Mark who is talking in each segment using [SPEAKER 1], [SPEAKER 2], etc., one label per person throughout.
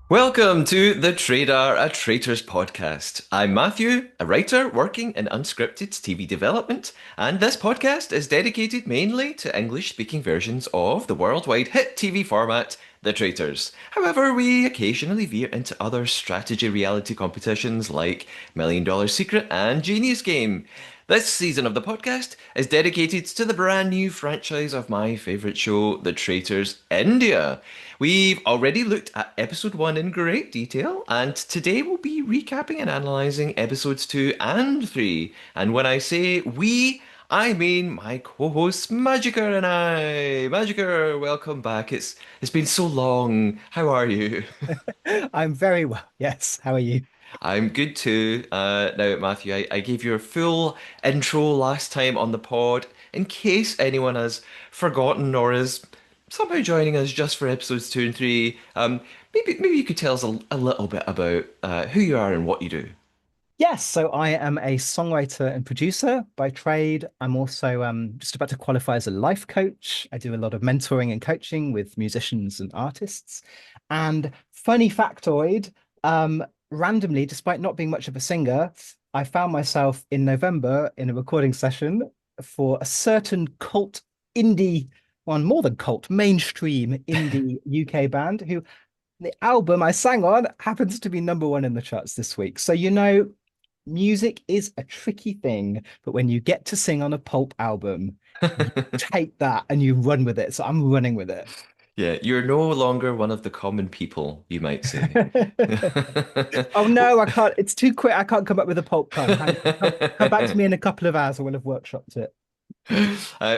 [SPEAKER 1] Welcome to the Traitor, a Traitors podcast. I'm Matthew, a writer working in unscripted TV development, and this podcast is dedicated mainly to English-speaking versions of the worldwide hit TV format, The Traitors. However, we occasionally veer into other strategy reality competitions like Million Dollar Secret and Genius Game. This season of the podcast is dedicated to the brand new franchise of my favourite show, The Traitors India. We've already looked at episode 1 in great detail, and today we'll be recapping and analysing episodes 2 and 3. And when I say we, I mean my co-hosts MaJiKer and I. MaJiKer, welcome back. It's been so long. How are you?
[SPEAKER 2] I'm very well. Yes. How are you?
[SPEAKER 1] I'm good too. Now, Matthew, I gave you a full intro last time on the pod. In case anyone has forgotten or is somehow joining us just for episodes 2 and 3, maybe you could tell us a little bit about who you are and what you do.
[SPEAKER 2] Yes. So I am a songwriter and producer by trade. I'm also just about to qualify as a life coach. I do a lot of mentoring and coaching with musicians and artists. And funny factoid, randomly, despite not being much of a singer, I found myself in November in a recording session for a certain cult indie, one more than cult, mainstream indie UK band who the album I sang on happens to be number one in the charts this week. So, music is a tricky thing, but when you get to sing on a pulp album, you take that and you run with it. So I'm running with it.
[SPEAKER 1] Yeah, you're no longer one of the common people, you might say.
[SPEAKER 2] Oh no, I can't. It's too quick. I can't come up with a pulp pun. Come back to me in a couple of hours. I will have workshopped it.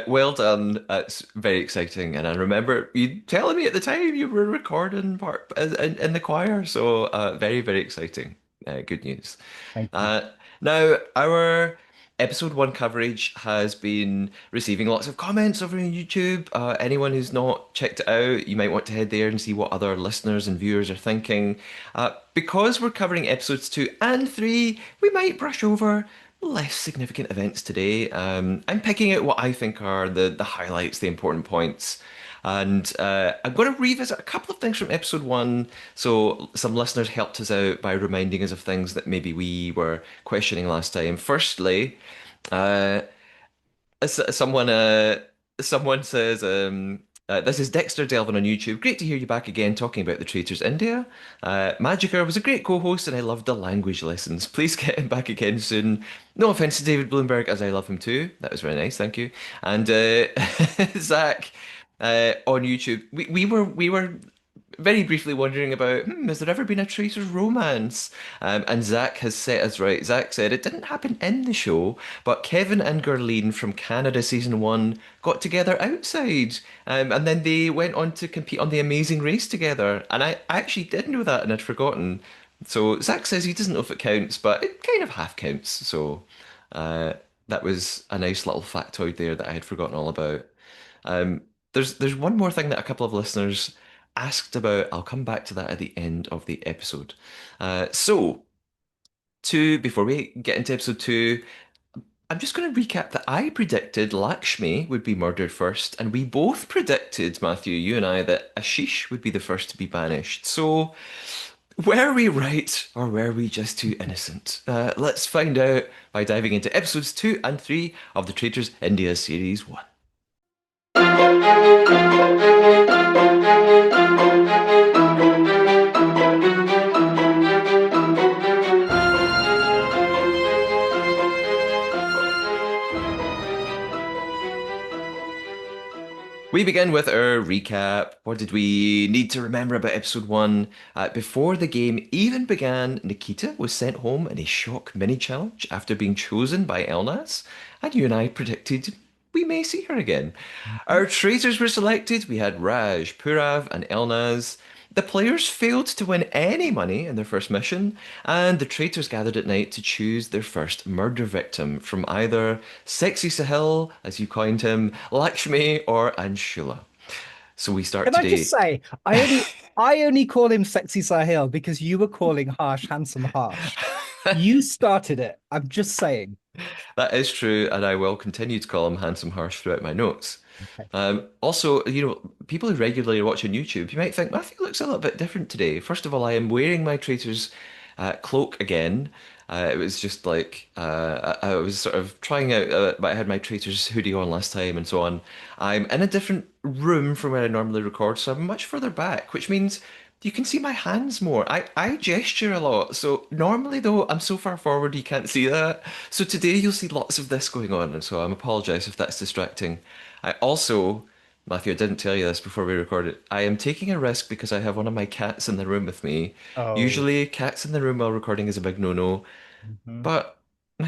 [SPEAKER 1] Well done. That's very exciting. And I remember you telling me at the time you were recording part in the choir. So very, very exciting. Good news.
[SPEAKER 2] Thank you.
[SPEAKER 1] Uh, Now, our episode 1 coverage has been receiving lots of comments over on YouTube. Anyone who's not checked it out, you might want to head there and see what other listeners and viewers are thinking. Because we're covering episodes 2 and 3, we might brush over less significant events today. I'm picking out what I think are the highlights, the important points. And I'm going to revisit a couple of things from episode 1. So, some listeners helped us out by reminding us of things that maybe we were questioning last time. Firstly, uh, someone someone says, this is Dexter Delvin on YouTube. Great to hear you back again talking about the Traitors India. MaJiKer was a great co-host and I loved the language lessons. Please get him back again soon. No offense to David Bloomberg, as I love him too. That was very nice, thank you. And Zach on YouTube, we were very briefly wondering about, has there ever been a Traitors romance? And Zach has set us right. Zach said it didn't happen in the show, but Kevin and Gurleen from Canada season 1 got together outside. And then they went on to compete on the Amazing Race together. And I actually did know that and I'd forgotten. So Zach says he doesn't know if it counts, but it kind of half counts. So uh, that was a nice little factoid there that I had forgotten all about. Um, there's one more thing that a couple of listeners asked about. I'll come back to that at the end of the episode. So, before we get into episode 2, I'm just going to recap that I predicted Lakshmi would be murdered first, and we both predicted, Matthew, you and I, that Ashish would be the first to be banished. So, were we right, or were we just too innocent? Let's find out by diving into episodes 2 and 3 of the Traitors India Series 1. We begin with our recap. What did we need to remember about episode 1? Before the game even began, Nikita was sent home in a shock mini challenge after being chosen by Elnas, and you and I predicted we may see her again. Our traitors were selected. We had Raj, Purav, and Elnas. The players failed to win any money in their first mission, and the traitors gathered at night to choose their first murder victim from either Sexy Sahil, as you coined him, Lakshmi, or Anshula. So we start
[SPEAKER 2] Can I just
[SPEAKER 1] today.
[SPEAKER 2] say, I only call him Sexy Sahil because you were calling Harsh handsome Harsh. You started it. I'm just saying.
[SPEAKER 1] That is true, and I will continue to call him Handsome Harsh throughout my notes.
[SPEAKER 2] Okay.
[SPEAKER 1] Also, people who regularly watch on YouTube, you might think Matthew looks a little bit different today. First of all, I am wearing my Traitor's cloak again. It was just like I was sort of trying out, but I had my Traitor's hoodie on last time and so on. I'm in a different room from where I normally record, so I'm much further back, which means you can see my hands more. I gesture a lot, so normally though I'm so far forward you can't see that. So today you'll see lots of this going on, and so I'm apologize if that's distracting. I also, Matthew, I didn't tell you this before we recorded. I am taking a risk because I have one of my cats in the room with me.
[SPEAKER 2] Oh.
[SPEAKER 1] Usually, cats in the room while recording is a big no-no,
[SPEAKER 2] Mhm.
[SPEAKER 1] but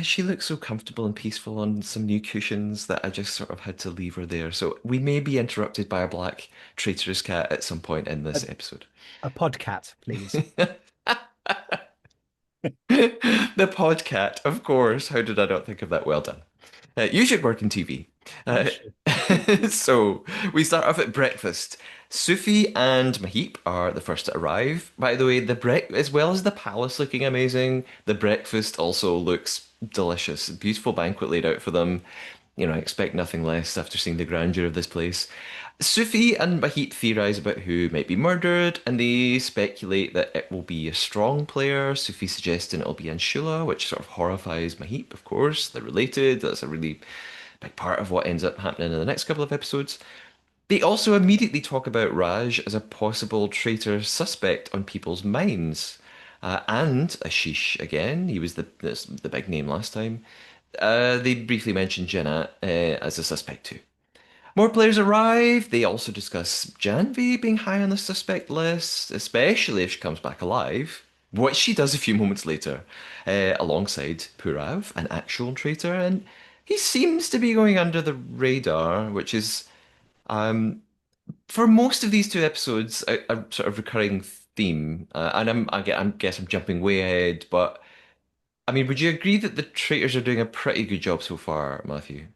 [SPEAKER 1] she looks so comfortable and peaceful on some new cushions that I just sort of had to leave her there. So we may be interrupted by a black traitorous cat at some point in
[SPEAKER 2] A,
[SPEAKER 1] this episode.
[SPEAKER 2] a podcat, please.
[SPEAKER 1] The podcat, of course. How did I not think of that? Well done. You should work in TV.
[SPEAKER 2] I
[SPEAKER 1] Uh,
[SPEAKER 2] should.
[SPEAKER 1] so we start off at breakfast. Sufi and Mahip are the first to arrive. By the way, as well as the palace looking amazing, the breakfast also looks delicious. Beautiful banquet laid out for them. I expect nothing less after seeing the grandeur of this place. Sufi and Mahit theorize about who might be murdered, and they speculate that it will be a strong player. Sufi suggesting it'll be Anshula, which sort of horrifies Mahit, of course. They're related. That's a really big part of what ends up happening in the next couple of episodes. They also immediately talk about Raj as a possible traitor suspect on people's minds. And Ashish again, he was the big name last time. They briefly mentioned Jenna as a suspect too. More players arrive. They also discuss Janvi being high on the suspect list, especially if she comes back alive, which she does a few moments later, alongside Purav, an actual traitor, and he seems to be going under the radar, which is for most of these two episodes a sort of recurring theme. And I guess I'm jumping way ahead, but I mean, would you agree that the traitors are doing a pretty good job so far, Matthew?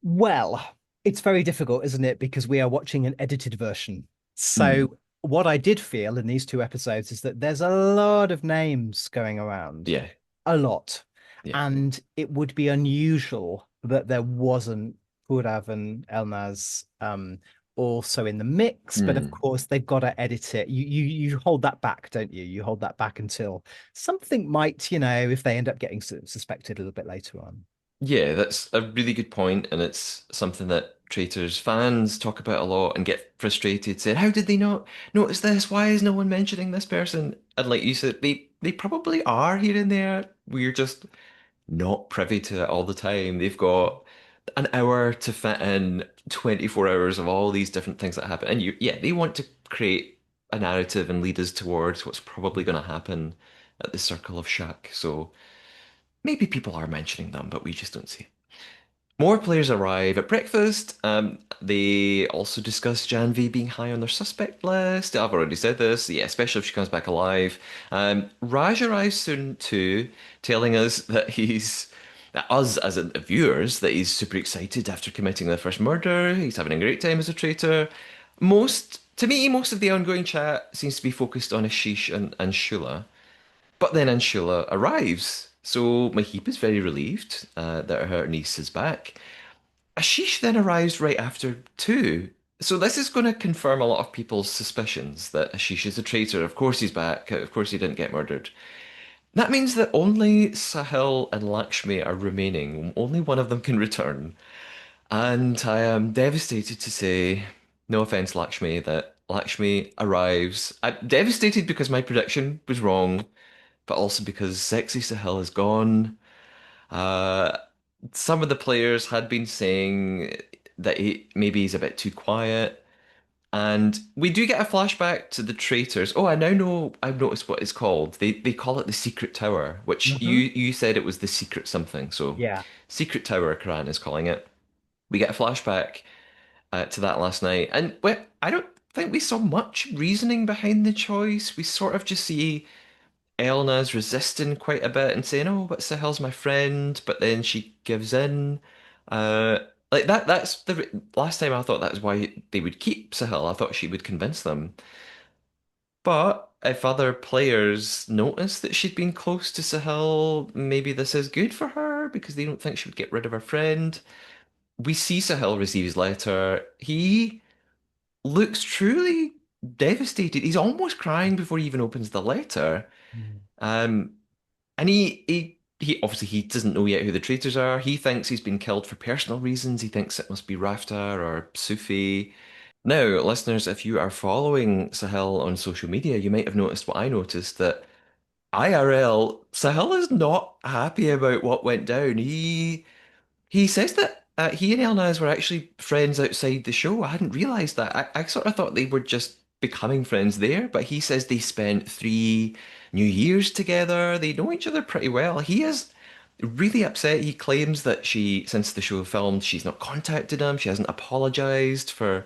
[SPEAKER 2] Well, it's very difficult, isn't it? Because we are watching an edited version.
[SPEAKER 1] Hmm.
[SPEAKER 2] So, what I did feel in these two episodes is that there's a lot of names going around,
[SPEAKER 1] Yeah,
[SPEAKER 2] a lot.
[SPEAKER 1] yeah.
[SPEAKER 2] And it would be unusual that there wasn't Purav and Elnaz also in the mix. But of
[SPEAKER 1] Hmm.
[SPEAKER 2] course, they've got to edit it. You hold that back, don't you? You hold that back until something might, if they end up getting suspected a little bit later on.
[SPEAKER 1] Yeah, that's a really good point, and it's something that Traitors fans talk about a lot and get frustrated, saying, "How did they not notice this? Why is no one mentioning this person?" And like you said, they probably are here and there. We're just not privy to it all the time. They've got an hour to fit in 24 hours of all these different things that happen, and yeah, they want to create a narrative and lead us towards what's probably going to happen at the Circle of Shack. So maybe people are mentioning them, but we just don't see it. More players arrive at breakfast. They also discuss Janvi being high on their suspect list. I've already said this, yeah, especially if she comes back alive. Raj arrives soon too, telling us that us as in the viewers, that he's super excited after committing the first murder. He's having a great time as a traitor. To me, most of the ongoing chat seems to be focused on Ashish and Shula. But then Anshula arrives, so Mahip is very relieved that her niece is back. Ashish then arrives right after too. So this is going to confirm a lot of people's suspicions that Ashish is a traitor. Of course he's back. Of course he didn't get murdered. That means that only Sahil and Lakshmi are remaining. Only one of them can return. And I am devastated to say, no offense, Lakshmi, that Lakshmi arrives. I'm devastated because my prediction was wrong, but also because Sexy Sahil is gone. Uh, some of the players had been saying that maybe he's a bit too quiet. And we do get a flashback to the traitors. Oh, I now know, I've noticed what it's called. They call it the Secret Tower, which
[SPEAKER 2] Hmm.
[SPEAKER 1] you said it was the Secret something. So
[SPEAKER 2] Yeah.
[SPEAKER 1] Secret Tower, Karan is calling it. We get a flashback to that last night. And well, I don't think we saw much reasoning behind the choice. We sort of just see Elna's resisting quite a bit and saying, "Oh, but Sahel's my friend," but then she gives in. Uh, like that's last time I thought that was why they would keep Sahel. I thought she would convince them. But if other players notice that she'd been close to Sahil, maybe this is good for her because they don't think she would get rid of her friend. We see Sahil receive his letter. He looks truly devastated. He's almost crying before he even opens the letter.
[SPEAKER 2] Mm.
[SPEAKER 1] Um, and he obviously he doesn't know yet who the traitors are. He thinks he's been killed for personal reasons. He thinks it must be Rafta or Sufi. Now, listeners, if you are following Sahil on social media, you might have noticed what I noticed that IRL, Sahil is not happy about what went down. He says that he and Elnaz were actually friends outside the show. I hadn't realized that. I sort of thought they were just becoming friends there, but he says they spent 3 New Years together. They know each other pretty well. He is really upset. He claims that since the show filmed, she's not contacted him. She hasn't apologized for.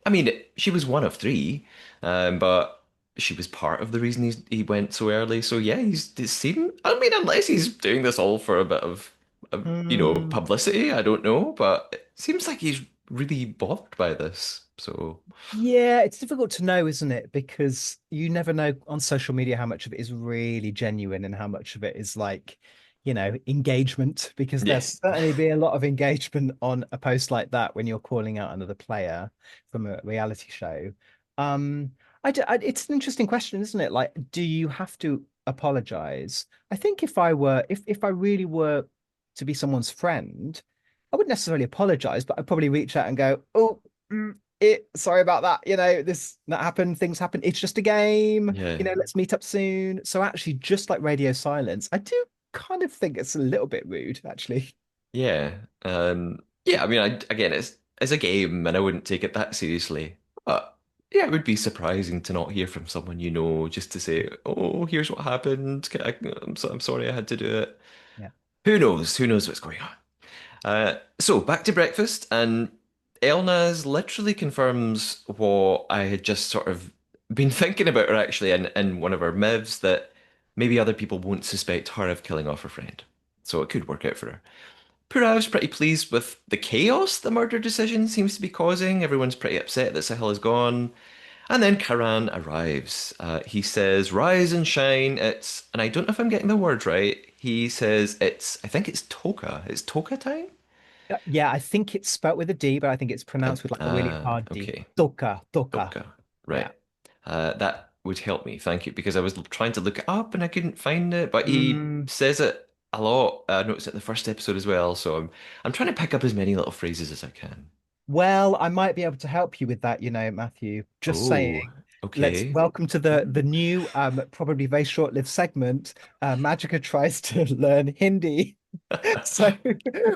[SPEAKER 1] I mean, she was one of three, but she was part of the reason he went so early. So yeah, it seemed. I mean, unless he's doing this all for a bit of
[SPEAKER 2] Mm.
[SPEAKER 1] publicity, I don't know, but it seems like he's really bothered by this. So
[SPEAKER 2] Yeah, it's difficult to know, isn't it? Because you never know on social media how much of it is really genuine and how much of it is like, engagement. Because
[SPEAKER 1] yeah,
[SPEAKER 2] there's certainly be a lot of engagement on a post like that when you're calling out another player from a reality show. Um, it's an interesting question, isn't it? Like, do you have to apologize? I think if I really were to be someone's friend, I wouldn't necessarily apologize, but I'd probably reach out and go, "Oh, sorry about that. That happened. Things happen. It's just a game.
[SPEAKER 1] yeah.
[SPEAKER 2] Let's meet up soon." So actually, just like radio silence, I do kind of think it's a little bit rude, actually.
[SPEAKER 1] Yeah. Yeah, I mean, again, it's a game and I wouldn't take it that seriously. But yeah, it would be surprising to not hear from someone you know just to say, "Oh, here's what happened. I'm sorry I had to do it."
[SPEAKER 2] Yeah.
[SPEAKER 1] Who knows? Who knows what's going on? So back to breakfast, and Elnaz literally confirms what I had just sort of been thinking about her actually in one of her mivs that maybe other people won't suspect her of killing off her friend. So it could work out for her. Purav's pretty pleased with the chaos the murder decision seems to be causing. Everyone's pretty upset that Sahil is gone. And then Karan arrives. He says, "Rise and shine." And I don't know if I'm getting the word right. He says I think it's Toka. It's Toka time?
[SPEAKER 2] Yeah, I think it's spelt with a D, but I think it's pronounced with like a really hard D.
[SPEAKER 1] Okay.
[SPEAKER 2] Toka, toka.
[SPEAKER 1] Toka.
[SPEAKER 2] Yeah.
[SPEAKER 1] Right. That would help me. Thank you. Because I was trying to look it up and I couldn't find it. But he
[SPEAKER 2] Mm,
[SPEAKER 1] says it a lot. I noticed it in the first episode as well. So I'm trying to pick up as many little phrases as I can.
[SPEAKER 2] well, I might be able to help you with that, Matthew. Just saying.
[SPEAKER 1] Oh,
[SPEAKER 2] Let's
[SPEAKER 1] okay.
[SPEAKER 2] welcome to the new, probably very short-lived segment. MaJiKer tries to learn Hindi. So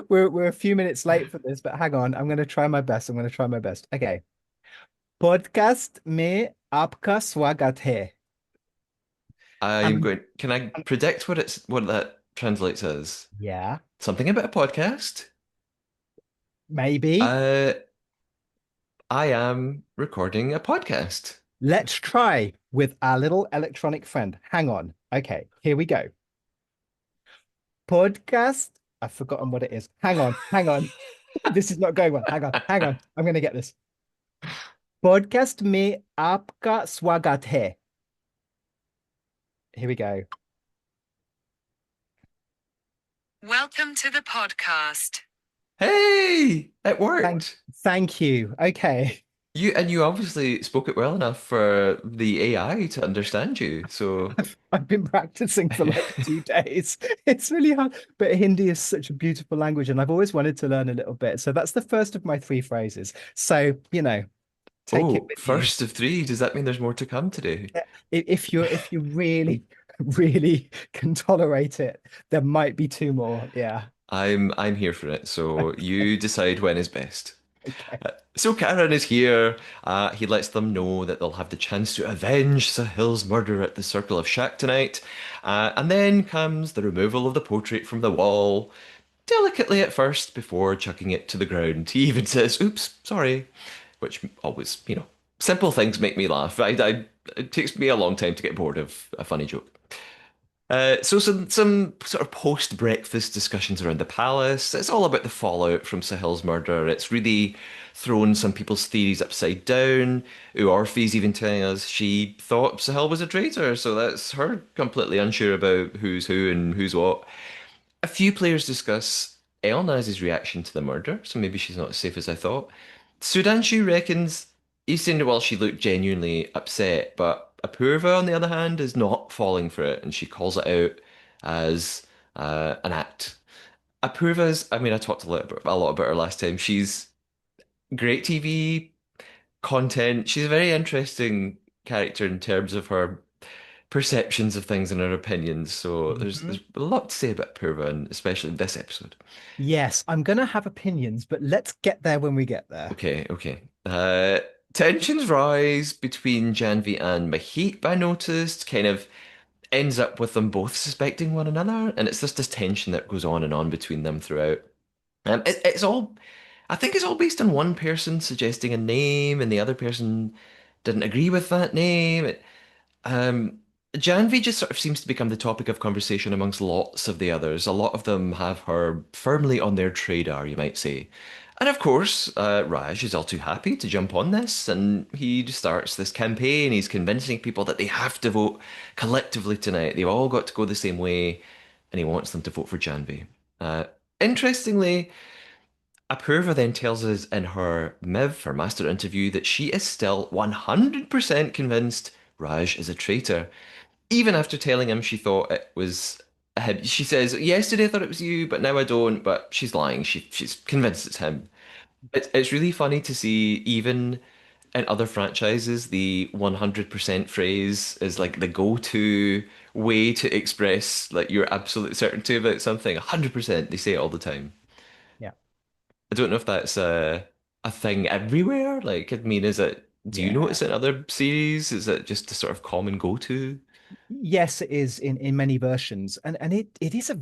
[SPEAKER 2] we're a few minutes late for this, but hang on. I'm going to try my best. I'm going to try my best. Okay. Podcast में आपका स्वागत है.
[SPEAKER 1] I'm
[SPEAKER 2] Um,
[SPEAKER 1] going. Can I predict what that translates as?
[SPEAKER 2] yeah,
[SPEAKER 1] Something about a podcast?
[SPEAKER 2] maybe.
[SPEAKER 1] Uh, I am recording a podcast.
[SPEAKER 2] Let's try with our little electronic friend. Hang on. Okay, here we go. Podcast. I've forgotten what it is. Hang on, hang on. This is not going well. Hang on, hang on. I'm going to get this. Podcast में आपका स्वागत है. Here we go.
[SPEAKER 3] Welcome to the podcast.
[SPEAKER 1] Hey, it
[SPEAKER 2] Thank,
[SPEAKER 1] worked.
[SPEAKER 2] thank you. Okay.
[SPEAKER 1] You obviously spoke it well enough for the AI to understand you. So,
[SPEAKER 2] I've been practicing for like 2 days. It's really hard, but Hindi is such a beautiful language, and I've always wanted to learn a little bit. So that's the first of my three phrases. So, take it
[SPEAKER 1] oh,
[SPEAKER 2] with you.
[SPEAKER 1] first of three. Does that mean there's more to come today?
[SPEAKER 2] If you really, really can tolerate it, there might be two more. Yeah.
[SPEAKER 1] I'm here for it. So you decide when is best.
[SPEAKER 2] Okay.
[SPEAKER 1] So Karen is here. He lets them know that they'll have the chance to avenge Sahil's murder at the Circle of Shak tonight. And then comes the removal of the portrait from the wall, delicately at first before chucking it to the ground. He even says, "Oops, sorry," which always, simple things make me laugh. It takes me a long time to get bored of a funny joke. So some sort of post-breakfast discussions around the palace. It's all about the fallout from Sahil's murder. It's really thrown some people's theories upside down. Orphe's even telling us she thought Sahil was a traitor, so that's her completely unsure about who's who and who's what. A few players discuss Elnaz's reaction to the murder, so maybe she's not as safe as I thought. Sudanshu reckons he seemed well, she looked genuinely upset, but Apurva, on the other hand, is not falling for it, and she calls it out as an act. Apurva's, I mean, I talked a lot about her last time. She's great TV content. She's a very interesting character in terms of her perceptions of things and her opinions. So there's
[SPEAKER 2] Mhm.
[SPEAKER 1] a lot to say about Purva, and especially in this episode.
[SPEAKER 2] Yes, I'm gonna have opinions, but let's get there when we get there.
[SPEAKER 1] Okay, okay. Tensions rise between Janvi and Mahit, I noticed, kind of ends up with them both suspecting one another, and it's just this tension that goes on and on between them throughout. It's all, I think it's all based on one person suggesting a name, and the other person didn't agree with that name. Um, Janvi just sort of seems to become the topic of conversation amongst lots of the others. A lot of them have her firmly on their radar, you might say. And of course, Raj is all too happy to jump on this, and he starts this campaign. He's convincing people that they have to vote collectively tonight. They've all got to go the same way, and he wants them to vote for Janvi. Interestingly, Apurva then tells us in her MIV, her master interview, that she is still 100% convinced Raj is a traitor. Even after telling him she thought it was him. She says, yesterday I thought it was you, but now I don't. But she's lying. She's convinced it's him. It's really funny to see, even in other franchises, the 100% phrase is like the go-to way to express like your absolute certainty about something. 100%, they say it all the time.
[SPEAKER 2] Yeah.
[SPEAKER 1] I don't know if that's a thing everywhere. Like, I mean, do you
[SPEAKER 2] Yeah.
[SPEAKER 1] notice it in other series? Is it just a sort of common go-to?
[SPEAKER 2] Yes, it is in many versions. And it is a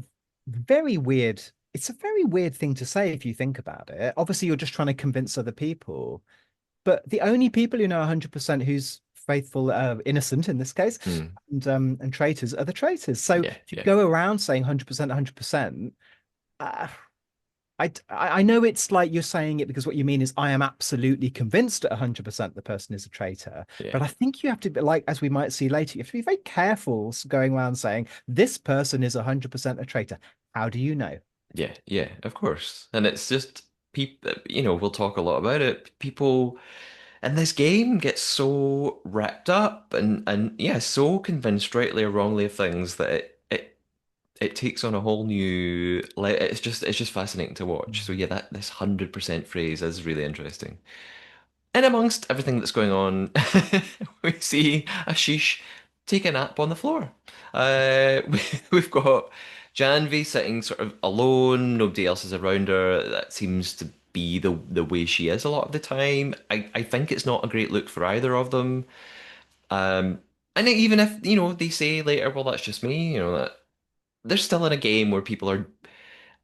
[SPEAKER 2] very weird, it's a very weird thing to say if you think about it. Obviously, you're just trying to convince other people, but the only people who know 100% who's faithful, innocent in this case,
[SPEAKER 1] Hmm.
[SPEAKER 2] and traitors are the traitors. So
[SPEAKER 1] Yeah,
[SPEAKER 2] if you
[SPEAKER 1] yeah.
[SPEAKER 2] go around saying 100%, 100%, I know it's like you're saying it because what you mean is I am absolutely convinced at 100% the person is a traitor.
[SPEAKER 1] Yeah.
[SPEAKER 2] But I think you have to be like, as we might see later, you have to be very careful going around saying this person is 100% a traitor. How do you know?
[SPEAKER 1] Yeah, yeah, of course. And it's just people, we'll talk a lot about it. People in this game get so wrapped up and yeah, so convinced rightly or wrongly of things that it takes on a whole new like it's just fascinating to watch. So yeah, that this 100% phrase is really interesting. And amongst everything that's going on, we see Ashish take a nap on the floor. We've got Janvi sitting sort of alone. Nobody else is around her. That seems to be the way she is a lot of the time. I think it's not a great look for either of them. Um, and even if, they say later, well, that's just me, that they're still in a game where people are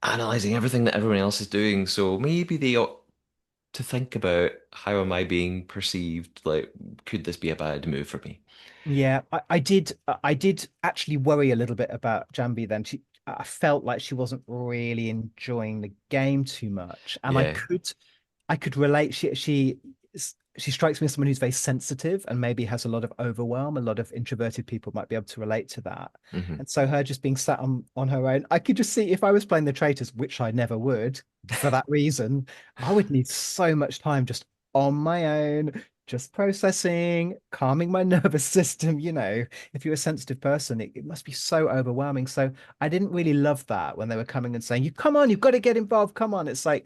[SPEAKER 1] analyzing everything that everyone else is doing. So maybe they ought to think about how am I being perceived? Like, could this be a bad move for me?
[SPEAKER 2] Yeah, I did actually worry a little bit about Jambi then. I felt like she wasn't really enjoying the game too much, and
[SPEAKER 1] Yeah.
[SPEAKER 2] I could relate. She strikes me as someone who's very sensitive and maybe has a lot of overwhelm. A lot of introverted people might be able to relate to that.
[SPEAKER 1] Hmm.
[SPEAKER 2] And so her just being sat on her own, I could just see if I was playing the traitors, which I never would for that reason, I would need so much time just on my own, just processing, calming my nervous system. If you're a sensitive person, it must be so overwhelming. So I didn't really love that when they were coming and saying, "You come on, you've got to get involved. Come on." It's like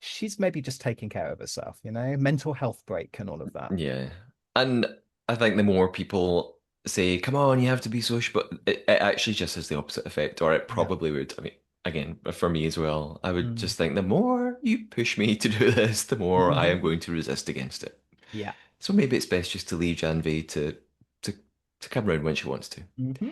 [SPEAKER 2] she's maybe just taking care of herself, mental health break and all of that.
[SPEAKER 1] Yeah. And I think the more people say, come on, you have to be social, but it actually just has the opposite effect, or it
[SPEAKER 2] Yeah.
[SPEAKER 1] probably would. I mean, again, for me as well, I would
[SPEAKER 2] Mm.
[SPEAKER 1] just think the more you push me to do this, the more I am going to resist against it.
[SPEAKER 2] Yeah.
[SPEAKER 1] So maybe it's best just to leave Janvi to to come around when she wants to.
[SPEAKER 2] Hmm.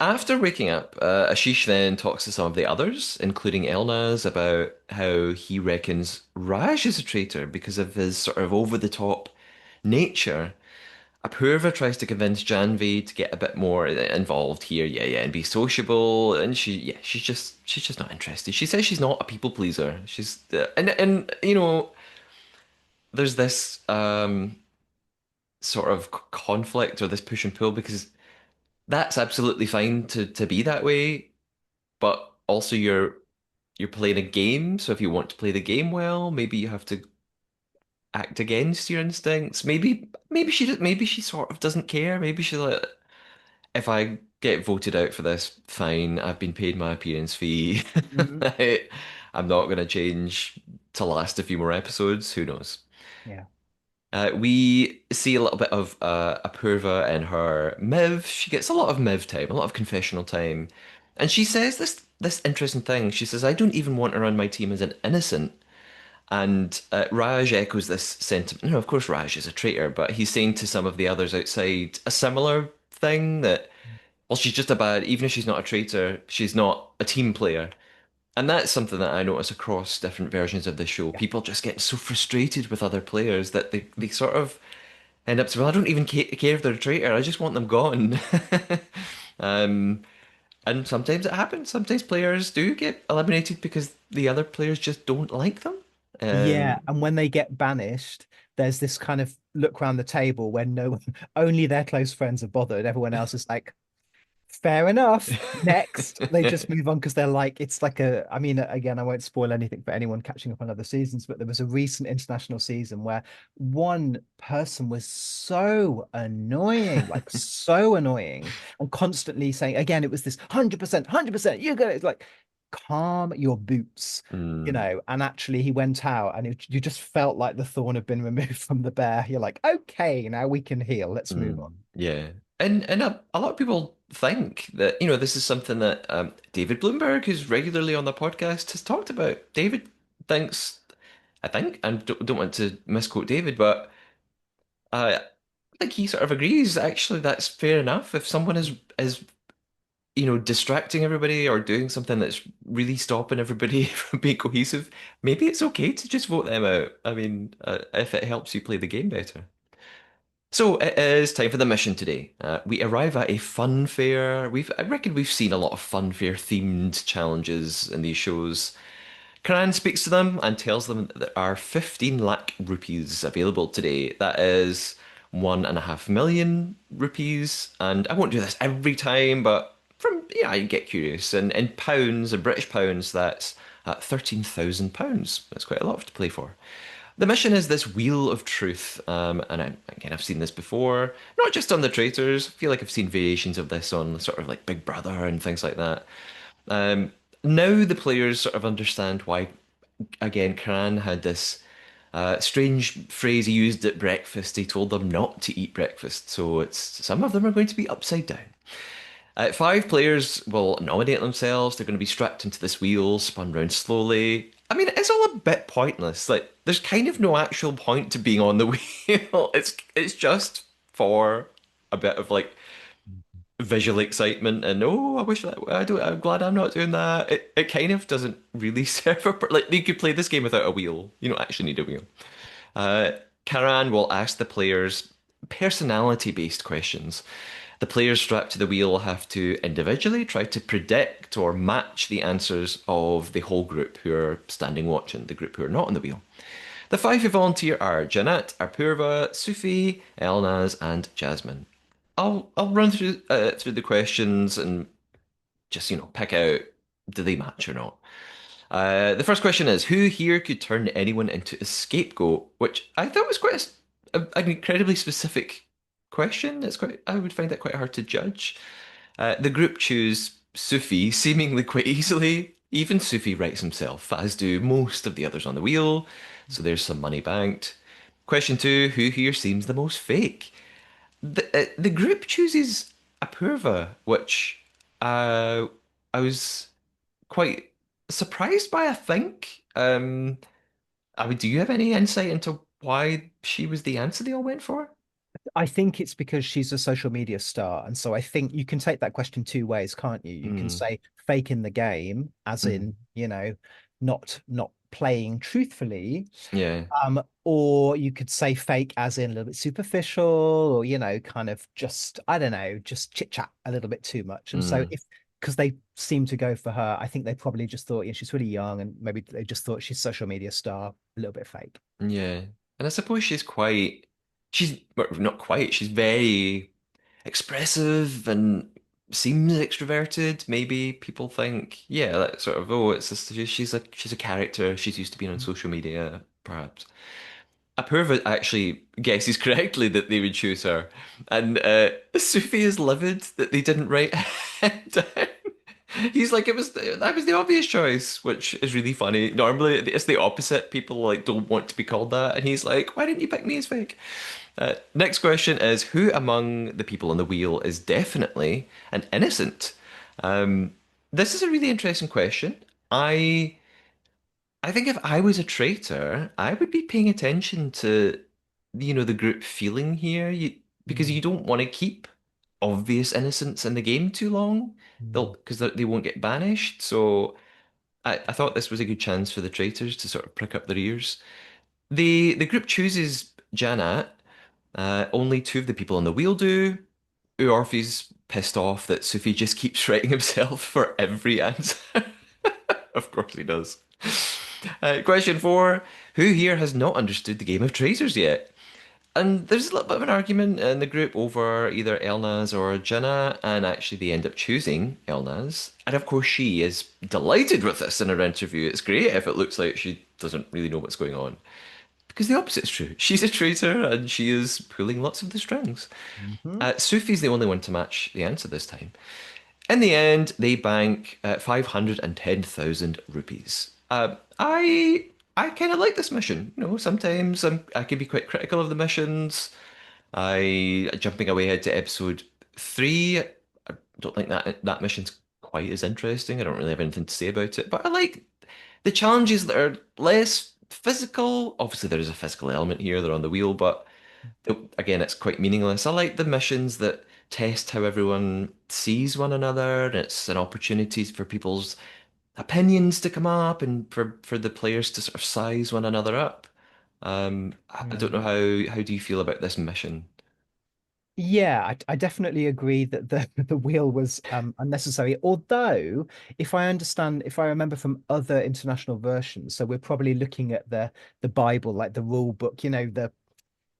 [SPEAKER 1] After waking up, Ashish then talks to some of the others, including Elnaz, about how he reckons Raj is a traitor because of his sort of over-the-top nature. Apurva tries to convince Janvi to get a bit more involved here, yeah, yeah, and be sociable. And she's just not interested. She says she's not a people pleaser. And you know, there's this sort of conflict or this push and pull because that's absolutely fine to be that way, but also you're playing a game. So if you want to play the game well, maybe you have to act against your instincts. Maybe she sort of doesn't care. Maybe she's like, if I get voted out for this, fine. I've been paid my appearance fee.
[SPEAKER 2] Mhm.
[SPEAKER 1] I'm not going to change to last a few more episodes. Who knows?
[SPEAKER 2] Yeah.
[SPEAKER 1] We see a little bit of Apurva and her Miv. She gets a lot of Miv time, a lot of confessional time. And she says this interesting thing. She says, I don't even want to run my team as an innocent. And Raj echoes this sentiment. No, of course Raj is a traitor, but he's saying to some of the others outside a similar thing that, well, she's just a bad, even if she's not a traitor, she's not a team player. And that's something that I notice across different versions of the show.
[SPEAKER 2] Yeah.
[SPEAKER 1] People just getting so frustrated with other players that they sort of end up saying, well, I don't even care if they're a traitor. I just want them gone. Um, and sometimes it happens. Sometimes players do get eliminated because the other players just don't like them.
[SPEAKER 2] Yeah,
[SPEAKER 1] Um,
[SPEAKER 2] and when they get banished, there's this kind of look around the table when no one, only their close friends are bothered. Everyone else is like, fair enough. Next, they just move on because they're like, it's like I mean, again, I won't spoil anything for anyone catching up on other seasons, but there was a recent international season where one person was so annoying, like so annoying, and constantly saying, again, it was this 100%, 100%, you go, it's like, calm your boots,
[SPEAKER 1] mm.
[SPEAKER 2] and actually he went out and you just felt like the thorn had been removed from the bear. You're like, okay, now we can heal. Let's move on.
[SPEAKER 1] Yeah. And a lot of people think that, this is something that David Bloomberg, who's regularly on the podcast, has talked about. David thinks, I think, and don't want to misquote David, but I think he sort of agrees, actually, that's fair enough. If someone is distracting everybody or doing something that's really stopping everybody from being cohesive, maybe it's okay to just vote them out. I mean, if it helps you play the game better. So it is time for the mission today. We arrive at a fun fair. I reckon we've seen a lot of fun fair themed challenges in these shows. Karan speaks to them and tells them that there are 15 lakh rupees available today. That is 1.5 million rupees. And I won't do this every time, but yeah, you get curious. And in pounds, in British pounds, that's £13,000. That's quite a lot to play for. The mission is this wheel of truth, again, I've seen this before, not just on the Traitors. I feel like I've seen variations of this on sort of like Big Brother and things like that. Um, Now the players sort of understand why, again, Karan had this strange phrase he used at breakfast. He told them not to eat breakfast, so some of them are going to be upside down. Five players will nominate themselves. They're going to be strapped into this wheel, spun round slowly. I mean, it's all a bit pointless. Like, there's kind of no actual point to being on the wheel. It's just for a bit of like visual excitement and oh, I wish that I don't. I'm glad I'm not doing that. It kind of doesn't really serve like you could play this game without a wheel. You don't actually need a wheel. Uh, Karan will ask the players personality-based questions. The players strapped to the wheel have to individually try to predict or match the answers of the whole group who are standing watching, the group who are not on the wheel. The five who volunteer are Janat, Apurva, Sufi, Elnaz, and Jasmine. I'll run through the questions and just pick out do they match or not. The first question is, who here could turn anyone into a scapegoat? Which I thought was quite an incredibly specific question. I would find that quite hard to judge. The group choose Sufi seemingly quite easily. Even Sufi writes himself, as do most of the others on the wheel. So there's some money banked. Question two, who here seems the most fake? The group chooses Apurva, which uh, I was quite surprised by, I think. I mean, do you have any insight into why she was the answer they all went for?
[SPEAKER 2] I think it's because she's a social media star. And so I think you can take that question two ways, can't you? You can
[SPEAKER 1] Mm,
[SPEAKER 2] say fake in the game, as
[SPEAKER 1] mm,
[SPEAKER 2] in, not playing truthfully,
[SPEAKER 1] Yeah.
[SPEAKER 2] or you could say fake as in a little bit superficial, or kind of just, I don't know, just chit chat a little bit too much. And so
[SPEAKER 1] Mm.
[SPEAKER 2] if because they seem to go for her, I think they probably just thought, yeah, she's really young, and maybe they just thought she's a social media star, a little bit fake.
[SPEAKER 1] Yeah. And I suppose she's well, not quite, she's very expressive and seems extroverted. Maybe people think, yeah, that sort of, oh, it's just, she's a character. She's used to being on social media, perhaps. Apurva actually guesses correctly that they would choose her, and Sufi is livid that they didn't write him down. He's like, that was the obvious choice, which is really funny. Normally, it's the opposite. People like don't want to be called that, and he's like, why didn't you pick me as fake? Next question is, who among the people on the wheel is definitely an innocent? Um, this is a really interesting question. I I think if I was a traitor, I would be paying attention to, the group feeling here. Because
[SPEAKER 2] Mm,
[SPEAKER 1] you don't want to keep obvious innocence in the game too long.
[SPEAKER 2] mm,
[SPEAKER 1] They won't get banished. So I thought this was a good chance for the traitors to sort of prick up their ears. The group chooses Janat. Only two of the people on the wheel do. Orphe's pissed off that Sufi just keeps writing himself for every answer. Of course he does. Question four. Who here has not understood the game of traitors yet? And there's a little bit of an argument in the group over either Elnaz or Janna, and actually they end up choosing Elnaz. And of course, she is delighted with this in her interview. It's great if it looks like she doesn't really know what's going on. Because the opposite is true. She's a traitor and she is pulling lots of the strings.
[SPEAKER 2] mhm.
[SPEAKER 1] Sufi's the only one to match the answer this time. In the end, they bank 510,000 rupees. I kind of like this mission. Sometimes I can be quite critical of the missions. I jumping away ahead to episode three. I don't think that mission's quite as interesting. I don't really have anything to say about it, but I like the challenges that are less physical. Obviously, there is a physical element here. They're on the wheel, but again, it's quite meaningless. I like the missions that test how everyone sees one another, and it's an opportunity for people's opinions to come up and for the players to sort of size one another up. I don't know
[SPEAKER 2] Mm.
[SPEAKER 1] how do you feel about this mission?
[SPEAKER 2] Yeah, I definitely agree that the the wheel was unnecessary. Although, if I remember from other international versions, so we're probably looking at the Bible, like the rule book, the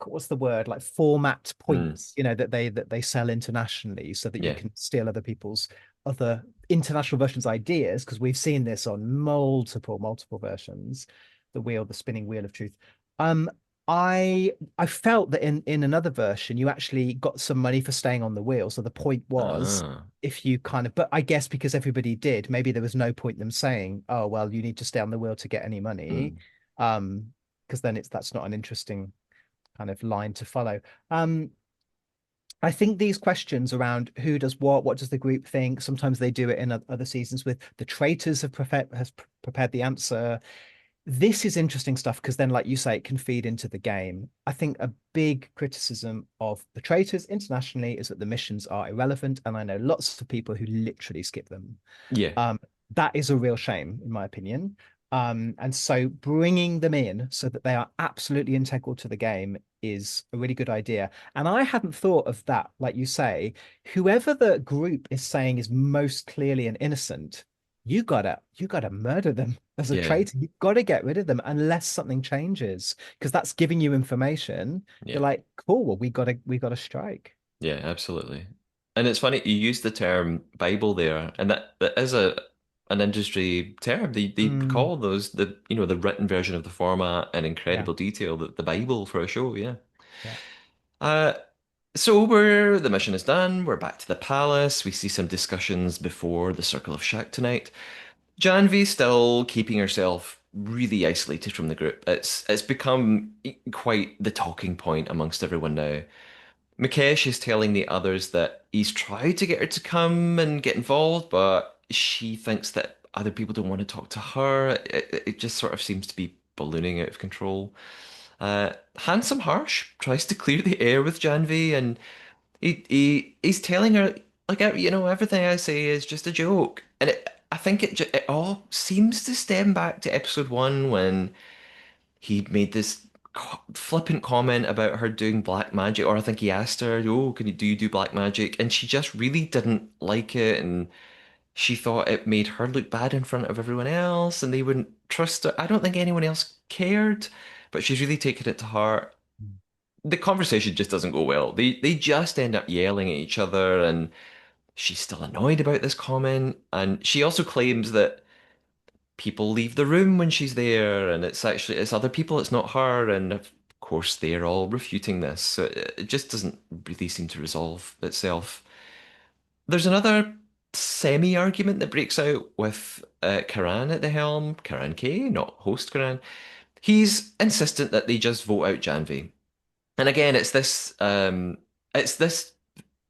[SPEAKER 2] what's the word, like format
[SPEAKER 1] Hmm.
[SPEAKER 2] points, that they sell internationally, so that you
[SPEAKER 1] Yeah,
[SPEAKER 2] can steal other people's other international versions ideas, because we've seen this on multiple versions, the wheel, the spinning wheel of truth. um I felt that in another version you actually got some money for staying on the wheel, so the point was,
[SPEAKER 1] ah,
[SPEAKER 2] if you kind of, but I guess because everybody did, maybe there was no point them saying, oh well, you need to stay on the wheel to get any money.
[SPEAKER 1] hmm.
[SPEAKER 2] Because then that's not an interesting kind of line to follow. Um, I think these questions around who does what does the group think, sometimes they do it in other seasons with the traitors have prepared the answer. This is interesting stuff because then, like you say, it can feed into the game. I think a big criticism of the traitors internationally is that the missions are irrelevant, and I know lots of people who literally skip them.
[SPEAKER 1] Yeah,
[SPEAKER 2] Um, that is a real shame, in my opinion. And so bringing them in so that they are absolutely integral to the game is a really good idea. And I hadn't thought of that, like you say, whoever the group is saying is most clearly an innocent, you gotta murder them as a
[SPEAKER 1] yeah,
[SPEAKER 2] traitor. You've got to get rid of them unless something changes, because that's giving you information.
[SPEAKER 1] yeah.
[SPEAKER 2] You're like, cool, well, we gotta strike.
[SPEAKER 1] Yeah, absolutely. And it's funny you use the term Bible there, and that is a an industry term. They
[SPEAKER 2] Mm,
[SPEAKER 1] call those the written version of the format in
[SPEAKER 2] yeah,
[SPEAKER 1] incredible detail, the Bible for a show, yeah.
[SPEAKER 2] yeah.
[SPEAKER 1] Uh the mission is done, we're back to the palace, we see some discussions before the Circle of Shack tonight. Janvi's still keeping herself really isolated from the group. It's become quite the talking point amongst everyone now. Mukesh is telling the others that he's tried to get her to come and get involved, but she thinks that other people don't want to talk to her. It just sort of seems to be ballooning out of control. Handsome Harsh tries to clear the air with Janvi, and he's telling her like everything I say is just a joke, and I think it all seems to stem back to episode one when he made this flippant comment about her doing black magic, or I think he asked her, "Oh, do you do black magic?" And she just really didn't like it, and she thought it made her look bad in front of everyone else, and they wouldn't trust her. I don't think anyone else cared, but she's really taken it to heart. The conversation just doesn't go well. They just end up yelling at each other, and she's still annoyed about this comment, and she also claims that people leave the room when she's there, and it's other people, it's not her, and of course they're all refuting this. So it just doesn't really seem to resolve itself. There's another semi-argument that breaks out with Karan at the helm. Karan K, not host Karan. He's insistent that they just vote out Janvi. And again, it's this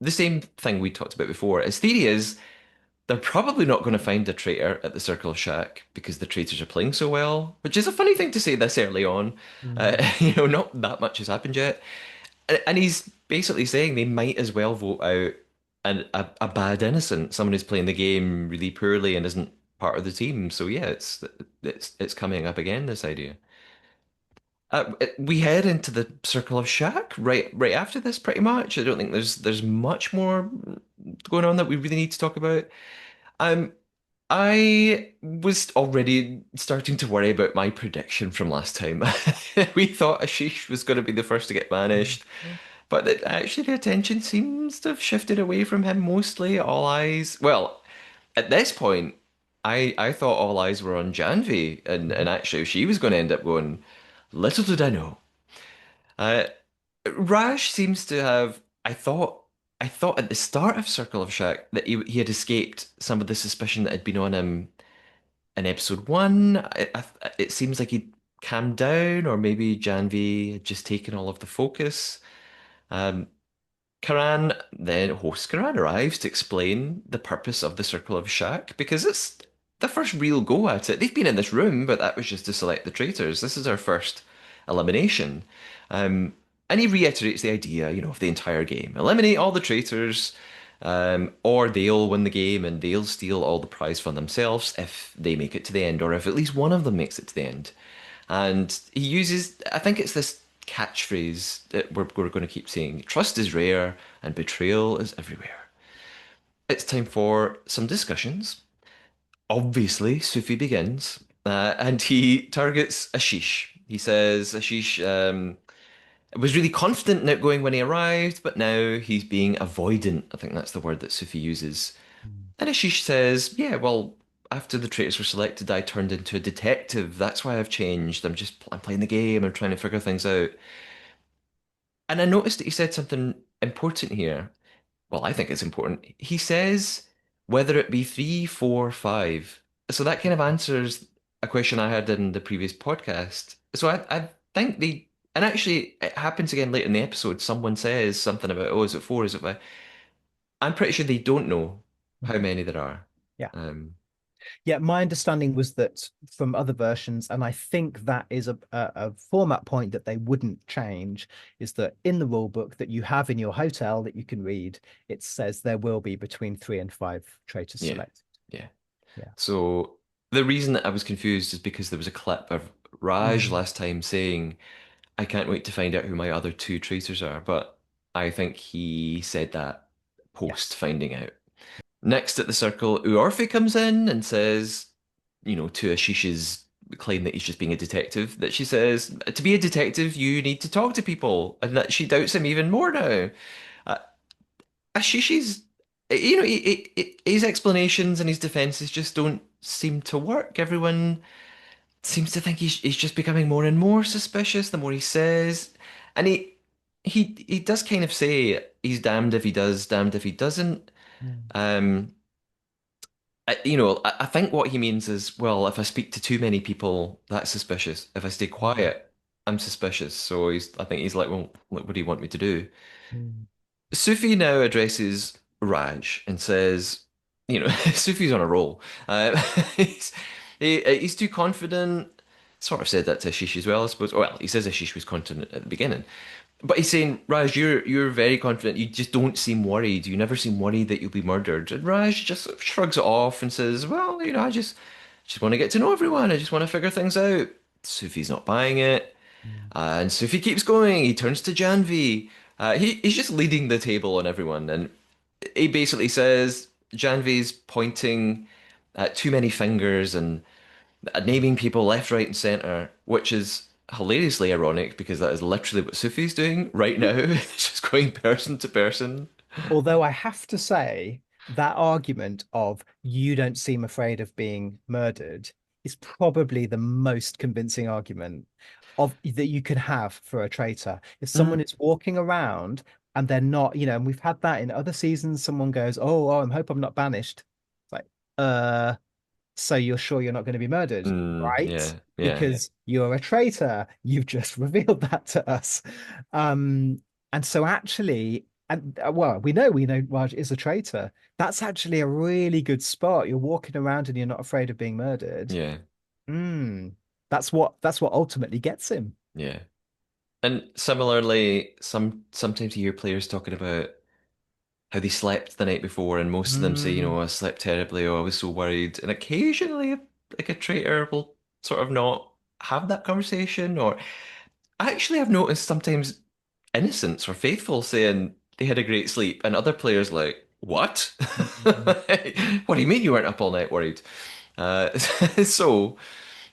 [SPEAKER 1] the same thing we talked about before. His theory is they're probably not going to find a traitor at the Circle of Shack because the traitors are playing so well, which is a funny thing to say this early on.
[SPEAKER 2] Mm.
[SPEAKER 1] Not that much has happened yet. And he's basically saying they might as well vote out a bad innocent, someone who's playing the game really poorly and isn't part of the team. So yeah, it's coming up again, this idea. We head into the Circle of Shack right after this, pretty much. I don't think there's much more going on that we really need to talk about. Um, I was already starting to worry about my prediction from last time. We thought Ashish was going to be the first to get banished, but actually the attention seems to have shifted away from him mostly. All eyes, well, at this point, I thought all eyes were on Janvi, and actually she was going to end up going. Little did I know. Uh, Raj seems to have. I thought at the start of Circle of Shack that he had escaped some of the suspicion that had been on him in episode one. It seems like he calmed down, or maybe Janvi had just taken all of the focus. Um, Karan, then host Karan arrives to explain the purpose of the Circle of Shack because it's the first real go at it. They've been in this room, but that was just to select the traitors. This is our first elimination. Um, and he reiterates the idea, of the entire game. Eliminate all the traitors, or they'll win the game and they'll steal all the prize for themselves if they make it to the end, or if at least one of them makes it to the end. And he uses, I think it's this catchphrase that we're going to keep saying trust is rare and betrayal is everywhere. It's time for some discussions. Obviously, Sufi begins, and he targets Ashish. He says Ashish was really confident in outgoing when he arrived, but now he's being avoidant. I think that's the word that Sufi uses. And Ashish says, "Yeah, well, after the traitors were selected, I turned into a detective. That's why I've changed. I'm playing the game. I'm trying to figure things out." And I noticed that he said something important here. Well, I think it's important. He says whether it be three, four, five. So that kind of answers a question I had in the previous podcast. So I think and actually it happens again later in the episode. Someone says something about, oh, is it four? Is it five? I'm pretty sure they don't know how
[SPEAKER 2] Mhm.
[SPEAKER 1] many there are.
[SPEAKER 2] Yeah.
[SPEAKER 1] Um,
[SPEAKER 2] Yeah, my understanding was that from other versions, and I think that is a format point that they wouldn't change, is that in the rule book that you have in your hotel that you can read, it says there will be between 3 and 5 traitors
[SPEAKER 1] yeah,
[SPEAKER 2] selected.
[SPEAKER 1] yeah.
[SPEAKER 2] Yeah.
[SPEAKER 1] So the reason that I was confused is because there was a clip of Raj
[SPEAKER 2] Mm.
[SPEAKER 1] last time saying, I can't wait to find out who my other two traitors are, but I think he said that post
[SPEAKER 2] Yes.
[SPEAKER 1] finding out. Next at the circle, Uorfi comes in and says, to Ashish's claim that he's just being a detective, that she says, to be a detective, you need to talk to people, and that she doubts him even more now. Uh, Ashish's, his explanations and his defenses just don't seem to work. Everyone seems to think he's just becoming more and more suspicious the more he says. And he does kind of say he's damned if he does, damned if he doesn't.
[SPEAKER 2] Mm.
[SPEAKER 1] Um, I think what he means is, well, if I speak to too many people, that's suspicious. If I stay
[SPEAKER 2] Mm.
[SPEAKER 1] quiet, I'm suspicious. So I think he's like, well, what do you want me to do?
[SPEAKER 2] Mm.
[SPEAKER 1] Sufi now addresses Raj and says, Sufi's on a roll. He's, he's too confident. Sort of said that to Ashish as well, I suppose. Well, he says Ashish was confident at the beginning. But he's saying, Raj, you're very confident. You just don't seem worried. You never seem worried that you'll be murdered. And Raj just sort of shrugs it off and says, well, I just want to get to know everyone. I just want to figure things out. Sufi's not buying it.
[SPEAKER 2] Mm.
[SPEAKER 1] And Sufi keeps going. He turns to Janvi. He's just leading the table on everyone. And he basically says Janvi's pointing at too many fingers and naming people left, right, and center, which is hilariously ironic because that is literally what Sufi's doing right now. It's just going person to person.
[SPEAKER 2] Although I have to say, that argument of you don't seem afraid of being murdered is probably the most convincing argument of that you could have for a traitor. If someone
[SPEAKER 1] Mm.
[SPEAKER 2] is walking around and they're not, and we've had that in other seasons, someone goes, oh, I hope I'm not banished. It's like, so you're sure you're not going to be murdered, right?
[SPEAKER 1] Yeah, yeah,
[SPEAKER 2] Because you're a traitor. You've just revealed that to us. Um, and so actually, and well, we know Raj is a traitor. That's actually a really good spot. You're walking around and you're not afraid of being murdered.
[SPEAKER 1] yeah,
[SPEAKER 2] Mm, that's what ultimately gets him.
[SPEAKER 1] yeah. And similarly, sometimes you hear players talking about how they slept the night before, and most of them say,
[SPEAKER 2] Mm,
[SPEAKER 1] I slept terribly, or I was so worried. And occasionally, like a traitor will sort of not have that conversation, or actually, I've noticed sometimes innocents or faithful saying they had a great sleep, and other players like, what?
[SPEAKER 2] mm,
[SPEAKER 1] What do you mean you weren't up all night worried? Uh, so,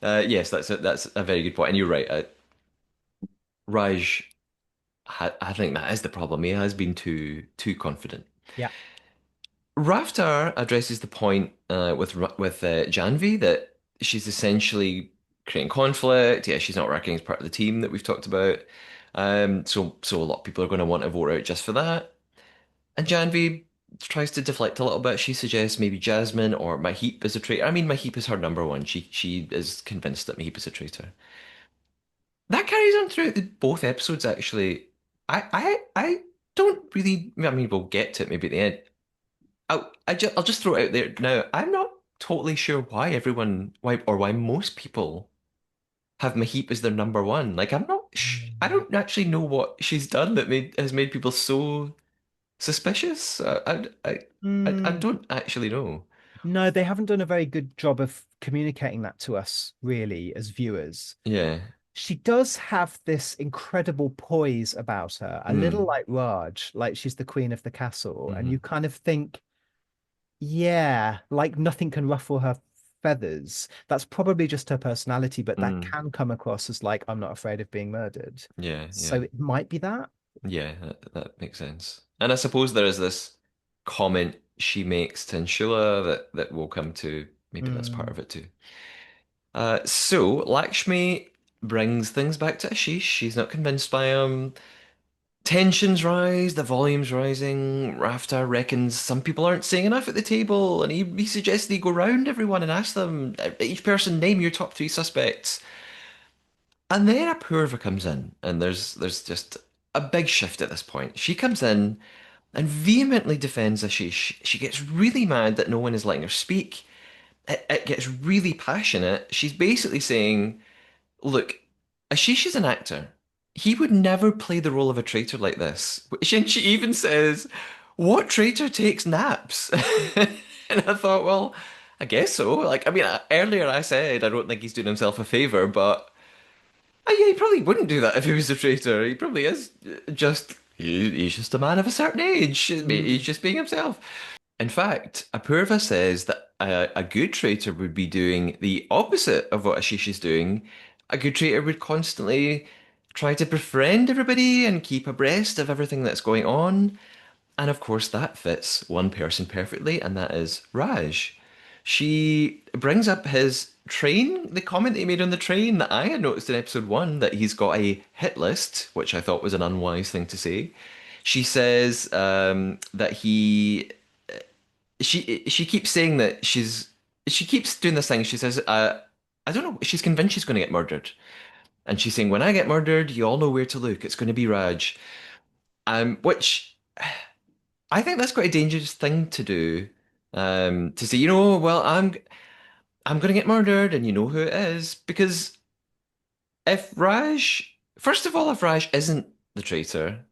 [SPEAKER 1] yes, that's a very good point, and you're right. Raj, I think that is the problem. He has been too confident.
[SPEAKER 2] yeah.
[SPEAKER 1] Raftar addresses the point with Janvi that she's essentially creating conflict. Yeah, she's not working as part of the team that we've talked about. So a lot of people are going to want to vote out just for that. And Janvi tries to deflect a little bit. She suggests maybe Jasmine or Mahip is a traitor. I mean, Mahip is her number one. She is convinced that Mahip is a traitor. That carries on throughout both episodes. Actually, I don't really. I mean, we'll get to it maybe at the end. I'll just throw it out there now. I'm not totally sure why most people have Mahip as their number one. Like I
[SPEAKER 2] Mm.
[SPEAKER 1] don't actually know what she's done that has made people so suspicious. I
[SPEAKER 2] Mm,
[SPEAKER 1] don't actually know.
[SPEAKER 2] no, they haven't done a very good job of communicating that to us, really, as viewers.
[SPEAKER 1] Yeah.
[SPEAKER 2] She does have this incredible poise about her, a little
[SPEAKER 1] Mm.
[SPEAKER 2] like Raj, like she's the queen of the castle. And you
[SPEAKER 1] Hmm.
[SPEAKER 2] kind of think, yeah, like nothing can ruffle her feathers. That's probably just her personality, but that
[SPEAKER 1] Mm.
[SPEAKER 2] can come across as like, I'm not afraid of being murdered.
[SPEAKER 1] Yeah.
[SPEAKER 2] So
[SPEAKER 1] Yeah.
[SPEAKER 2] it might be that.
[SPEAKER 1] Yeah. That makes sense. And I suppose there is this comment she makes to Anshula that will come to. Maybe that's part
[SPEAKER 2] Mm,
[SPEAKER 1] of it too. So Lakshmi brings things back to Ashish. She's not convinced by him. Tensions rise, the volume's rising. Raftar reckons some people aren't saying enough at the table, and he suggests they go round everyone and ask them, each person, name your top three suspects. And then Apurva comes in, and there's just a big shift at this point. She comes in and vehemently defends Ashish. She gets really mad that no one is letting her speak. It gets really passionate. She's basically saying, look, Ashish is an actor. He would never play the role of a traitor like this. And she even says, what traitor takes naps? And I thought, well, I guess so. Like, I mean, earlier I said I don't think he's doing himself a favor, but yeah, he probably wouldn't do that if he was a traitor. He probably is he's just a man of a certain age. He's
[SPEAKER 2] mm,
[SPEAKER 1] just being himself. In fact, Apurva says that a good traitor would be doing the opposite of what Ashish is doing. A good traitor would constantly try to befriend everybody and keep abreast of everything that's going on. And of course, that fits one person perfectly, and that is Raj. She brings up his train, the comment that he made on the train that I had noticed in episode one, that he's got a hit list, which I thought was an unwise thing to say. She says that she keeps saying that she keeps doing this thing. She says, I don't know, she's convinced she's going to get murdered. And she's saying, when I get murdered, you all know where to look. It's going to be Raj. Which I think that's quite a dangerous thing to do. To say, well, I'm going to get murdered, and you know who it is. Because if Raj, first of all, if Raj isn't the traitor,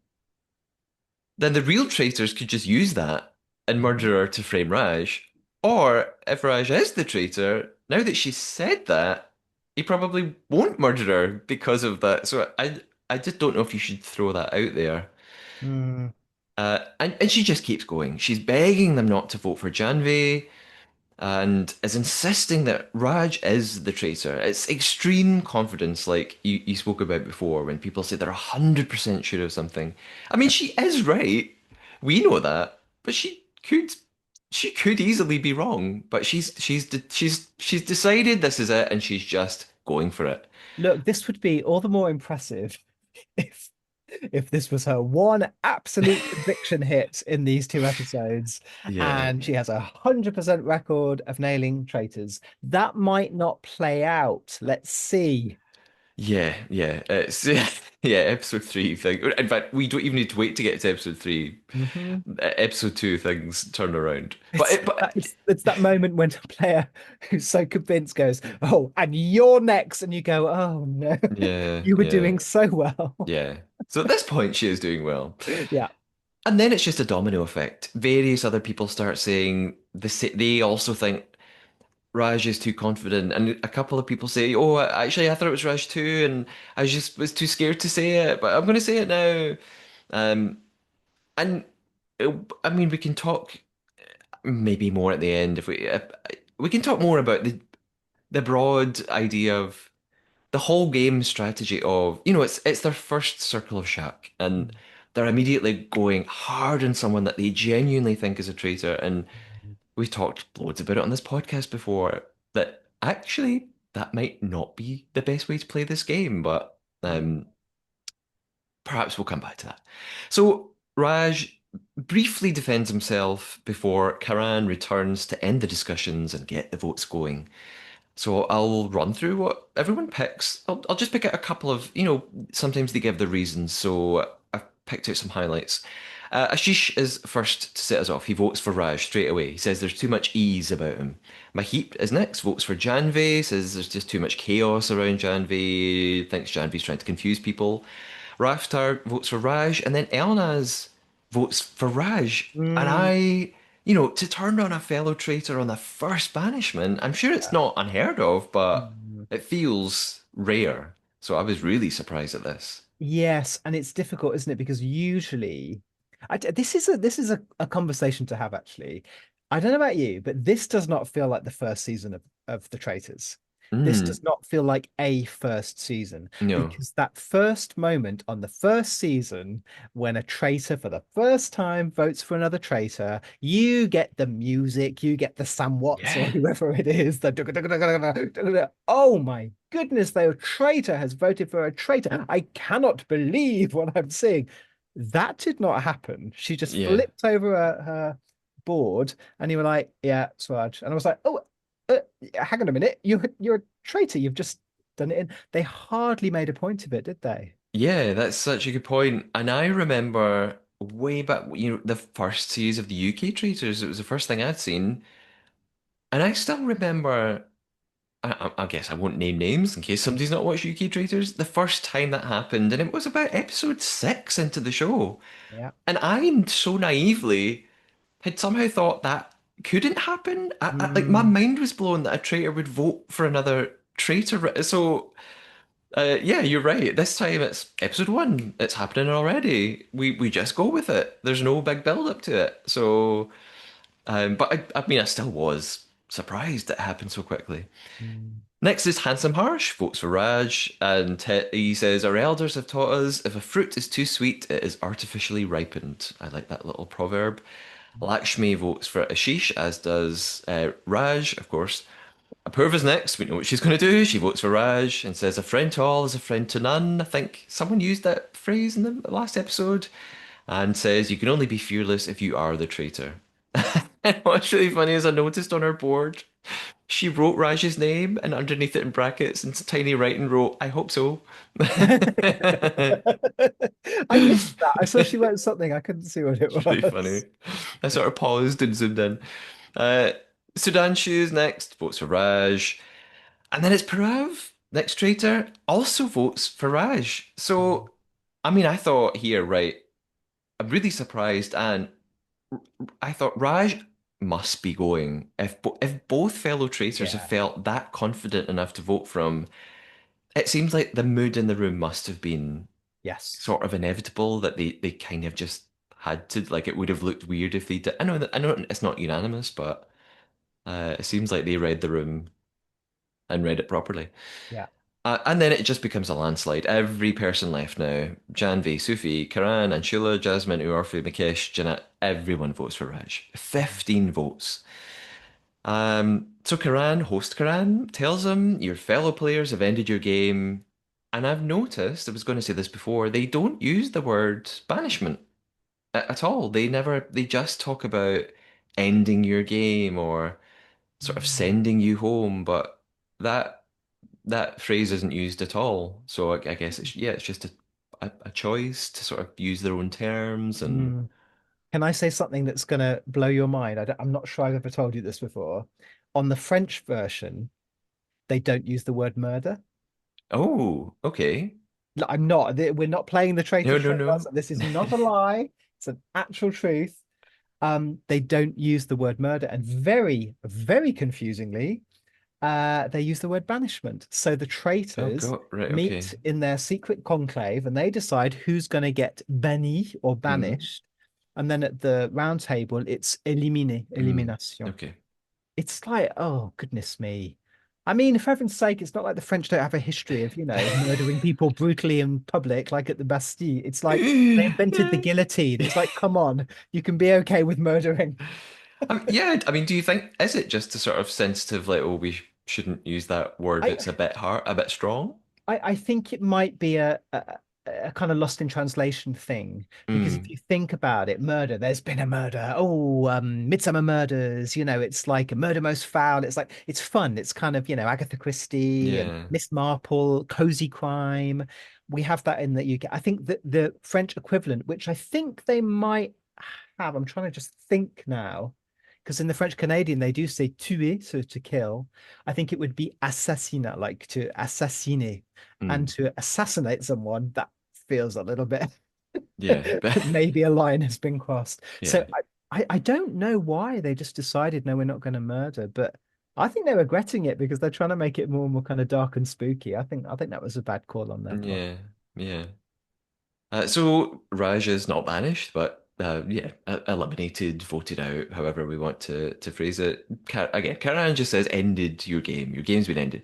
[SPEAKER 1] then the real traitors could just use that and murder her to frame Raj. Or if Raj is the traitor, now that she's said that, he probably won't murder her because of that. So I just don't know if you should throw that out there.
[SPEAKER 2] Mm.
[SPEAKER 1] And she just keeps going. She's begging them not to vote for Janvi and is insisting that Raj is the traitor. It's extreme confidence, like you spoke about before, when people say they're 100% sure of something. I mean, she is right. We know that, but she could easily be wrong. But she's decided this is it, and she's just going for it.
[SPEAKER 2] Look, this would be all the more impressive if if this was her one absolute conviction hit in these two episodes,
[SPEAKER 1] Yeah.
[SPEAKER 2] and she has 100% record of nailing traitors. That might not play out. Let's see.
[SPEAKER 1] Yeah. It's yeah, episode three thing. In fact, we don't even need to wait to get to episode three.
[SPEAKER 2] Hmm.
[SPEAKER 1] Episode two things turn around. But
[SPEAKER 2] It's
[SPEAKER 1] it, but
[SPEAKER 2] it's that moment when a player who's so convinced goes, "Oh, and you're next," and you go, "Oh no,
[SPEAKER 1] yeah,
[SPEAKER 2] you were
[SPEAKER 1] yeah,
[SPEAKER 2] doing so well."
[SPEAKER 1] yeah. So at this point, she is doing well.
[SPEAKER 2] Yeah.
[SPEAKER 1] And then it's just a domino effect. Various other people start saying they also think Raj is too confident, and a couple of people say, "Oh, actually, I thought it was Raj too, and I just was too scared to say it, but I'm going to say it now." Um, and I mean, we can talk maybe more at the end if we can talk more about the broad idea of the whole game strategy of, it's their first circle of shack, and they're immediately going hard on someone that they genuinely think is a traitor. And we've talked loads about it on this podcast before, that actually that might not be the best way to play this game, but perhaps we'll come back to that. So Raj briefly defends himself before Karan returns to end the discussions and get the votes going. So I'll run through what everyone picks. I'll just pick out a couple of, sometimes they give the reasons. So I've picked out some highlights. Ashish is first to set us off. He votes for Raj straight away. He says there's too much ease about him. Maheep is next, votes for Janvi, says there's just too much chaos around Janvi, thinks Janvi's trying to confuse people. Raftar votes for Raj, and then Elnaz votes for Raj. And
[SPEAKER 2] Mm.
[SPEAKER 1] to turn on a fellow traitor on the first banishment, I'm sure it's
[SPEAKER 2] Yeah.
[SPEAKER 1] not unheard of, but
[SPEAKER 2] Mm.
[SPEAKER 1] it feels rare. So I was really surprised at this.
[SPEAKER 2] Yes, and it's difficult, isn't it? Because usually, this is a conversation to have actually. I don't know about you, but this does not feel like the first season of The Traitors. This
[SPEAKER 1] Mm,
[SPEAKER 2] does not feel like a first season
[SPEAKER 1] no.
[SPEAKER 2] because that first moment on the first season when a traitor for the first time votes for another traitor, you get the music, you get the Sam Watts or
[SPEAKER 1] Yeah.
[SPEAKER 2] whoever it is, oh my goodness, the traitor has voted for a traitor. I cannot believe what I'm seeing. That did not happen. She just
[SPEAKER 1] Yeah.
[SPEAKER 2] flipped over her board and you were like, yeah, Swaj. And I was like, oh, hang on a minute. You're a traitor. You've just done it in. They hardly made a point of it, did they?
[SPEAKER 1] Yeah, that's such a good point. And I remember way back, the first series of the UK Traitors, it was the first thing I'd seen. And I still remember, I guess I won't name names in case somebody's not watched UK Traitors, the first time that happened, and it was about episode six into the show.
[SPEAKER 2] Yeah.
[SPEAKER 1] And I so naively had somehow thought that couldn't happen. Like my
[SPEAKER 2] Mm,
[SPEAKER 1] mind was blown that a traitor would vote for another traitor. So yeah, you're right. This time it's episode one. It's happening already. We just go with it. There's no big build up to it. So, but I mean, I still was surprised it happened so quickly.
[SPEAKER 2] mm,
[SPEAKER 1] Next is Handsome Harsh, votes for Raj, and he says, our elders have taught us if a fruit is too sweet, it is artificially ripened. I like that little proverb. Lakshmi votes for Ashish, as does Raj, of course. Apurva's next. We know what she's going to do. She votes for Raj and says, a friend to all is a friend to none. I think someone used that phrase in the last episode, and says, you can only be fearless if you are the traitor. And what's really funny is I noticed on her board, she wrote Raj's name and underneath it in brackets in tiny writing wrote, I hope so.
[SPEAKER 2] I missed that. I saw she wrote something. I couldn't see what it
[SPEAKER 1] It's really funny.
[SPEAKER 2] was.
[SPEAKER 1] I sort of paused and zoomed in. Uh, Sudanshu's next, votes for Raj. And then it's Parav, next traitor, also votes for Raj. So I mean, I thought here, right, I'm really surprised, and I thought Raj must be going. If both fellow traitors have
[SPEAKER 2] Yeah.
[SPEAKER 1] felt that confident enough to vote for him, it seems like the mood in the room must have been
[SPEAKER 2] Yes.
[SPEAKER 1] sort of inevitable that they kind of just had to. Like it would have looked weird if they did. I know it's not unanimous, but it seems like they read the room and read it properly.
[SPEAKER 2] Yeah.
[SPEAKER 1] And then it just becomes a landslide. Every person left now. Janvi, Sufi, Karan, Anshula, Jasmine, Urfi, Mikesh, Jeanette, everyone votes for Raj. 15 votes. So Karan, host Karan, tells him your fellow players have ended your game. And I've noticed, I was going to say this before, they don't use the word banishment at all. They just talk about ending your game or sort of
[SPEAKER 2] Mm.
[SPEAKER 1] sending you home, but that that phrase isn't used at all. So I guess it's just a choice to sort of use their own terms and
[SPEAKER 2] Mm. Can I say something that's going to blow your mind? I'm not sure I've ever told you this before. On the French version, they don't use the word murder.
[SPEAKER 1] oh, okay.
[SPEAKER 2] No, I'm not. We're not playing the traitor
[SPEAKER 1] No, no,
[SPEAKER 2] show.
[SPEAKER 1] no.
[SPEAKER 2] This is not a lie. It's an actual truth. They don't use the word murder, and very, very confusingly, they use the word banishment. So the
[SPEAKER 1] Oh
[SPEAKER 2] traitors
[SPEAKER 1] God, right, okay.
[SPEAKER 2] meet in their secret conclave and they decide who's going to get banni or
[SPEAKER 1] Mm,
[SPEAKER 2] banished. And then at the round table, it's éliminé,
[SPEAKER 1] mm,
[SPEAKER 2] élimination.
[SPEAKER 1] okay.
[SPEAKER 2] It's like, oh, goodness me. I mean, for heaven's sake, it's not like the French don't have a history of, murdering people brutally in public, like at the Bastille. It's like they invented the guillotine. It's like, come on, you can be okay with murdering.
[SPEAKER 1] Yeah, I mean, do you think is it just a sort of sensitive like, oh, we shouldn't use that word,
[SPEAKER 2] I,
[SPEAKER 1] it's a bit hard, a bit strong?
[SPEAKER 2] I think it might be a kind of lost in translation thing because if
[SPEAKER 1] Mm,
[SPEAKER 2] you think about it, murder, there's been a murder. Oh, Midsummer Murders, it's like a murder most foul. It's like it's fun. It's kind of, Agatha Christie and
[SPEAKER 1] yeah.
[SPEAKER 2] Miss Marple, cozy crime. We have that in the UK. I think that the French equivalent, which I think they might have, I'm trying to just think now. Because in the French Canadian, they do say tuer, so to kill. I think it would be assassinat, like to assassiner. And
[SPEAKER 1] Mm,
[SPEAKER 2] to assassinate someone, that feels a little bit
[SPEAKER 1] yeah.
[SPEAKER 2] maybe a line has been crossed. So
[SPEAKER 1] Yeah.
[SPEAKER 2] I don't know why they just decided, no, we're not going to murder, but I think they're regretting it because they're trying to make it more and more kind of dark and spooky. I think that was a bad call on their part.
[SPEAKER 1] Yeah. Yeah. So Raj is not banished, but yeah, eliminated, voted out, however we want to phrase it. Again, Karan just says, "Ended your game. Your game's been ended."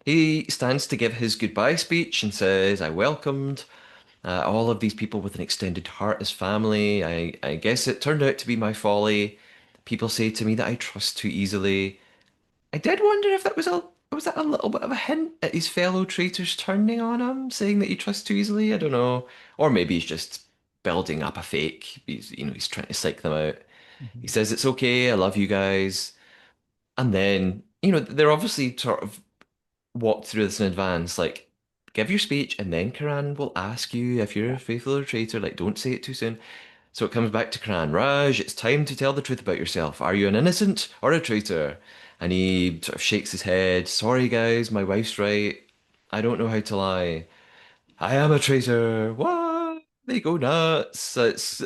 [SPEAKER 1] He stands to give his goodbye speech and says, "I welcomed all of these people with an extended heart as family. I guess it turned out to be my folly. People say to me that I trust too easily. I did wonder if that was that a little bit of a hint at his fellow traitors turning on him, saying that he trusts too easily. I don't know, or maybe he's just building up a fake. He's trying to psych them out. He
[SPEAKER 2] Mhm.
[SPEAKER 1] says it's okay. I love you guys, and then they're obviously sort of walked through this in advance. Like, give your speech, and then Karan will ask you if you're a
[SPEAKER 2] Yeah.
[SPEAKER 1] faithful or traitor. Like, don't say it too soon. So it comes back to Karan. Raj, it's time to tell the truth about yourself. Are you an innocent or a traitor? And he sort of shakes his head. Sorry, guys, my wife's right. I don't know how to lie. I am a traitor. What? They go nuts. It's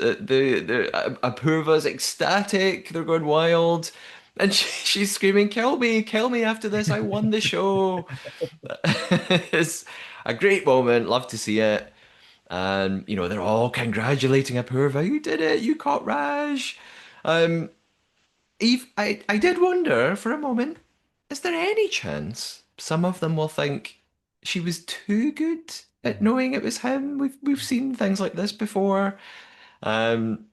[SPEAKER 1] Apurva's ecstatic. They're going wild. And she's screaming, kill me after this. I won the show. It's a great moment. Love to see it. And, they're all congratulating Apurva. You did it. You caught Raj. Um, Eve, I did wonder for a moment, is there any chance some of them will think she was too good at
[SPEAKER 2] Mhm.
[SPEAKER 1] knowing it was him? We've seen things like this before. Um,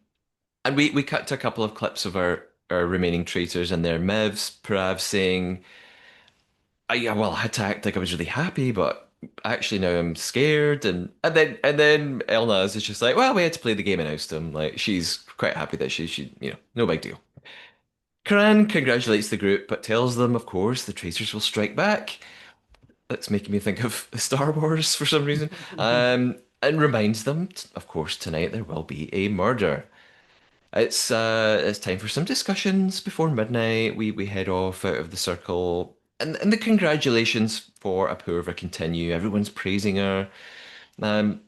[SPEAKER 1] and we cut to a couple of clips of our remaining traitors and their Mevs, Parav saying, yeah, well, I had to act like I was really happy, but actually now I'm scared. And then Elnaz is just like, well, we had to play the game and oust him. Like she's quite happy that she no big deal. Karan congratulates the group, but tells them, of course, the traitors will strike back. That's making me think of Star Wars for some reason. And reminds them, of course, tonight there will be a murder. It's time for some discussions before midnight. We head off out of the circle, and the congratulations for Apurva continue. Everyone's praising her. Um,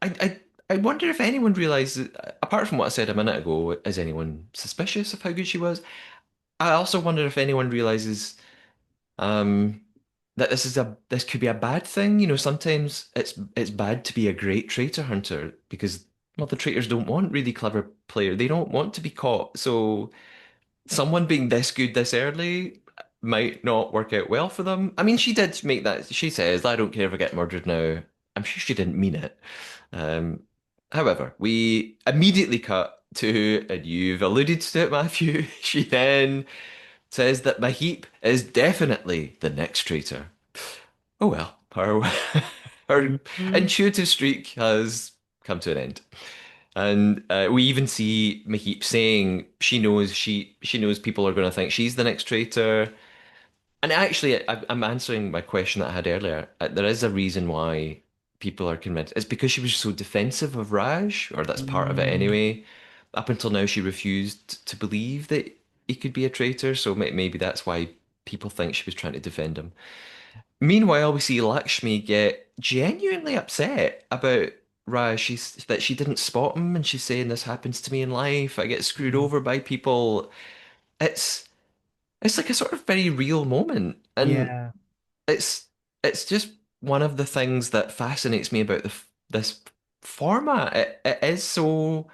[SPEAKER 1] I I wonder if anyone realizes, apart from what I said a minute ago, is anyone suspicious of how good she was? I also wonder if anyone realizes um, that this could be a bad thing. You know, sometimes it's bad to be a great traitor hunter because well, the traitors don't want really clever player. They don't want to be caught. So someone being this good this early might not work out well for them. I mean, she did make that. She says, "I don't care if I get murdered now." I'm sure she didn't mean it. Um, However, we immediately cut to, and you've alluded to it, Matthew. She then says that Mahip is definitely the next traitor. Oh well, her
[SPEAKER 2] Mhm.
[SPEAKER 1] intuitive streak has come to an end. And we even see Mahip saying she knows people are going to think she's the next traitor. And actually, I'm answering my question that I had earlier. There is a reason why people are convinced. It's because she was so defensive of Raj, or that's part of it
[SPEAKER 2] Mm,
[SPEAKER 1] anyway. Up until now, she refused to believe that he could be a traitor, so maybe that's why people think she was trying to defend him. Meanwhile, we see Lakshmi get genuinely upset about Raj. That she didn't spot him, and she's saying this happens to me in life. I get screwed
[SPEAKER 2] mm.
[SPEAKER 1] over by people. It's it's like a sort of very real moment, and
[SPEAKER 2] Yeah.
[SPEAKER 1] it's it's just one of the things that fascinates me about this format. It is so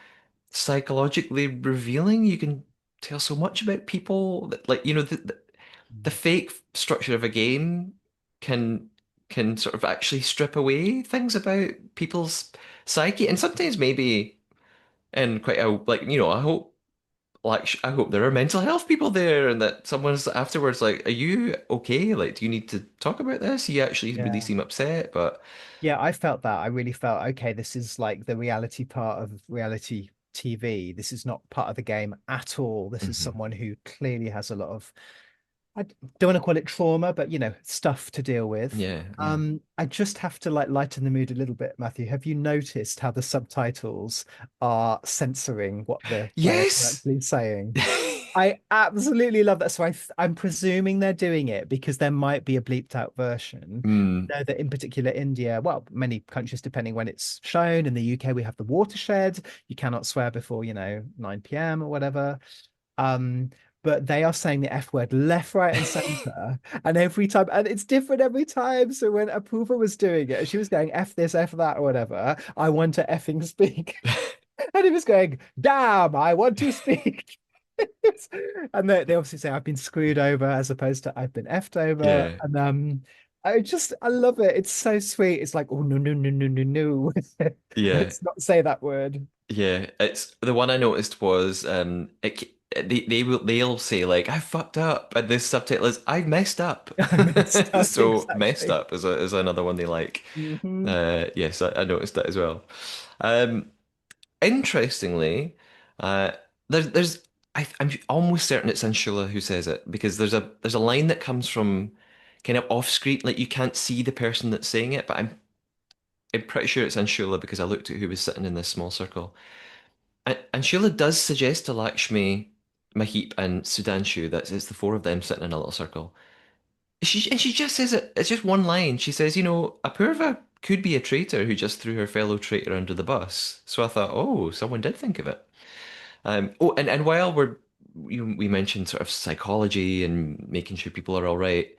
[SPEAKER 1] psychologically revealing. You can tell so much about people that, like, you know, the
[SPEAKER 2] Mm.
[SPEAKER 1] fake structure of a game can sort of actually strip away things about people's psyche, and sometimes maybe in quite a like, you know, I hope there are mental health people there, and that someone's afterwards like, "Are you okay? Like, do you need to talk about this? You actually really
[SPEAKER 2] Yeah.
[SPEAKER 1] seem upset." But
[SPEAKER 2] Yeah, I felt that. I really felt, okay, this is like the reality part of reality TV. This is not part of the game at all. This is
[SPEAKER 1] mhm.
[SPEAKER 2] someone who clearly has a lot of, I don't want to call it trauma, but stuff to deal with.
[SPEAKER 1] Yeah, yeah.
[SPEAKER 2] I just have to like lighten the mood a little bit, Matthew. Have you noticed how the subtitles are censoring what the players are
[SPEAKER 1] Yes.
[SPEAKER 2] actually saying? I absolutely love that. So I'm presuming they're doing it because there might be a bleeped out version.
[SPEAKER 1] Hmm.
[SPEAKER 2] I know that in particular India, well, many countries, depending when it's shown. In the UK, we have the watershed. You cannot swear before, 9 p.m. or whatever. Um, but they are saying the F word left, right, and center. And every time, and it's different every time. So when Apurva was doing it, she was going F this, F that, or whatever. I want to effing speak. And he was going, damn, I want to speak. And they obviously say I've been screwed over as opposed to I've been effed over.
[SPEAKER 1] Yeah,
[SPEAKER 2] And I love it. It's so sweet. It's like, oh no, no, no, no, no, no.
[SPEAKER 1] yeah,
[SPEAKER 2] Let's not say that word.
[SPEAKER 1] yeah. It's the one I noticed was they'll say like, "I fucked up," and the subtitle is "I messed up."
[SPEAKER 2] I messed up
[SPEAKER 1] So messed
[SPEAKER 2] exactly.
[SPEAKER 1] up is another one they like.
[SPEAKER 2] Hmm.
[SPEAKER 1] Yes, I noticed that as well. Um, Interestingly, uh, there's I'm almost certain it's Anshula who says it because there's a line that comes from kind of off screen, like you can't see the person that's saying it, but I'm pretty sure it's Anshula because I looked at who was sitting in this small circle. And Sheila does suggest to Lakshmi, Mahip, and Sudanshu that it's the four of them sitting in a little circle. She just says it. It's just one line. She says, you know, Apurva could be a traitor who just threw her fellow traitor under the bus. So I thought, oh, someone did think of it. Oh, and while we mentioned sort of psychology and making sure people are all right.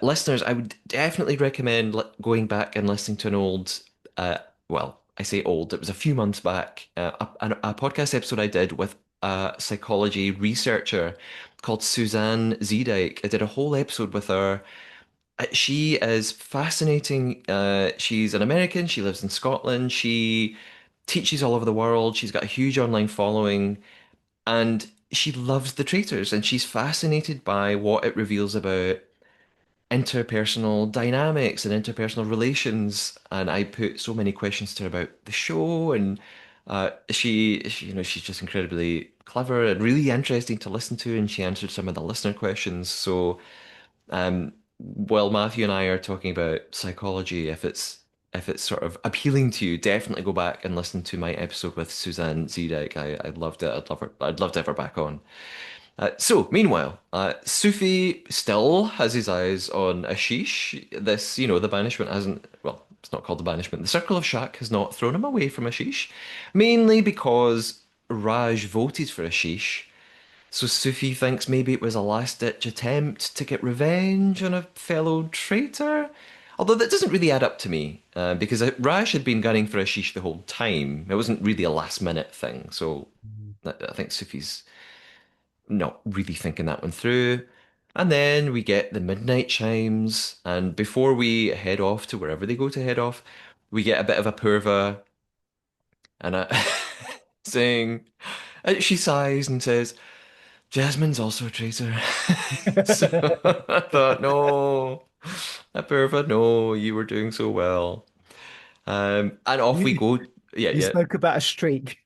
[SPEAKER 1] Listeners, I would definitely recommend going back and listening to an old, well, I say old, it was a few months back, a podcast episode I did with a psychology researcher called Suzanne Zedijk. I did a whole episode with her. She is fascinating. She's an American. She lives in Scotland. She teaches all over the world. She's got a huge online following, and she loves the Traitors, and she's fascinated by what it reveals about interpersonal dynamics and interpersonal relations. And I put so many questions to her about the show, and you know, she's just incredibly clever and really interesting to listen to, and she answered some of the listener questions. So, while Matthew and I are talking about psychology, if it's sort of appealing to you, definitely go back and listen to my episode with Suzanne Zedek. I loved it. I'd love to have her back on. So, meanwhile, Sufi still has his eyes on Ashish. This, you know, the banishment hasn't, well, it's not called the banishment. The Circle of Shak has not thrown him away from Ashish, mainly because Raj voted for Ashish. So Sufi thinks maybe it was a last-ditch attempt to get revenge on a fellow traitor. Although that doesn't really add up to me, because Raj had been gunning for Ashish the whole time. It wasn't really a last-minute thing. So
[SPEAKER 2] Mm.
[SPEAKER 1] I think Sufi's not really thinking that one through. And then we get the midnight chimes, and before we head off to wherever they go to head off, we get a bit of a purva and a saying, she sighs and says, Jasmine's also a traitor. So I thought, no, Apurva, no, you were doing so well. And off we
[SPEAKER 2] You
[SPEAKER 1] go. Yeah,
[SPEAKER 2] you
[SPEAKER 1] yeah.
[SPEAKER 2] spoke about a streak.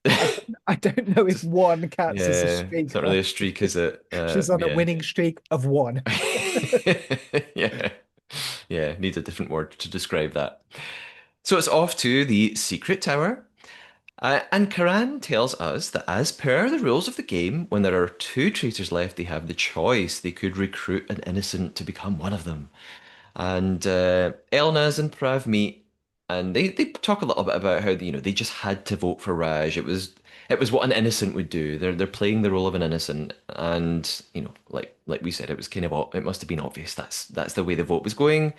[SPEAKER 2] I don't know if
[SPEAKER 1] Just,
[SPEAKER 2] one counts as a
[SPEAKER 1] yeah, it's
[SPEAKER 2] streak,
[SPEAKER 1] not really
[SPEAKER 2] but
[SPEAKER 1] a streak, is it?
[SPEAKER 2] she's on a
[SPEAKER 1] Yeah.
[SPEAKER 2] winning streak of one.
[SPEAKER 1] Yeah. Yeah, need a different word to describe that. So it's off to the secret tower. And Karan tells us that as per the rules of the game, when there are two traitors left, they have the choice. They could recruit an innocent to become one of them. And Elnaz and Prav meet, and they talk a little bit about how they just had to vote for Raj. It was what an innocent would do. They're playing the role of an innocent, and like we said, it was kind of it must have been obvious that's the way the vote was going.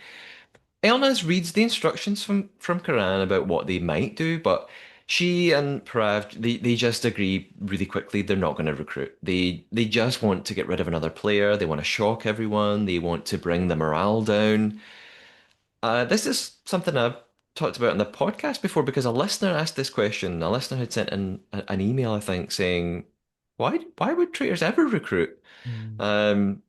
[SPEAKER 1] Elnaz reads the instructions from Karan about what they might do, but she and Prav they just agree really quickly they're not going to recruit. They just want to get rid of another player. They want to shock everyone. They want to bring the morale down. This is something I've talked about in the podcast before because a listener asked this question. A listener had sent in an email, I think, saying, "Why would traitors ever recruit?
[SPEAKER 2] Mm.
[SPEAKER 1] Um,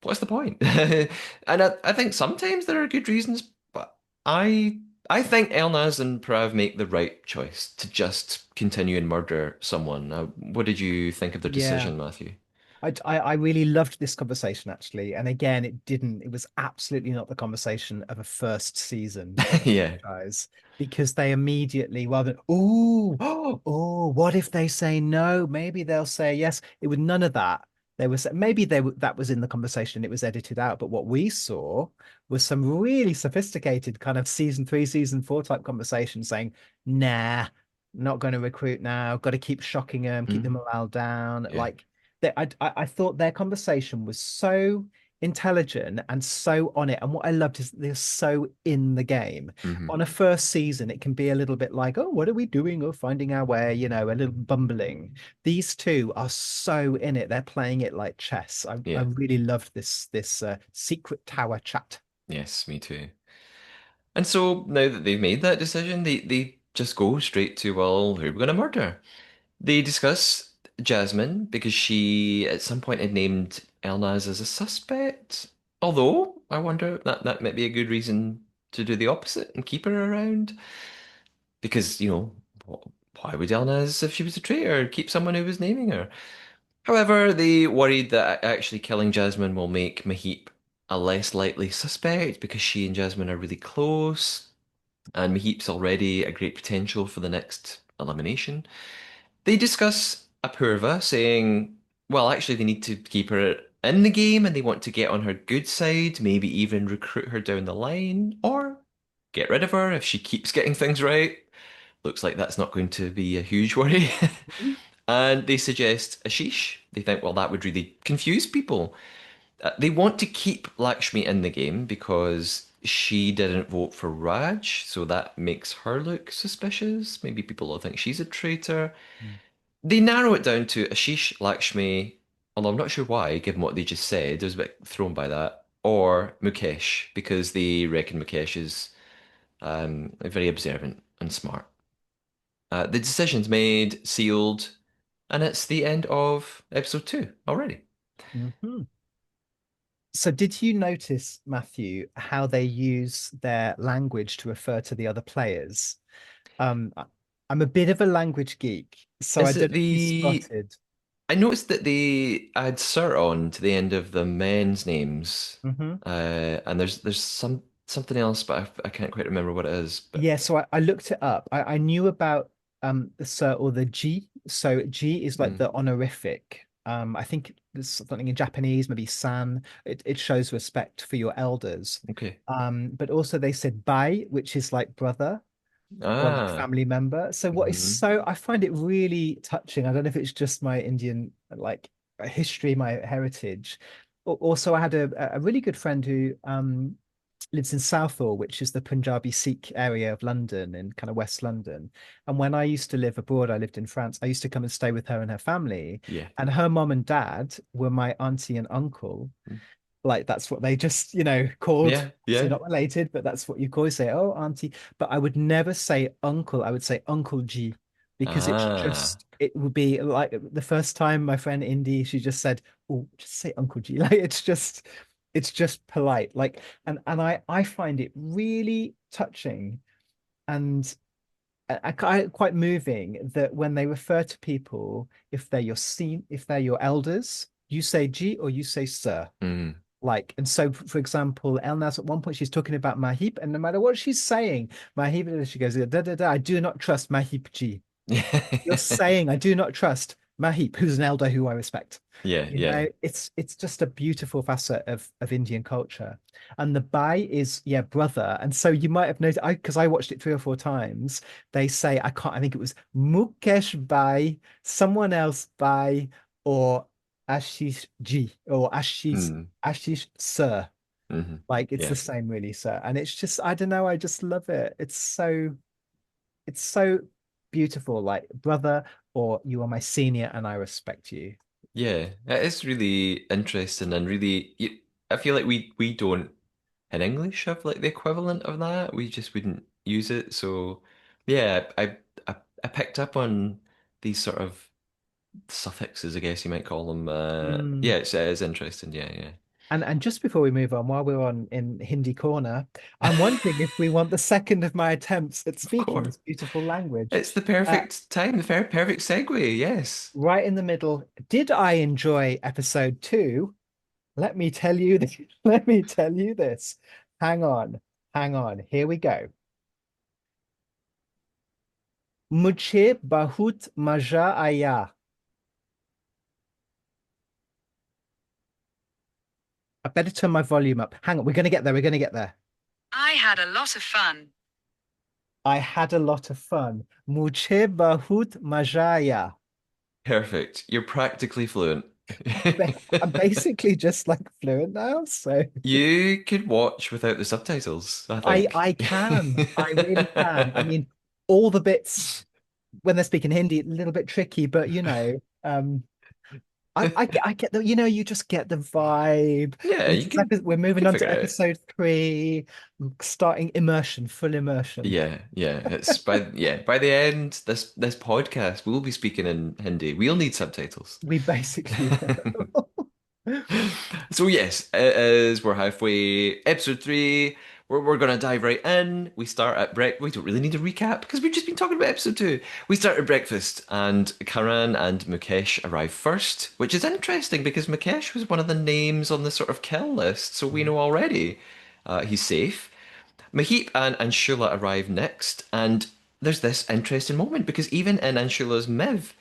[SPEAKER 1] what's the point?" And I think sometimes there are good reasons, but I think Elnaz and Prav make the right choice to just continue and murder someone. What did you think of their
[SPEAKER 2] Yeah.
[SPEAKER 1] decision, Matthew?
[SPEAKER 2] I really loved this conversation actually. And again, it was absolutely not the conversation of a first season of a
[SPEAKER 1] Yeah.
[SPEAKER 2] franchise because they immediately, rather than, oh, what if they say no? Maybe they'll say yes. It was none of that. There was maybe that was in the conversation, it was edited out. But what we saw was some really sophisticated kind of season three, season four type conversation saying, nah, not going to recruit now, got to keep shocking them, keep the
[SPEAKER 1] Mm,
[SPEAKER 2] morale down.
[SPEAKER 1] yeah.
[SPEAKER 2] Like I thought their conversation was so intelligent and so on it. And what I loved is they're so in the game.
[SPEAKER 1] Hmm.
[SPEAKER 2] On a first season, it can be a little bit like, oh, what are we doing? Or finding our way, a little bumbling. These two are so in it. They're playing it like chess. I
[SPEAKER 1] Yeah.
[SPEAKER 2] really loved this secret tower chat.
[SPEAKER 1] Yes, me too. And so now that they've made that decision, they just go straight to, well, who are we going to murder? They discuss Jasmine because she at some point had named Elnaz as a suspect. Although I wonder that might be a good reason to do the opposite and keep her around. Because, why would Elnaz, if she was a traitor, keep someone who was naming her? However, they worried that actually killing Jasmine will make Mahip a less likely suspect because she and Jasmine are really close, and Mahip's already a great potential for the next elimination. They discuss Apurva, saying, well, actually, they need to keep her in the game and they want to get on her good side, maybe even recruit her down the line, or get rid of her if she keeps getting things right. Looks like that's not going to be a huge worry. And they suggest Ashish. They think, well, that would really confuse people. They want to keep Lakshmi in the game because she didn't vote for Raj, so that makes her look suspicious. Maybe people will think she's a traitor. They narrow it down to Ashish, Lakshmi, although I'm not sure why, given what they just said. I was a bit thrown by that. Or Mukesh, because they reckon Mukesh is very observant and smart. The decision's made, sealed, and it's the end of episode 2 already.
[SPEAKER 2] Mhm. So did you notice, Matthew, how they use their language to refer to the other players? Um, I- I'm a bit of a language geek, so I
[SPEAKER 1] Is
[SPEAKER 2] don't
[SPEAKER 1] it
[SPEAKER 2] know if you
[SPEAKER 1] the
[SPEAKER 2] spotted.
[SPEAKER 1] I noticed that they add Sir on to the end of the men's names,
[SPEAKER 2] Hmm.
[SPEAKER 1] and there's something else, but I can't quite remember what it is. But
[SPEAKER 2] Yeah, so I looked it up. I knew about the Sir or the G. So G is like
[SPEAKER 1] mm,
[SPEAKER 2] the honorific. I think there's something in Japanese, maybe san. It shows respect for your elders.
[SPEAKER 1] Okay.
[SPEAKER 2] But also they said bai, which is like brother or like
[SPEAKER 1] Ah.
[SPEAKER 2] family member. So what is
[SPEAKER 1] Hmm.
[SPEAKER 2] so I find it really touching. I don't know if it's just my Indian like history, my heritage. Also, I had a really good friend who lives in Southall, which is the Punjabi Sikh area of London in kind of West London. And when I used to live abroad, I lived in France. I used to come and stay with her and her family.
[SPEAKER 1] Yeah.
[SPEAKER 2] And her mom and dad were my auntie and uncle. Like that's what they just, called.
[SPEAKER 1] Yeah.
[SPEAKER 2] So
[SPEAKER 1] Yeah.
[SPEAKER 2] not related, but that's what you call it. Say, oh, auntie. But I would never say uncle. I would say Uncle G because
[SPEAKER 1] Ah.
[SPEAKER 2] it would be like the first time my friend Indy, she just said, oh, just say Uncle G. Like it's just polite. Like, and I find it really touching and quite moving that when they refer to people, if they're your elders, you say G or you say sir.
[SPEAKER 1] Mm.
[SPEAKER 2] Like, and so for example, Elnaz at one point she's talking about Mahib, and no matter what she's saying, Mahib, she goes, da da da, I do not trust Mahib G. You're saying I do not trust Mahip, who's an elder who I respect.
[SPEAKER 1] Yeah. Yeah.
[SPEAKER 2] It's just a beautiful facet of Indian culture. And the Bai is, yeah, brother. And so you might have noticed, because I watched it 3 or 4 times, they say, I think it was Mukesh Bai, someone else Bai, or Ashish Ji, or
[SPEAKER 1] Mm.
[SPEAKER 2] Ashish Sir.
[SPEAKER 1] Hmm.
[SPEAKER 2] Like it's the
[SPEAKER 1] Yeah.
[SPEAKER 2] same, really, sir. And it's just, I don't know, I just love it. It's so beautiful, like brother, or you are my senior and I respect you.
[SPEAKER 1] Yeah. It's really interesting and really, I feel like we don't in English have like the equivalent of that. We just wouldn't use it. So yeah, I picked up on these sort of suffixes, I guess you might call them.
[SPEAKER 2] Mm.
[SPEAKER 1] Yeah, it's interesting. Yeah, yeah.
[SPEAKER 2] And just before we move on, while we're on in Hindi corner, I'm wondering if we want the second of my attempts at
[SPEAKER 1] Of
[SPEAKER 2] speaking
[SPEAKER 1] course.
[SPEAKER 2] this beautiful language.
[SPEAKER 1] It's the
[SPEAKER 2] Uh,
[SPEAKER 1] perfect time, the very perfect segue. Yes.
[SPEAKER 2] right in the middle. Did I enjoy episode 2? Let me tell you this. Let me tell you this. Hang on, hang on. Here we go. मुझे बहुत मजा आया. I better turn my volume up. Hang on, we're gonna get there. We're gonna get there.
[SPEAKER 3] I had a lot of fun.
[SPEAKER 2] I had a lot of fun. मुझे बहुत मजा आया.
[SPEAKER 1] Perfect. You're practically fluent.
[SPEAKER 2] I'm basically just like fluent now, so
[SPEAKER 1] You could watch without the subtitles, I
[SPEAKER 2] I
[SPEAKER 1] think.
[SPEAKER 2] I can. I really can. I mean, all the bits when they're speaking Hindi, a little bit tricky, but I get the you just get the vibe.
[SPEAKER 1] Yeah,
[SPEAKER 2] This is we're
[SPEAKER 1] you
[SPEAKER 2] moving
[SPEAKER 1] can
[SPEAKER 2] on
[SPEAKER 1] figure
[SPEAKER 2] to
[SPEAKER 1] it out.
[SPEAKER 2] episode 3, starting immersion, full immersion.
[SPEAKER 1] Yeah, yeah. It's by the end, this podcast we'll be speaking in Hindi. We'll need subtitles.
[SPEAKER 2] We basically will.
[SPEAKER 1] So yes, it is. We're halfway. Episode 3. We're gonna dive right in. We start at We don't really need a recap because we've just been talking about episode 2. We start at breakfast, and Karan and Mukesh arrive first, which is interesting because Mukesh was one of the names on the sort of kill list, so we know already he's safe. Mahip and Shula arrive next, and there's this interesting moment because even in Anshula's Miv,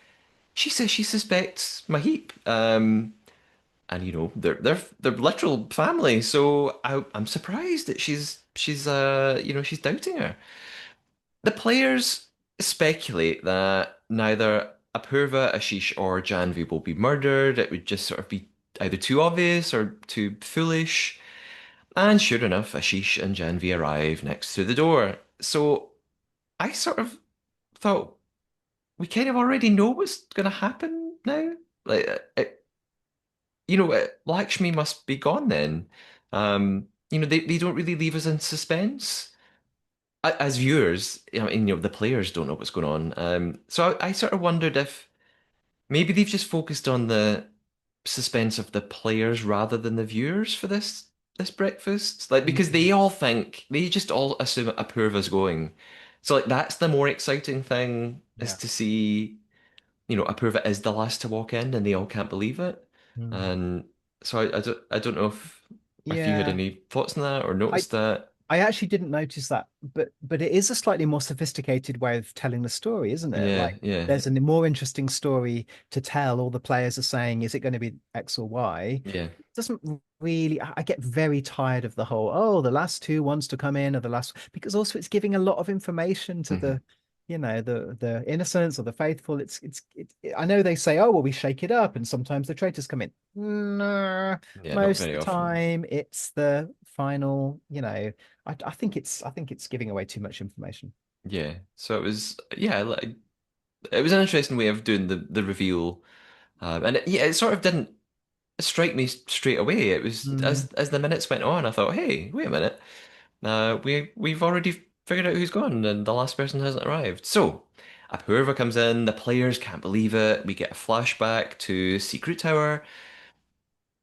[SPEAKER 1] she says she suspects Mahip. And they're literal family, so I'm surprised that she's doubting her. The players speculate that neither Apurva, Ashish, or Janvi will be murdered. It would just sort of be either too obvious or too foolish. And sure enough, Ashish and Janvi arrive next to the door. So I sort of thought we kind of already know what's going to happen now. Like, Lakshmi must be gone then. They don't really leave us in suspense. As viewers, the players don't know what's going on. So I sort of wondered if maybe they've just focused on the suspense of the players rather than the viewers for this breakfast. Like because they just all assume Apurva's going. So like that's the more exciting thing is
[SPEAKER 2] Yeah.
[SPEAKER 1] to see, Apurva is the last to walk in and they all can't believe it.
[SPEAKER 2] Mm.
[SPEAKER 1] And so I don't know if you had
[SPEAKER 2] Yeah.
[SPEAKER 1] any thoughts on that or
[SPEAKER 2] I
[SPEAKER 1] noticed that.
[SPEAKER 2] I actually didn't notice that, but it is a slightly more sophisticated way of telling the story, isn't it?
[SPEAKER 1] Yeah,
[SPEAKER 2] Like
[SPEAKER 1] yeah,
[SPEAKER 2] there's a more interesting story to tell. All the players are saying, is it going to be X or Y?
[SPEAKER 1] yeah,
[SPEAKER 2] It doesn't really, I get very tired of the whole, oh, the last two wants to come in or the last, because also it's giving a lot of information to
[SPEAKER 1] hmm
[SPEAKER 2] the, the innocents or the faithful. I know they say, oh, well, we shake it up and sometimes the traitors come in. No,
[SPEAKER 1] yeah. Not
[SPEAKER 2] most of
[SPEAKER 1] very
[SPEAKER 2] the
[SPEAKER 1] often.
[SPEAKER 2] time it's the final, I think it's giving away too much information.
[SPEAKER 1] Yeah. So it was, yeah, like, it was an interesting way of doing the reveal, and yeah, it sort of didn't strike me straight away. It was
[SPEAKER 2] Mm,
[SPEAKER 1] as the minutes went on, I thought, hey, wait a minute. We've already figured out who's gone, and the last person hasn't arrived. So, whoever comes in, the players can't believe it. We get a flashback to Secret Tower,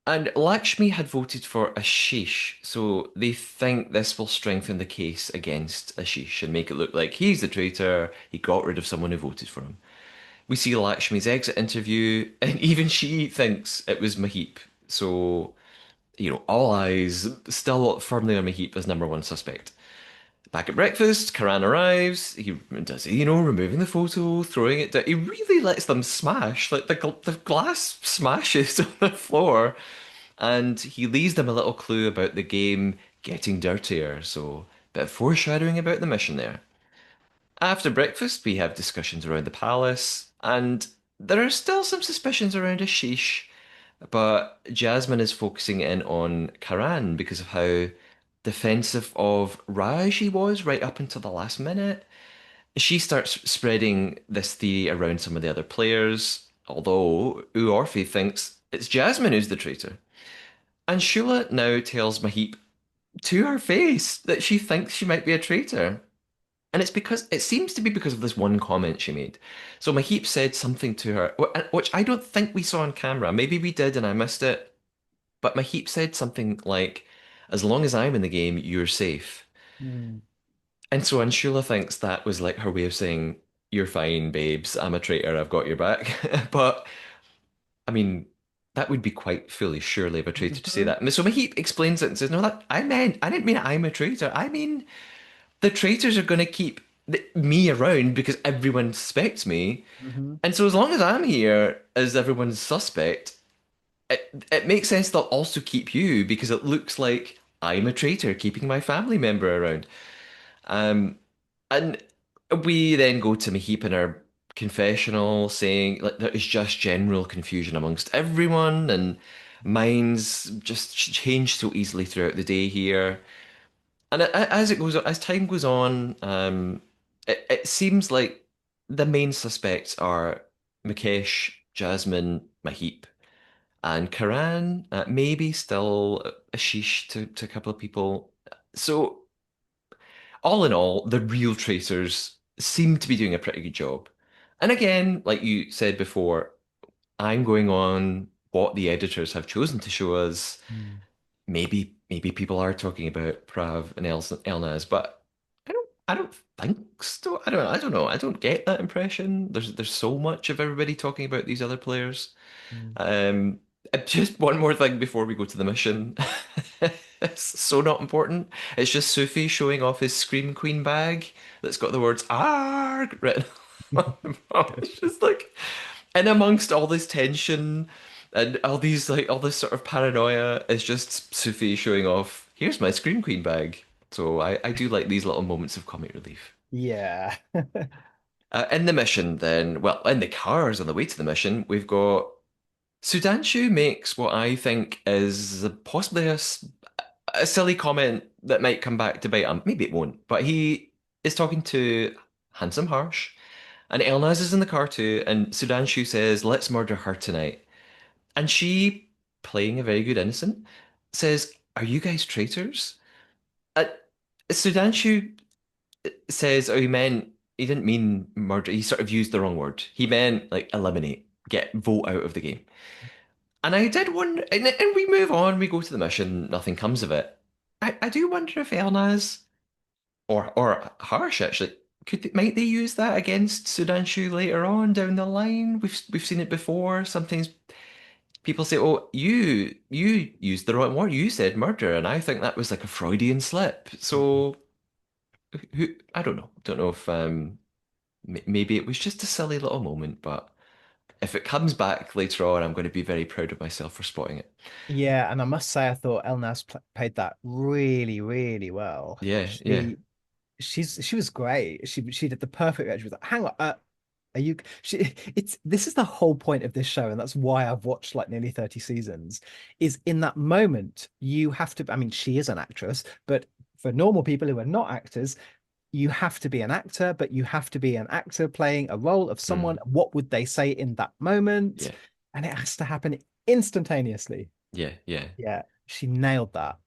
[SPEAKER 1] and Lakshmi had voted for Ashish, so they think this will strengthen the case against Ashish and make it look like he's the traitor. He got rid of someone who voted for him. We see Lakshmi's exit interview, and even she thinks it was Maheep. So, all eyes still firmly on Maheep as number one suspect. Back at breakfast, Karan arrives. He does, removing the photo, throwing it down. He really lets them smash. Like the glass smashes on the floor, and he leaves them a little clue about the game getting dirtier. So, bit of foreshadowing about the mission there. After breakfast, we have discussions around the palace, and there are still some suspicions around Ashish, but Jasmine is focusing in on Karan because of how defensive of Raj he was right up until the last minute. She starts spreading this theory around some of the other players, although Uorfi thinks it's Jasmine who's the traitor. And Shula now tells Maheep to her face that she thinks she might be a traitor. And it seems to be because of this one comment she made. So Maheep said something to her, which I don't think we saw on camera. Maybe we did and I missed it. But Maheep said something like, as long as I'm in the game, you're safe.
[SPEAKER 2] mm,
[SPEAKER 1] And so Anshula thinks that was like her way of saying, you're fine, babes. I'm a traitor. I've got your back. But I mean, that would be quite foolish, surely, of a traitor to say
[SPEAKER 2] mhm,
[SPEAKER 1] that. And so Maheep explains it and says, no, I didn't mean I'm a traitor. I mean, the traitors are going to keep me around because everyone suspects me.
[SPEAKER 2] mhm,
[SPEAKER 1] And so as long as I'm here as everyone's suspect, it makes sense they'll also keep you because it looks like I'm a traitor keeping my family member around. Um, and we then go to Maheep in our confessional saying like there is just general confusion amongst everyone and minds just change so easily throughout the day here. And as time goes on, it seems like the main suspects are Mukesh, Jasmine, Maheep, and Karan. Maybe still Ashish to a couple of people. So all in all, the real tracers seem to be doing a pretty good job. And again, like you said before, I'm going on what the editors have chosen to show us.
[SPEAKER 2] mm,
[SPEAKER 1] Maybe people are talking about Prav and Elnaz, but I don't think so. I don't know. I don't get that impression. There's so much of everybody talking about these other players.
[SPEAKER 2] mm.
[SPEAKER 1] Um, just one more thing before we go to the mission. It's so not important. It's just Sufi showing off his Scream Queen bag that's got the words "ARG" written on the bottom. It's just like, and amongst all this tension and all this sort of paranoia, it's just Sufi showing off, here's my Scream Queen bag. So I do like these little moments of comic relief.
[SPEAKER 2] Yeah.
[SPEAKER 1] In the mission, then, well, in the cars on the way to the mission, we've got Sudanshu makes what I think is possibly a silly comment that might come back to bite him. Maybe it won't, but he is talking to Handsome Harsh, and Elnaz is in the car too, and Sudanshu says, let's murder her tonight. And she, playing a very good innocent, says, are you guys traitors? Uh, Sudanshu says, oh, he didn't mean murder. He sort of used the wrong word. He meant like eliminate, vote out of the game. And I did wonder, and we move on, we go to the mission, nothing comes of it. I do wonder if Elnaz or Harsh actually might they use that against Sudanshu later on down the line? We've seen it before. Sometimes people say, "Oh, you used the wrong word. You said murder," and I think that was like a Freudian slip. So who I don't know. Don't know if maybe it was just a silly little moment, but if it comes back later on, I'm going to be very proud of myself for spotting it.
[SPEAKER 2] Yeah, and I must say, I thought Elnas pl played that really, really well.
[SPEAKER 1] Yeah, yeah.
[SPEAKER 2] She was great. She did the perfect reaction. She was like, "Hang on, are you?" She it's this is the whole point of this show, and that's why I've watched like nearly 30 seasons. Is in that moment you have to. I mean, she is an actress, but for normal people who are not actors, you have to be an actor, but you have to be an actor playing a role of someone.
[SPEAKER 1] Mm,
[SPEAKER 2] What would they say in that moment?
[SPEAKER 1] yeah,
[SPEAKER 2] And it has to happen instantaneously.
[SPEAKER 1] yeah, yeah.
[SPEAKER 2] Yeah, she nailed that.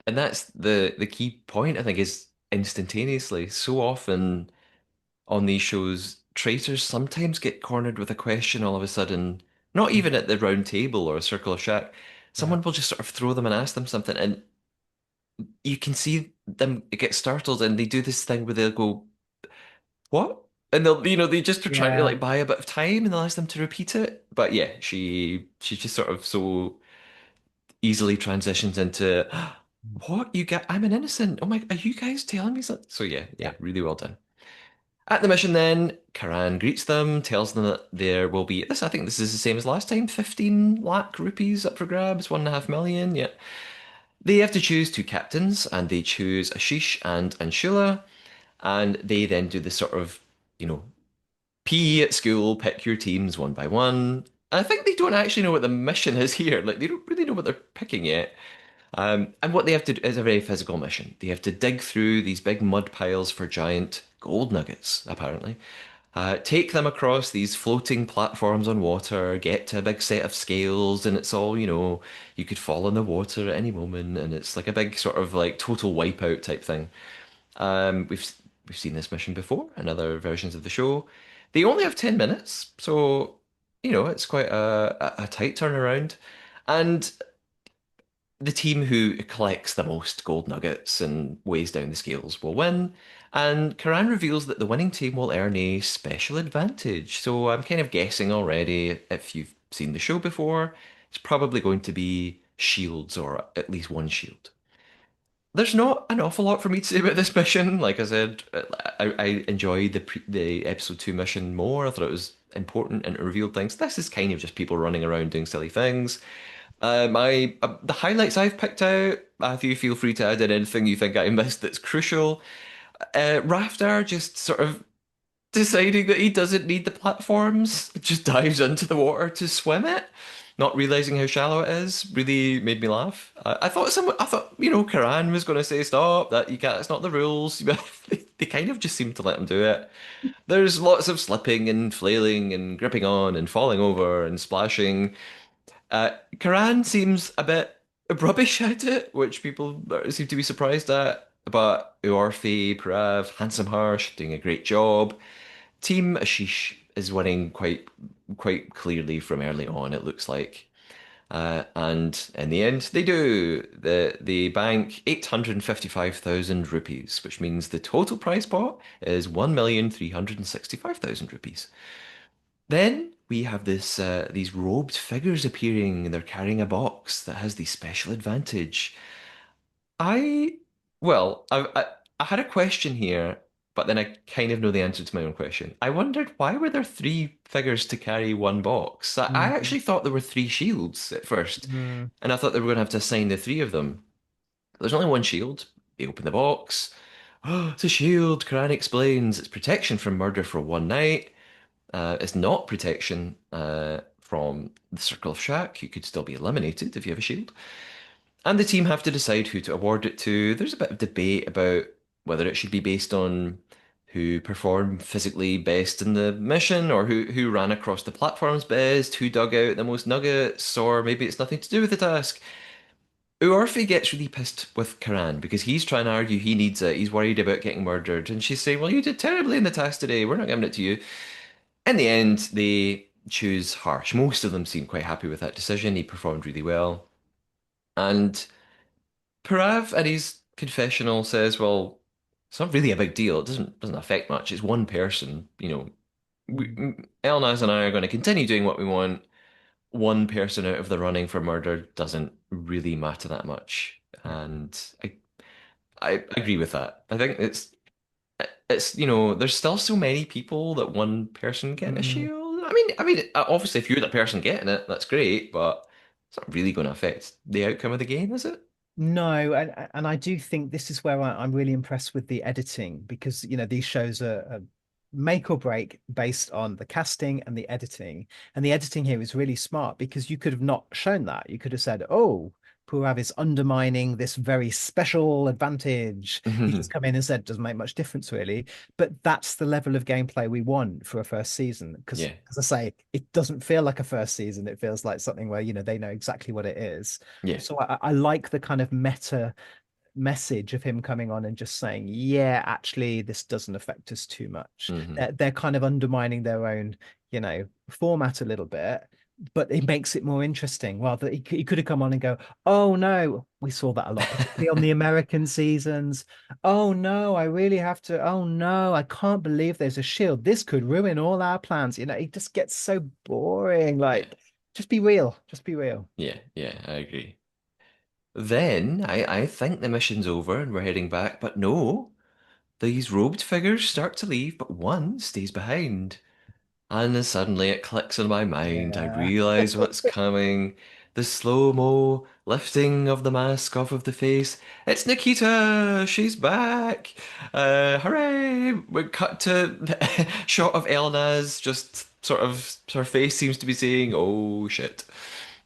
[SPEAKER 1] And that's the key point, I think, is instantaneously. So often on these shows, traitors sometimes get cornered with a question all of a sudden, not even at the round table or a circle of shack.
[SPEAKER 2] Yeah,
[SPEAKER 1] Someone will just sort of throw them and ask them something, and you can see them get startled, and they do this thing where they'll go, "What?" And they just are trying to
[SPEAKER 2] yeah,
[SPEAKER 1] like buy a bit of time, and they'll ask them to repeat it. But yeah, she's just sort of so easily transitions into, "What you get? I'm an innocent. Oh my, are you guys telling me something?" So yeah,
[SPEAKER 2] yeah.
[SPEAKER 1] yeah, really well done. At the mission, then, Karan greets them, tells them that there will be this. I think this is the same as last time, 15 lakh rupees up for grabs, 1.5 million. Yeah. They have to choose two captains, and they choose Ashish and Anshula, and they then do this sort of, you know, PE at school, pick your teams one by one. I think they don't actually know what the mission is here. Like, they don't really know what they're picking yet. And what they have to do is a very physical mission. They have to dig through these big mud piles for giant gold nuggets, apparently. Take them across these floating platforms on water, get to a big set of scales, and it's all, you could fall in the water at any moment, and it's like a big sort of like total wipeout type thing. We've seen this mission before in other versions of the show. They only have 10 minutes, so it's quite a tight turnaround. And the team who collects the most gold nuggets and weighs down the scales will win. And Karan reveals that the winning team will earn a special advantage. So I'm kind of guessing already, if you've seen the show before, it's probably going to be shields or at least one shield. There's not an awful lot for me to say about this mission. Like I said, I enjoyed the episode 2 mission more. I thought it was important and it revealed things. This is kind of just people running around doing silly things. The highlights I've picked out, Matthew, feel free to add in anything you think I missed that's crucial. Raftar just sort of deciding that he doesn't need the platforms, just dives into the water to swim it, not realizing how shallow it is, really made me laugh. I thought, Karan was going to say stop, that you can't, it's not the rules, but they kind of just seem to let him do it. There's lots of slipping and flailing and gripping on and falling over and splashing. Karan seems a bit rubbish at it, which people seem to be surprised at. But Uorfi, Prav, Handsome Harsh doing a great job. Team Ashish is winning quite clearly from early on, it looks like. And in the end, they do. The bank 855,000 rupees, which means the total prize pot is 1,365,000 rupees. Then we have these robed figures appearing, and they're carrying a box that has the special advantage. I, well, I had a question here, but then I kind of know the answer to my own question. I wondered why were there three figures to carry one box? I
[SPEAKER 2] Mm,
[SPEAKER 1] actually thought there were three shields at first,
[SPEAKER 2] mm,
[SPEAKER 1] and I thought they were going to have to assign the three of them. There's only one shield. They open the box. Oh, it's a shield, Karan explains. It's protection from murder for one night. It's not protection from the Circle of Shack. You could still be eliminated if you have a shield. And the team have to decide who to award it to. There's a bit of debate about whether it should be based on who performed physically best in the mission, or who ran across the platforms best, who dug out the most nuggets, or maybe it's nothing to do with the task. Uorfi gets really pissed with Karan because he's trying to argue he needs it. He's worried about getting murdered. And she's saying, "Well, you did terribly in the task today. We're not giving it to you." In the end, they choose Harsh. Most of them seem quite happy with that decision. He performed really well. And Parav, in his confessional, says, "Well, it's not really a big deal. It doesn't affect much. It's one person.
[SPEAKER 2] mm.
[SPEAKER 1] Elnaz and I are going to continue doing what we want. one person out of the running for murder doesn't really matter that much.
[SPEAKER 2] Yeah.
[SPEAKER 1] And I agree with that. I think it's there's still so many people that one person getting a
[SPEAKER 2] Mm.
[SPEAKER 1] shield. Obviously if you're the person getting it, that's great, but it's not really going to affect the outcome of the game, is it?
[SPEAKER 2] No, and I do think this is where I'm really impressed with the editing because these shows are make or break based on the casting and the editing. And the editing here is really smart because you could have not shown that. You could have said, "Oh, Purav is undermining this very special advantage." You just come in and said, "Doesn't make much difference really." But that's the level of gameplay we want for a first season because,
[SPEAKER 1] Yeah,
[SPEAKER 2] as I say, it doesn't feel like a first season. It feels like something where they know exactly what it is.
[SPEAKER 1] yeah.
[SPEAKER 2] So I like the kind of meta message of him coming on and just saying, yeah, actually, this doesn't affect us too much.
[SPEAKER 1] Hmm.
[SPEAKER 2] They're kind of undermining their own, format a little bit, but it makes it more interesting. Rather, he could have come on and go, oh no, we saw that a lot, particularly on the American seasons. Oh no, I really have to. Oh no, I can't believe there's a shield. This could ruin all our plans. It just gets so boring.
[SPEAKER 1] Yeah,
[SPEAKER 2] Like, just be real. Just be real.
[SPEAKER 1] yeah, yeah, I agree. Then I think the mission's over and we're heading back, but no, these robed figures start to leave, but one stays behind. And then suddenly it clicks in my mind. I
[SPEAKER 2] Yeah.
[SPEAKER 1] realize what's coming. The slow-mo lifting of the mask off of the face. It's Nikita! She's back! Hooray! We cut to shot of Elna's just sort of her face seems to be saying, "Oh shit."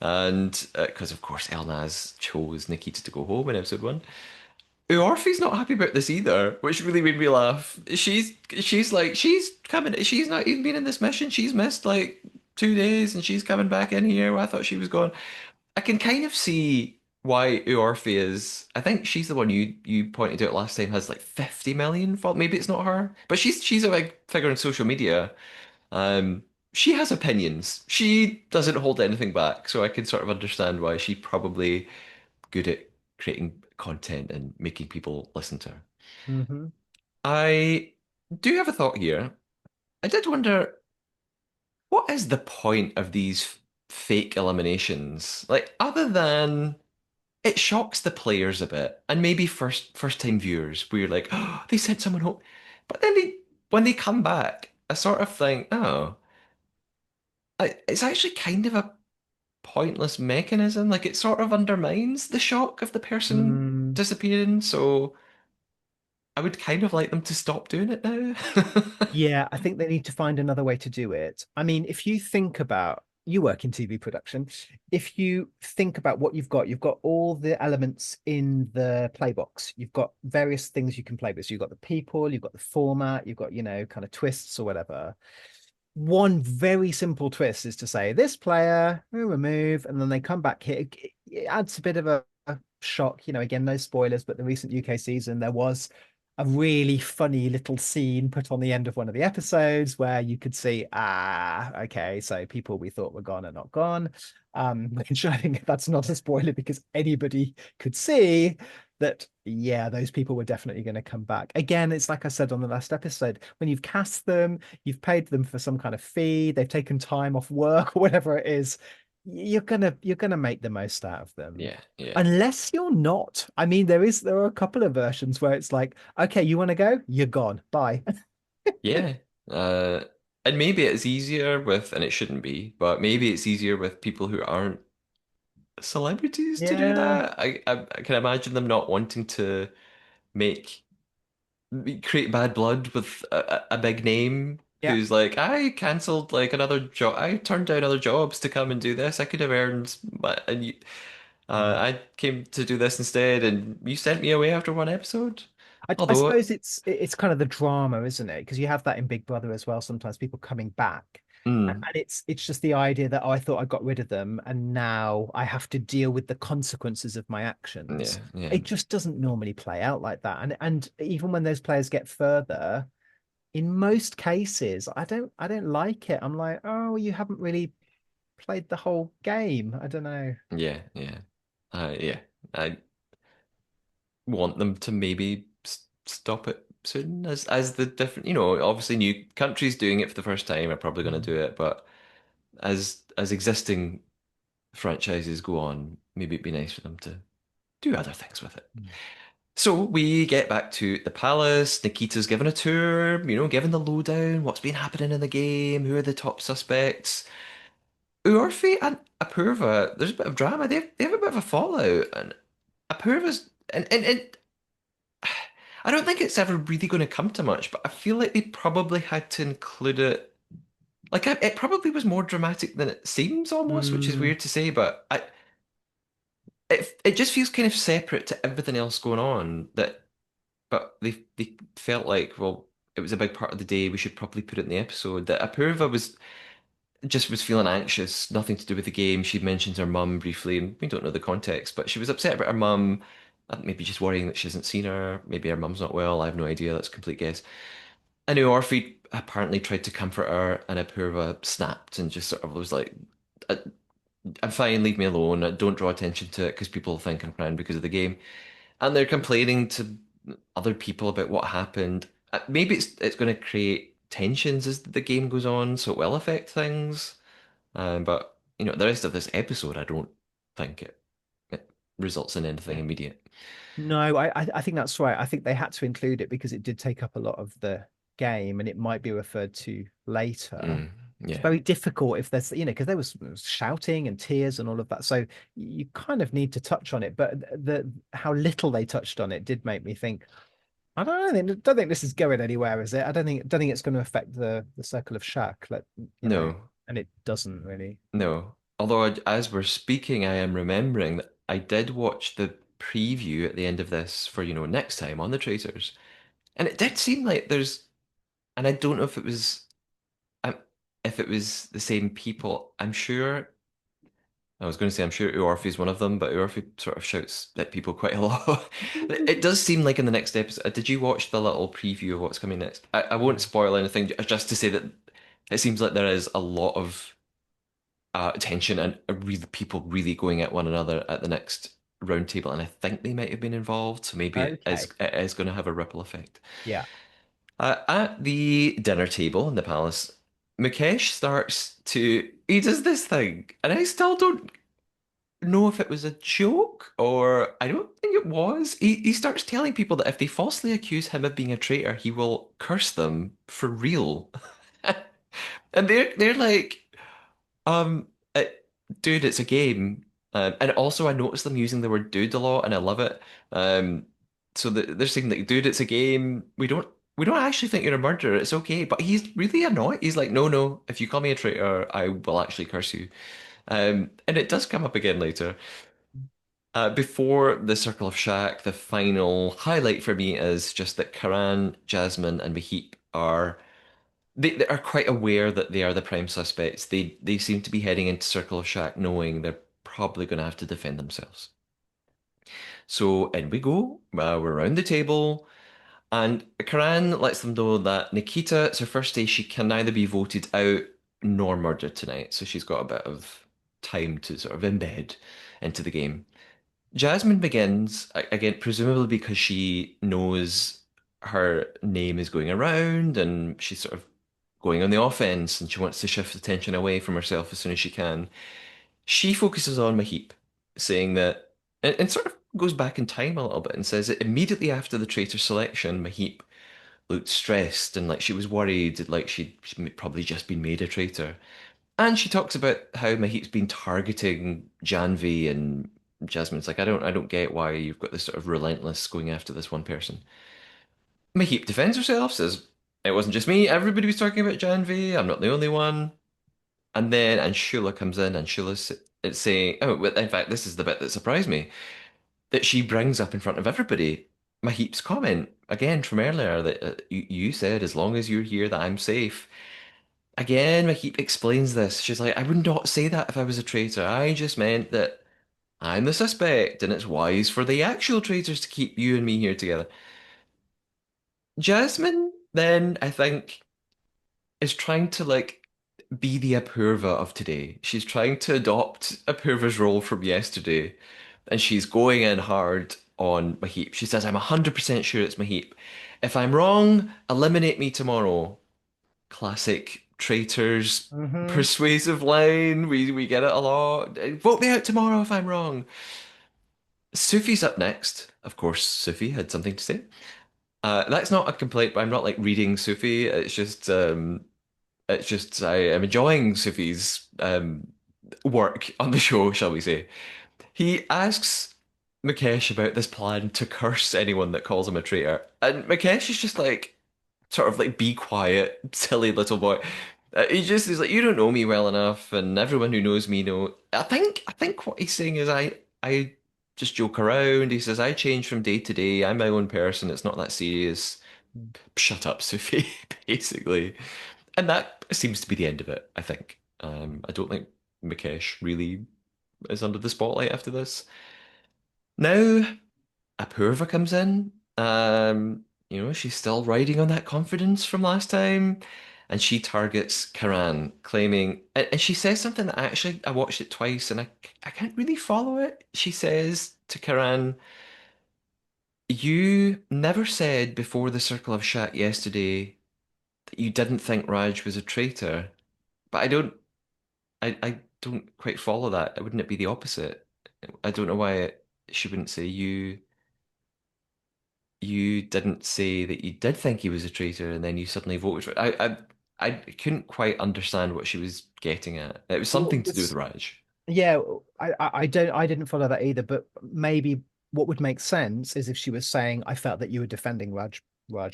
[SPEAKER 1] And because of course Elnaz chose Nikita to go home in episode one. Orphe's not happy about this either, which really made me laugh. She's like she's coming. She's not even been in this mission. She's missed like 2 days, and she's coming back in here. I thought she was gone. I can kind of see why Orphe is. I think she's the one you pointed out last time has like 50 million. Maybe it's not her, but she's a big figure in social media. Um, she has opinions. She doesn't hold anything back, so I can sort of understand why she probably good at creating content and making people listen to her.
[SPEAKER 2] Hmm.
[SPEAKER 1] I do have a thought here. I did wonder, what is the point of these fake eliminations? Like, other than it shocks the players a bit, and maybe first time viewers, where you're like, oh, they sent someone home. But then when they come back, I sort of think, oh, it's actually kind of a pointless mechanism. Like, it sort of undermines the shock of the person
[SPEAKER 2] Mm,
[SPEAKER 1] disappearing. So I would kind of like them to stop doing it now.
[SPEAKER 2] yeah, I think they need to find another way to do it. I mean, if you think about you work in TV production, if you think about what you've got all the elements in the playbox. You've got various things you can play with. So you've got the people, you've got the format, you've got, kind of twists or whatever. One very simple twist is to say this player we remove, and then they come back here. It adds a bit of a shock. Again, no spoilers, but the recent UK season, there was a really funny little scene put on the end of one of the episodes where you could see, okay, so people we thought were gone are not gone. Which I think that's not a spoiler because anybody could see that, yeah, those people were definitely going to come back. Again, it's like I said on the last episode, when you've cast them, you've paid them for some kind of fee, they've taken time off work or whatever it is, you're gonna make the most out of them.
[SPEAKER 1] Yeah, yeah,
[SPEAKER 2] Unless you're not. I mean, there are a couple of versions where it's like, okay, you want to go? You're gone. Bye.
[SPEAKER 1] yeah. Uh, and maybe it's easier with, and it shouldn't be, but maybe it's easier with people who aren't celebrities to do
[SPEAKER 2] Yeah.
[SPEAKER 1] that. I can imagine them not wanting to make create bad blood with a big name
[SPEAKER 2] Yeah.
[SPEAKER 1] who's like, I cancelled like another job. I turned down other jobs to come and do this. I could have earned, and
[SPEAKER 2] Mm.
[SPEAKER 1] I came to do this instead, and you sent me away after one episode.
[SPEAKER 2] I
[SPEAKER 1] Although,
[SPEAKER 2] suppose it's kind of the drama, isn't it? Because you have that in Big Brother as well. Sometimes people coming back,
[SPEAKER 1] mm,
[SPEAKER 2] and it's just the idea that, oh, I thought I got rid of them, and now I have to deal with the consequences of my actions.
[SPEAKER 1] yeah, yeah,
[SPEAKER 2] It just doesn't normally play out like that. And even when those players get further, in most cases, I don't like it. I'm like, oh, you haven't really played the whole game. I don't know.
[SPEAKER 1] yeah, yeah, yeah. I want them to maybe stop it soon, as the different, obviously new countries doing it for the first time are probably going to
[SPEAKER 2] Mm.
[SPEAKER 1] do it, but as existing franchises go on, maybe it'd be nice for them to do other things with it.
[SPEAKER 2] Mm.
[SPEAKER 1] So we get back to the palace. Nikita's given a tour, giving the lowdown, what's been happening in the game, who are the top suspects. Urfi and Apurva, there's a bit of drama. They have a bit of a fallout, and Apurva's and I don't think it's ever really going to come to much, but I feel like they probably had to include it. Like it probably was more dramatic than it seems almost, which is
[SPEAKER 2] Mm,
[SPEAKER 1] weird to say, but it just feels kind of separate to everything else going on. But they felt like, well, it was a big part of the day. We should probably put it in the episode. That Apurva was feeling anxious, nothing to do with the game. She mentioned her mum briefly, and we don't know the context, but she was upset about her mum. Maybe just worrying that she hasn't seen her. Maybe her mum's not well. I have no idea. That's a complete guess. I know Orphe apparently tried to comfort her, and Apurva snapped and just sort of was like, "I- I'm fine, leave me alone. Don't draw attention to it because people think I'm crying because of the game." And they're complaining to other people about what happened. Maybe it's going to create tensions as the game goes on, so it will affect things. But the rest of this episode, I don't think it results in anything immediate.
[SPEAKER 2] no, I think that's right. I think they had to include it because it did take up a lot of the game, and it might be referred to later.
[SPEAKER 1] Mm,
[SPEAKER 2] It's
[SPEAKER 1] yeah,
[SPEAKER 2] very difficult if there's, because there was shouting and tears and all of that. So you kind of need to touch on it. But how little they touched on it did make me think, I don't think this is going anywhere, is it? I don't think it's going to affect the circle of Shaq,
[SPEAKER 1] no,
[SPEAKER 2] and it doesn't really.
[SPEAKER 1] no. Although as we're speaking, I am remembering that I did watch the preview at the end of this for next time on the Traitors, and it did seem like and I don't know um, if it was the same people. I was going to say I'm sure Uorfi is one of them, but Uorfi sort of shouts at people quite a lot. It does seem like in the next episode. Did you watch the little preview of what's coming next? I won't
[SPEAKER 2] No.
[SPEAKER 1] spoil anything, just to say that it seems like there is a lot of tension and really people really going at one another at the next round table, and I think they might have been involved, so maybe
[SPEAKER 2] Okay.
[SPEAKER 1] it is going to have a ripple effect.
[SPEAKER 2] Yeah.
[SPEAKER 1] At the dinner table in the palace, Mukesh starts to he does this thing, and I still don't know if it was a joke or I don't think it was. He starts telling people that if they falsely accuse him of being a traitor, he will curse them for real. And they're like, um, uh, dude, it's a game. And also, I noticed them using the word dude a lot, and I love it. So they're saying like, dude, it's a game. We don't actually think you're a murderer. It's okay. But he's really annoyed. He's like, no, no. If you call me a traitor, I will actually curse you. And it does come up again later. Before the Circle of Shack, the final highlight for me is just that Karan, Jasmine, and Mahip they are quite aware that they are the prime suspects. They seem to be heading into Circle of Shack knowing they're probably going to have to defend themselves. So in we go. We're around the table, and Karan lets them know that Nikita, it's her first day. She can neither be voted out nor murdered tonight, so she's got a bit of time to sort of embed into the game. Jasmine begins, again, presumably because she knows her name is going around and she's sort of going on the offense and she wants to shift attention away from herself as soon as she can. She focuses on Mahip, saying that, and sort of goes back in time a little bit and says that immediately after the traitor selection, Mahip looked stressed and like she was worried, like she'd probably just been made a traitor. And she talks about how Mahit's been targeting Janvi and Jasmine's like, I don't get why you've got this sort of relentless going after this one person. Mahit defends herself, says, it wasn't just me, everybody was talking about Janvi, I'm not the only one. And then Shula comes in and it's saying, oh, well, in fact, this is the bit that surprised me, that she brings up in front of everybody. Mahit's comment, again from earlier, that you said, as long as you're here, that I'm safe. Again, Mahit explains this. She's like, I would not say that if I was a traitor. I just meant that I'm the suspect, and it's wise for the actual traitors to keep you and me here together. Jasmine, then, I think, is trying to like be the Apurva of today. She's trying to adopt Apurva's role from yesterday, and she's going in hard on Mahip. She says, I'm 100% sure it's Mahip. If I'm wrong, eliminate me tomorrow. Classic Traitor's
[SPEAKER 2] Hmm.
[SPEAKER 1] persuasive line. We get it a lot. Vote me out tomorrow if I'm wrong. Sufi's up next. Of course, Sufi had something to say. That's not a complaint, but I'm not like reading Sufi. It's just I am enjoying Sufi's work on the show, shall we say. He asks Mukesh about this plan to curse anyone that calls him a traitor. And Mukesh is just like, sort of like, be quiet, silly little boy. He's like, you don't know me well enough, and everyone who knows me know. I think what he's saying is I just joke around. He says I change from day to day. I'm my own person. It's not that serious. Shut up, Sufi, basically. And that seems to be the end of it, I think. I don't think Mukesh really is under the spotlight after this. Now, Apurva comes in. She's still riding on that confidence from last time. And she targets Karan, claiming, and she says something that actually I watched it twice and I can't really follow it. She says to Karan, you never said before the Circle of Shat yesterday that you didn't think Raj was a traitor. But I don't quite follow that. Wouldn't it be the opposite? I don't know why she wouldn't say you didn't say that you did think he was a traitor and then you suddenly voted for it. I couldn't quite understand what she was getting at. It was
[SPEAKER 2] Well,
[SPEAKER 1] something to do with Raj.
[SPEAKER 2] yeah, I didn't follow that either, but maybe what would make sense is if she was saying, I felt that you were defending Raj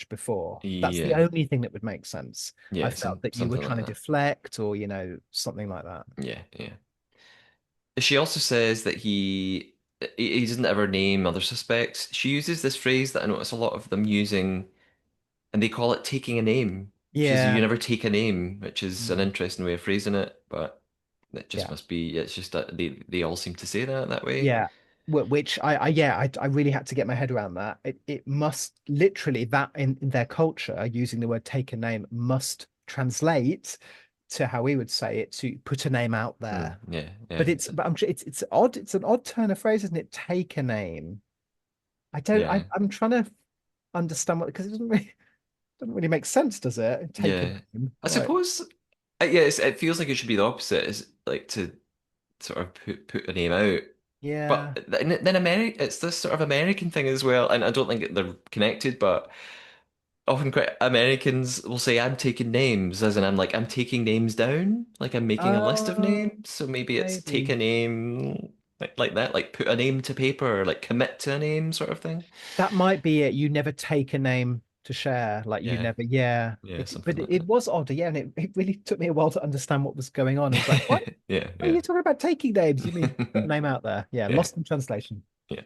[SPEAKER 2] before. That's the
[SPEAKER 1] Yeah,
[SPEAKER 2] only thing that would make sense. I
[SPEAKER 1] yeah,
[SPEAKER 2] felt that you were
[SPEAKER 1] something like
[SPEAKER 2] trying to
[SPEAKER 1] that.
[SPEAKER 2] deflect or, something like that.
[SPEAKER 1] Yeah, yeah. She also says that he doesn't ever name other suspects. She uses this phrase that I notice a lot of them using, and they call it taking a name. She says you
[SPEAKER 2] Yeah.
[SPEAKER 1] never take a name, which is an
[SPEAKER 2] Mm.
[SPEAKER 1] interesting way of phrasing it, but it just
[SPEAKER 2] Yeah.
[SPEAKER 1] must be, it's just that they all seem to say that way.
[SPEAKER 2] Yeah. Which I really had to get my head around that. It must literally that in their culture, using the word take a name must translate to how we would say it to put a name out
[SPEAKER 1] Mm,
[SPEAKER 2] there.
[SPEAKER 1] yeah,
[SPEAKER 2] But
[SPEAKER 1] yeah,
[SPEAKER 2] it's odd. It's an odd turn of phrase, isn't it? Take a name.
[SPEAKER 1] yeah,
[SPEAKER 2] I'm trying to understand what because it doesn't really make sense, does it? Take a
[SPEAKER 1] yeah.
[SPEAKER 2] name.
[SPEAKER 1] I
[SPEAKER 2] Like,
[SPEAKER 1] suppose, yeah, it feels like it should be the opposite, is like to sort of put a name out. But
[SPEAKER 2] yeah.
[SPEAKER 1] then America, it's this sort of American thing as well, and I don't think they're connected, but often quite Americans will say I'm taking names, as in I'm taking names down, like I'm making a list of
[SPEAKER 2] Oh,
[SPEAKER 1] names. So maybe it's take
[SPEAKER 2] maybe.
[SPEAKER 1] a name like that, like put a name to paper, like commit to a name sort of thing.
[SPEAKER 2] That might be it. You never take a name to share. Like you
[SPEAKER 1] Yeah,
[SPEAKER 2] never, yeah.
[SPEAKER 1] yeah, something
[SPEAKER 2] But
[SPEAKER 1] like
[SPEAKER 2] it was odd, yeah. And it really took me a while to understand what was going on. I was like, what?
[SPEAKER 1] that. Yeah,
[SPEAKER 2] What are
[SPEAKER 1] yeah.
[SPEAKER 2] you talking about taking names? You mean put a name out there? Yeah,
[SPEAKER 1] Yeah,
[SPEAKER 2] lost in translation.
[SPEAKER 1] yeah.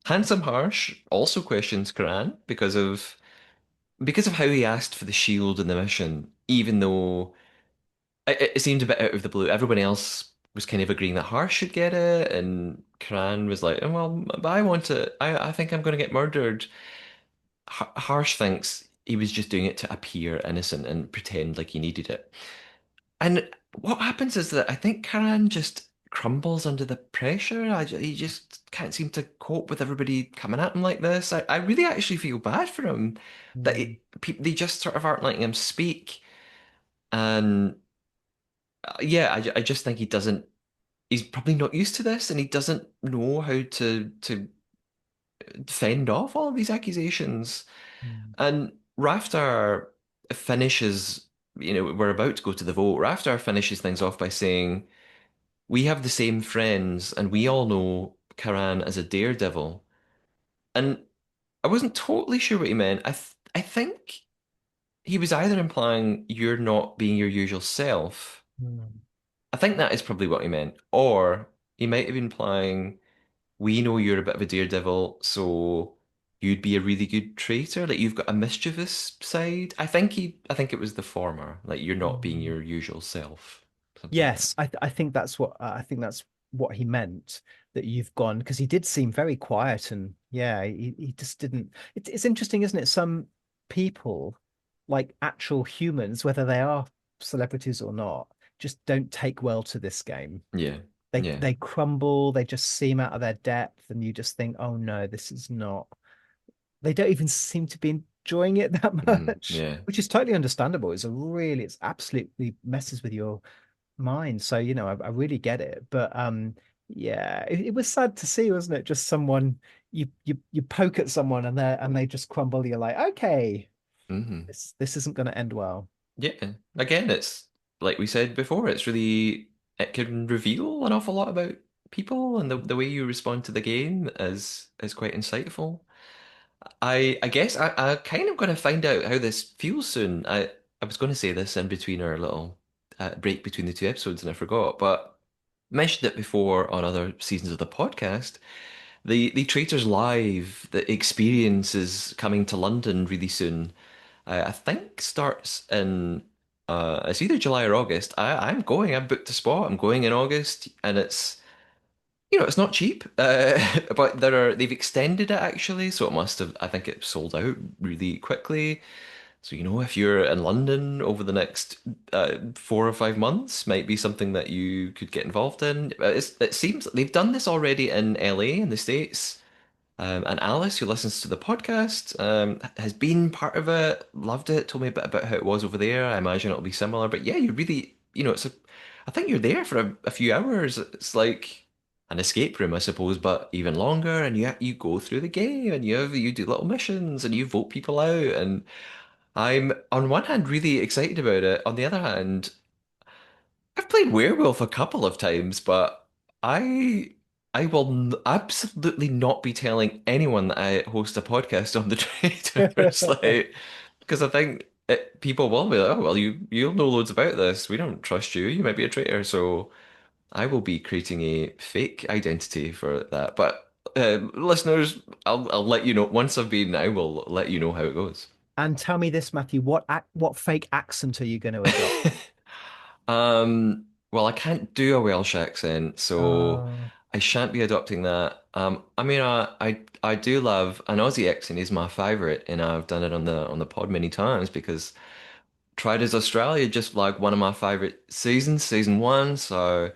[SPEAKER 1] Handsome Harsh also questions Karan because of how he asked for the shield in the mission, even though it seemed a bit out of the blue. Everyone else was kind of agreeing that Harsh should get it, and Karan was like, "Oh, well, but I want it. I think I'm going to get murdered." Harsh thinks he was just doing it to appear innocent and pretend like he needed it. And what happens is that I think Karan just crumbles under the pressure. He just can't seem to cope with everybody coming at him like this. I really actually feel bad for him that
[SPEAKER 2] Hmm.
[SPEAKER 1] they just sort of aren't letting him speak. And yeah, I just think he doesn't. He's probably not used to this, and he doesn't know how to fend off all of these accusations.
[SPEAKER 2] Hmm.
[SPEAKER 1] And Raftar finishes. We're about to go to the vote. Raftar finishes things off by saying, "We have the same friends, and we all know Karan as a daredevil." And I wasn't totally sure what he meant. I think he was either implying you're not being your usual self.
[SPEAKER 2] Hmm.
[SPEAKER 1] I think that is probably what he meant. Or he might have been implying, we know you're a bit of a daredevil, so you'd be a really good traitor. Like you've got a mischievous side. I think it was the former. Like you're not being
[SPEAKER 2] Hmm.
[SPEAKER 1] your usual self. Something like that.
[SPEAKER 2] Yes, I think that's what I think that's what he meant that you've gone because he did seem very quiet and yeah, he just didn't. It's interesting, isn't it? Some people, like actual humans, whether they are celebrities or not, just don't take well to this game.
[SPEAKER 1] Yeah. Yeah.
[SPEAKER 2] They crumble, they just seem out of their depth, and you just think, oh no, this is not. They don't even seem to be enjoying it that much,
[SPEAKER 1] Yeah.
[SPEAKER 2] which is totally understandable. It's absolutely messes with your mind. So, I really get it. But yeah, it was sad to see, wasn't it? Just someone you poke at someone and they just crumble. You're like, okay,
[SPEAKER 1] hmm
[SPEAKER 2] this isn't going to end well.
[SPEAKER 1] Yeah. Again, it's like we said before, it can reveal an awful lot about people, and the way you respond to the game is quite insightful. I guess I kind of going to find out how this feels soon. I was going to say this in between our little break between the two episodes, and I forgot, but mentioned it before on other seasons of the podcast. The Traitors Live, the experience is coming to London really soon. I think starts in it's either July or August. I'm going. I've booked a spot. I'm going in August, and it's not cheap. But they've extended it actually, so it must have. I think it sold out really quickly. So if you're in London over the next 4 or 5 months, might be something that you could get involved in. It seems they've done this already in LA in the States. And Alice, who listens to the podcast, has been part of it, loved it, told me a bit about how it was over there. I imagine it'll be similar. But yeah, you really, I think you're there for a few hours. It's like an escape room, I suppose, but even longer. And you go through the game and you do little missions and you vote people out. And I'm, on one hand, really excited about it. On the other hand, I've played Werewolf a couple of times, but I I will absolutely not be telling anyone that I host a podcast on the Traitors, like, because I think people will be like, oh well, you'll know loads about this. We don't trust you. You might be a traitor, so I will be creating a fake identity for that. But listeners, I'll let you know once I've been. I will let you know how it goes.
[SPEAKER 2] And tell me this, Matthew, what fake accent are you going to adopt?
[SPEAKER 1] Well, I can't do a Welsh accent, so
[SPEAKER 2] Uh,
[SPEAKER 1] I shan't be adopting that. I mean, I do love an Aussie accent is my favorite, and I've done it on the pod many times because Traitors Australia just like one of my favorite seasons, season one. So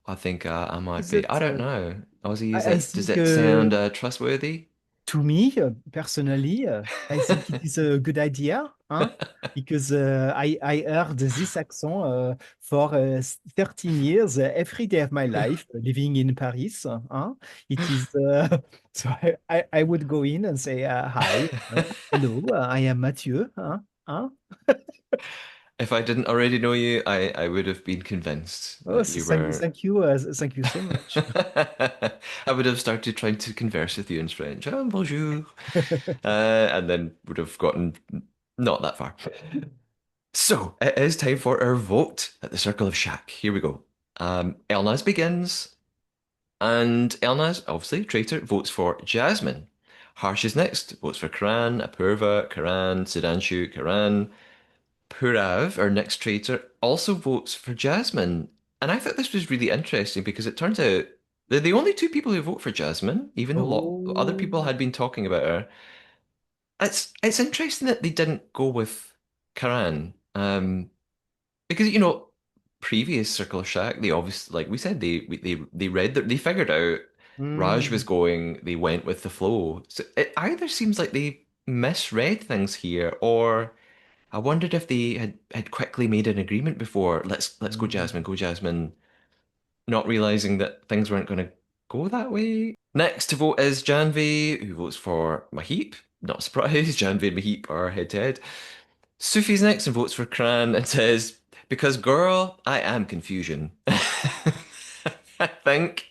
[SPEAKER 1] I think I might
[SPEAKER 2] is
[SPEAKER 1] be. I
[SPEAKER 2] it?
[SPEAKER 1] don't know. Aussie,
[SPEAKER 2] I
[SPEAKER 1] does
[SPEAKER 2] think
[SPEAKER 1] it sound trustworthy?
[SPEAKER 2] to me personally, I think it is a good idea, huh? Because I heard this accent for 13 years every day of my life living in Paris. Huh? It is so I would go in and say hi, hello, I am Mathieu. Huh?
[SPEAKER 1] If I didn't already know you, I would have been convinced
[SPEAKER 2] Oh,
[SPEAKER 1] that you were.
[SPEAKER 2] thank you so much.
[SPEAKER 1] I would have started trying to converse with you in French. Ah, bonjour. And then would have gotten not that far. So it is time for our vote at the Circle of Shack. Here we go. Elnaz begins, and Elnaz, obviously, traitor, votes for Jasmine. Harsh is next, votes for Karan, Apurva, Karan, Sudhanshu, Karan. Purav, our next traitor, also votes for Jasmine. And I thought this was really interesting because it turns out they're the only two people who vote for Jasmine, even though other
[SPEAKER 2] Oh.
[SPEAKER 1] people had been talking about her. It's interesting that they didn't go with Karan. Because previous Circle of Shack, they obviously, like we said, they read that they figured out Raj was
[SPEAKER 2] Mm.
[SPEAKER 1] going, they went with the flow. So it either seems like they misread things here, or I wondered if they had quickly made an agreement before. Let's
[SPEAKER 2] Mm.
[SPEAKER 1] Go Jasmine, not realizing that things weren't going to go that way. Next to vote is Janvi, who votes for Mahip. Not surprised, Janvi and Mahip are head to head. Sufi's next and votes for Kran and says, "Because girl, I am confusion." I think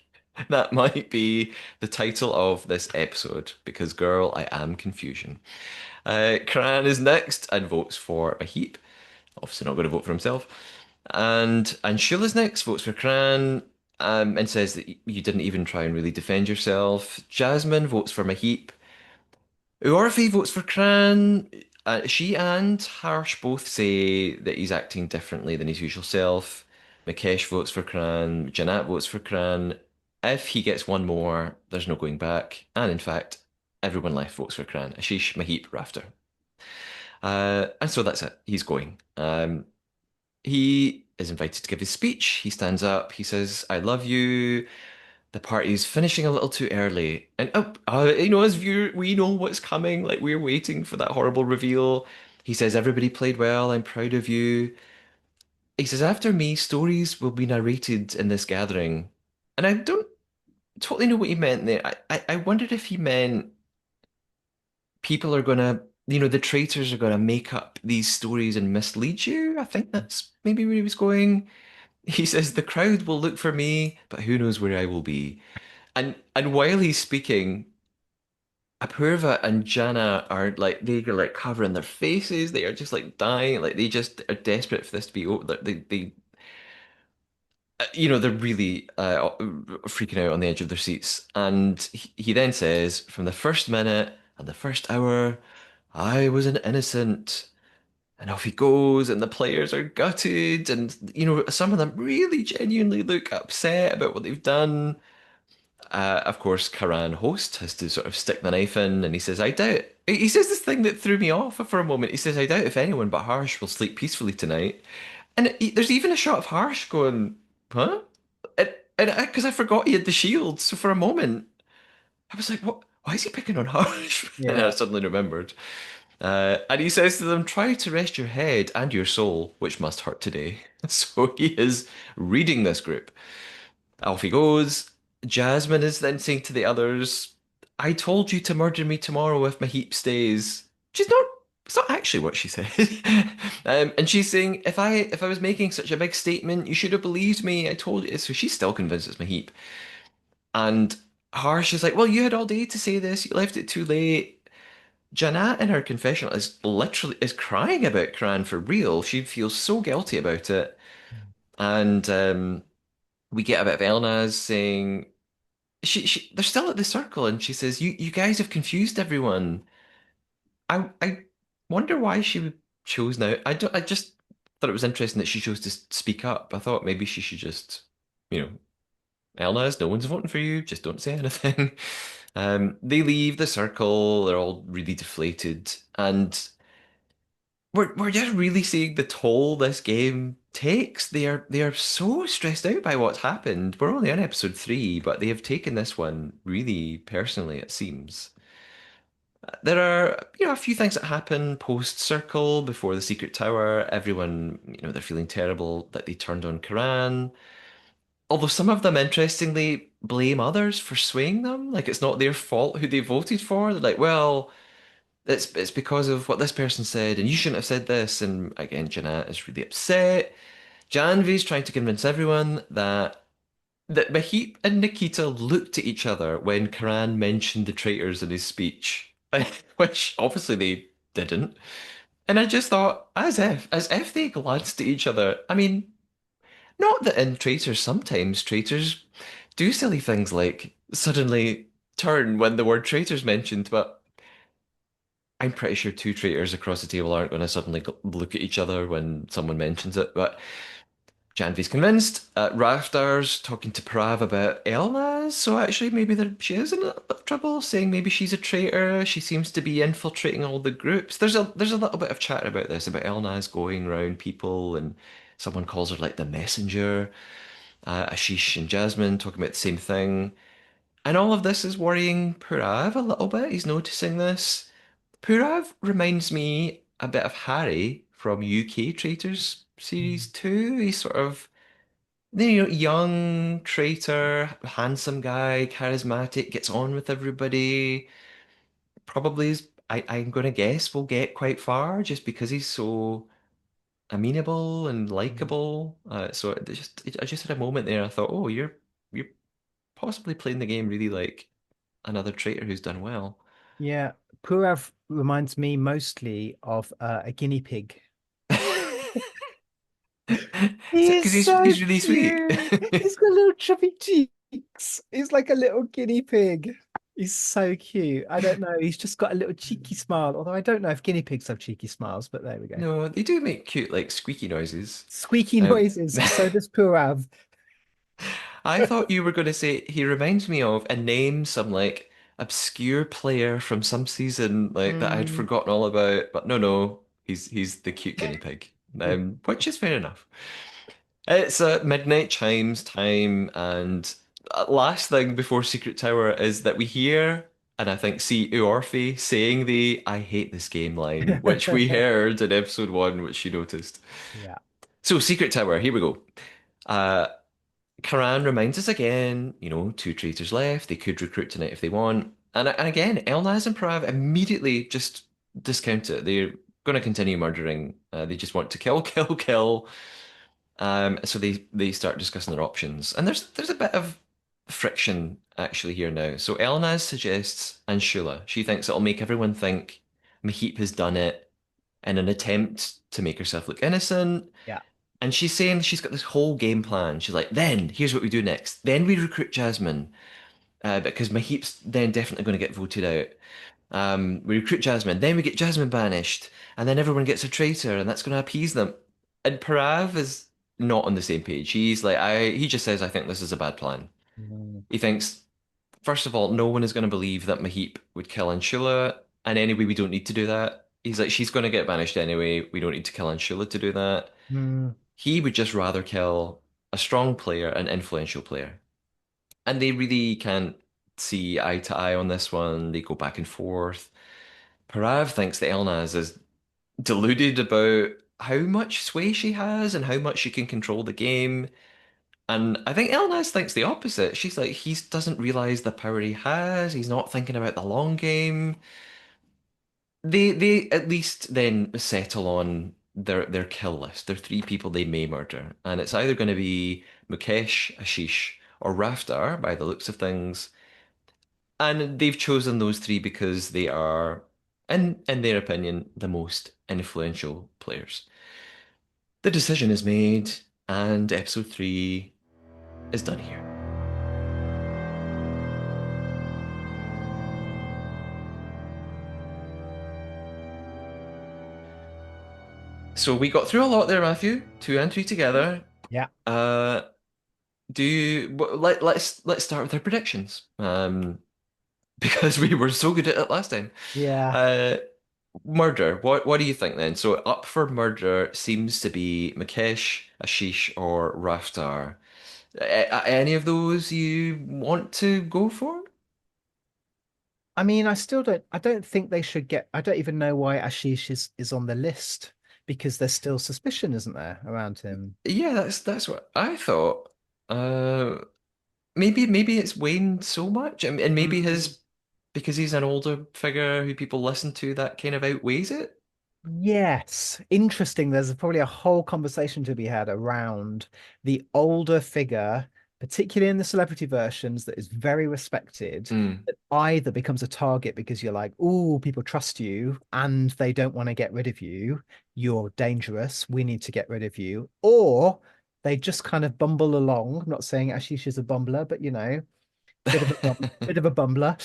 [SPEAKER 1] that might be the title of this episode. Because girl, I am confusion. Kran is next and votes for Mahip. Obviously not going to vote for himself. And Shula's next, votes for Kran, and says that you didn't even try and really defend yourself. Jasmine votes for Mahip. Orphe votes for Kran. She and Harsh both say that he's acting differently than his usual self. Mikesh votes for Kran. Janat votes for Kran. If he gets one more, there's no going back. And in fact, everyone left votes for Kran. Ashish, Mahip, Rafter. And so that's it. He's going. He is invited to give his speech. He stands up. He says, "I love you." the party's finishing a little too early. And as viewer, we know what's coming. Like we're waiting for that horrible reveal. He says, "Everybody played well. I'm proud of you." He says, "After me, stories will be narrated in this gathering." And I don't totally know what he meant there. I wondered if he meant people are gonna, the traitors are gonna make up these stories and mislead you. I think that's maybe where he was going. He says, "The crowd will look for me, but who knows where I will be." And while he's speaking, Apurva and Jana are like they're like covering their faces. They are just like dying. Like they just are desperate for this to be over. They're really freaking out on the edge of their seats. And he then says, "From the first minute and the first hour, I was an innocent." And off he goes, and the players are gutted, and some of them really genuinely look upset about what they've done. Of course, Karan, host, has to sort of stick the knife in, and he says, "I doubt." He says this thing that threw me off for a moment. He says, "I doubt if anyone but Harsh will sleep peacefully tonight." And there's even a shot of Harsh going, "Huh?" And because I forgot he had the shield, so for a moment I was like, "What? Why is he picking on Harsh?" And I
[SPEAKER 2] Yeah.
[SPEAKER 1] suddenly remembered. And he says to them, "Try to rest your head and your soul, which must hurt today." So he is reading this group. Off he goes. Jasmine is then saying to the others, "I told you to murder me tomorrow if Mahip stays." She's not. It's not actually what she said. And she's saying, "If I was making such a big statement, you should have believed me. I told you." So she's still convinced it's Mahip. And Harsh is like, "Well, you had all day to say this. You left it too late." Janat in her confessional is crying about Kran for real. She feels so guilty about it. And we get a bit of Elnaz saying they're still at the circle, and she says, "You guys have confused everyone." I wonder why she chose now. I just thought it was interesting that she chose to speak up. I thought maybe she should just, you know, Elnaz, no one's voting for you. Just don't say anything. They leave the circle. They're all really deflated, and we're just really seeing the toll this game takes. They are so stressed out by what's happened. We're only on episode 3, but they have taken this one really personally, it seems. There are, a few things that happen post Circle before the Secret Tower. Everyone, they're feeling terrible that they turned on Quran. Although some of them, interestingly, blame others for swaying them. Like it's not their fault who they voted for. They're like, well, it's because of what this person said, and you shouldn't have said this. And again, Jeanette is really upset. Janvi's trying to convince everyone that Mahip and Nikita looked at each other when Karan mentioned the traitors in his speech, which obviously they didn't. And I just thought, as if they glanced at each other. I mean, not that in Traitors sometimes traitors do silly things like suddenly turn when the word traitors mentioned, but I'm pretty sure two traitors across the table aren't going to suddenly look at each other when someone mentions it. But Janvi's convinced. Raftar's talking to Prav about Elnaz, so actually maybe she is in a bit of trouble, saying maybe she's a traitor. She seems to be infiltrating all the groups. There's a little bit of chat about this, about Elnaz going around people, and someone calls her like the messenger. Ashish and Jasmine talking about the same thing. And all of this is worrying Purav a little bit. He's noticing this. Purav reminds me a bit of Harry from UK Traitors Series 2. He's sort of, young traitor, handsome guy, charismatic, gets on with everybody. Probably is, I'm going to guess, will get quite far just because he's so amenable and likable. So I just had a moment there. I thought, oh, you're possibly playing the game really like another traitor who's done well.
[SPEAKER 2] Yeah. Purav reminds me mostly of a guinea pig.
[SPEAKER 1] Is
[SPEAKER 2] He
[SPEAKER 1] it
[SPEAKER 2] is
[SPEAKER 1] because he's
[SPEAKER 2] so
[SPEAKER 1] he's really sweet?
[SPEAKER 2] cute. He's got little chubby cheeks. He's like a little guinea pig. He's so cute. I don't know. He's just got a little cheeky smile. Although I don't know if guinea pigs have cheeky smiles, but there we go.
[SPEAKER 1] No, they do make cute like squeaky noises.
[SPEAKER 2] Squeaky
[SPEAKER 1] Um,
[SPEAKER 2] noises. So does Purav.
[SPEAKER 1] I thought you were going to say he reminds me of and name some like obscure player from some season like that I'd
[SPEAKER 2] Mm,
[SPEAKER 1] forgotten all about, but no, he's the cute guinea pig, which is fair enough. It's midnight chimes time, and Last thing before Secret Tower is that we hear, and I think see Uorfi saying the "I hate this game" line, which we heard in episode one, which you noticed.
[SPEAKER 2] Yeah.
[SPEAKER 1] So Secret Tower, here we go. Uh, Karan reminds us again, two traitors left. They could recruit tonight if they want. And again, Elnaz and Prav immediately just discount it. They're going to continue murdering. They just want to kill, kill, kill. So they start discussing their options, and there's a bit of friction actually here now. So Elnaz suggests Anshula. She thinks it'll make everyone think Mahip has done it in an attempt to make herself look innocent.
[SPEAKER 2] Yeah.
[SPEAKER 1] And she's saying she's got this whole game plan. She's like, then here's what we do next. Then we recruit Jasmine, because Mahip's then definitely going to get voted out. We recruit Jasmine, then we get Jasmine banished, and then everyone gets a traitor, and that's going to appease them. And Parav is not on the same page. He's like, he just says, I think this is a bad plan.
[SPEAKER 2] Mm.
[SPEAKER 1] He thinks, first of all, no one is going to believe that Mahip would kill Anshula, and anyway, we don't need to do that. He's like, she's going to get banished anyway. We don't need to kill Anshula to do that.
[SPEAKER 2] Mm.
[SPEAKER 1] He would just rather kill a strong player, an influential player. And they really can't see eye to eye on this one. They go back and forth. Parav thinks that Elnaz is deluded about how much sway she has and how much she can control the game. And I think Elnaz thinks the opposite. She's like, he doesn't realize the power he has. He's not thinking about the long game. They at least then settle on their kill list. Their three people they may murder, and it's either going to be Mukesh, Ashish, or Raftar by the looks of things. And they've chosen those three because they are, in their opinion, the most influential players. The decision is made, and episode three is done here. So we got through a lot there, Matthew. Two and three together.
[SPEAKER 2] Yeah.
[SPEAKER 1] Uh, let's start with our predictions. Because we were so good at it last time.
[SPEAKER 2] Yeah.
[SPEAKER 1] Uh, Murder. What do you think then? So up for murder seems to be Mukesh, Ashish, or Raftar. Any of those you want to go for?
[SPEAKER 2] I mean, I don't think they should get, I don't even know why Ashish is on the list because there's still suspicion, isn't there, around him?
[SPEAKER 1] Yeah, that's what I thought. Uh, maybe it's waned so much, and maybe
[SPEAKER 2] Mm.
[SPEAKER 1] his because he's an older figure who people listen to, that kind of outweighs it.
[SPEAKER 2] Yes, interesting. There's probably a whole conversation to be had around the older figure, particularly in the celebrity versions, that is very respected,
[SPEAKER 1] Mm.
[SPEAKER 2] that either becomes a target because you're like, oh, people trust you and they don't want to get rid of you. You're dangerous. We need to get rid of you. Or they just kind of bumble along. I'm not saying Ashish is a bumbler, but bit of a bumbler.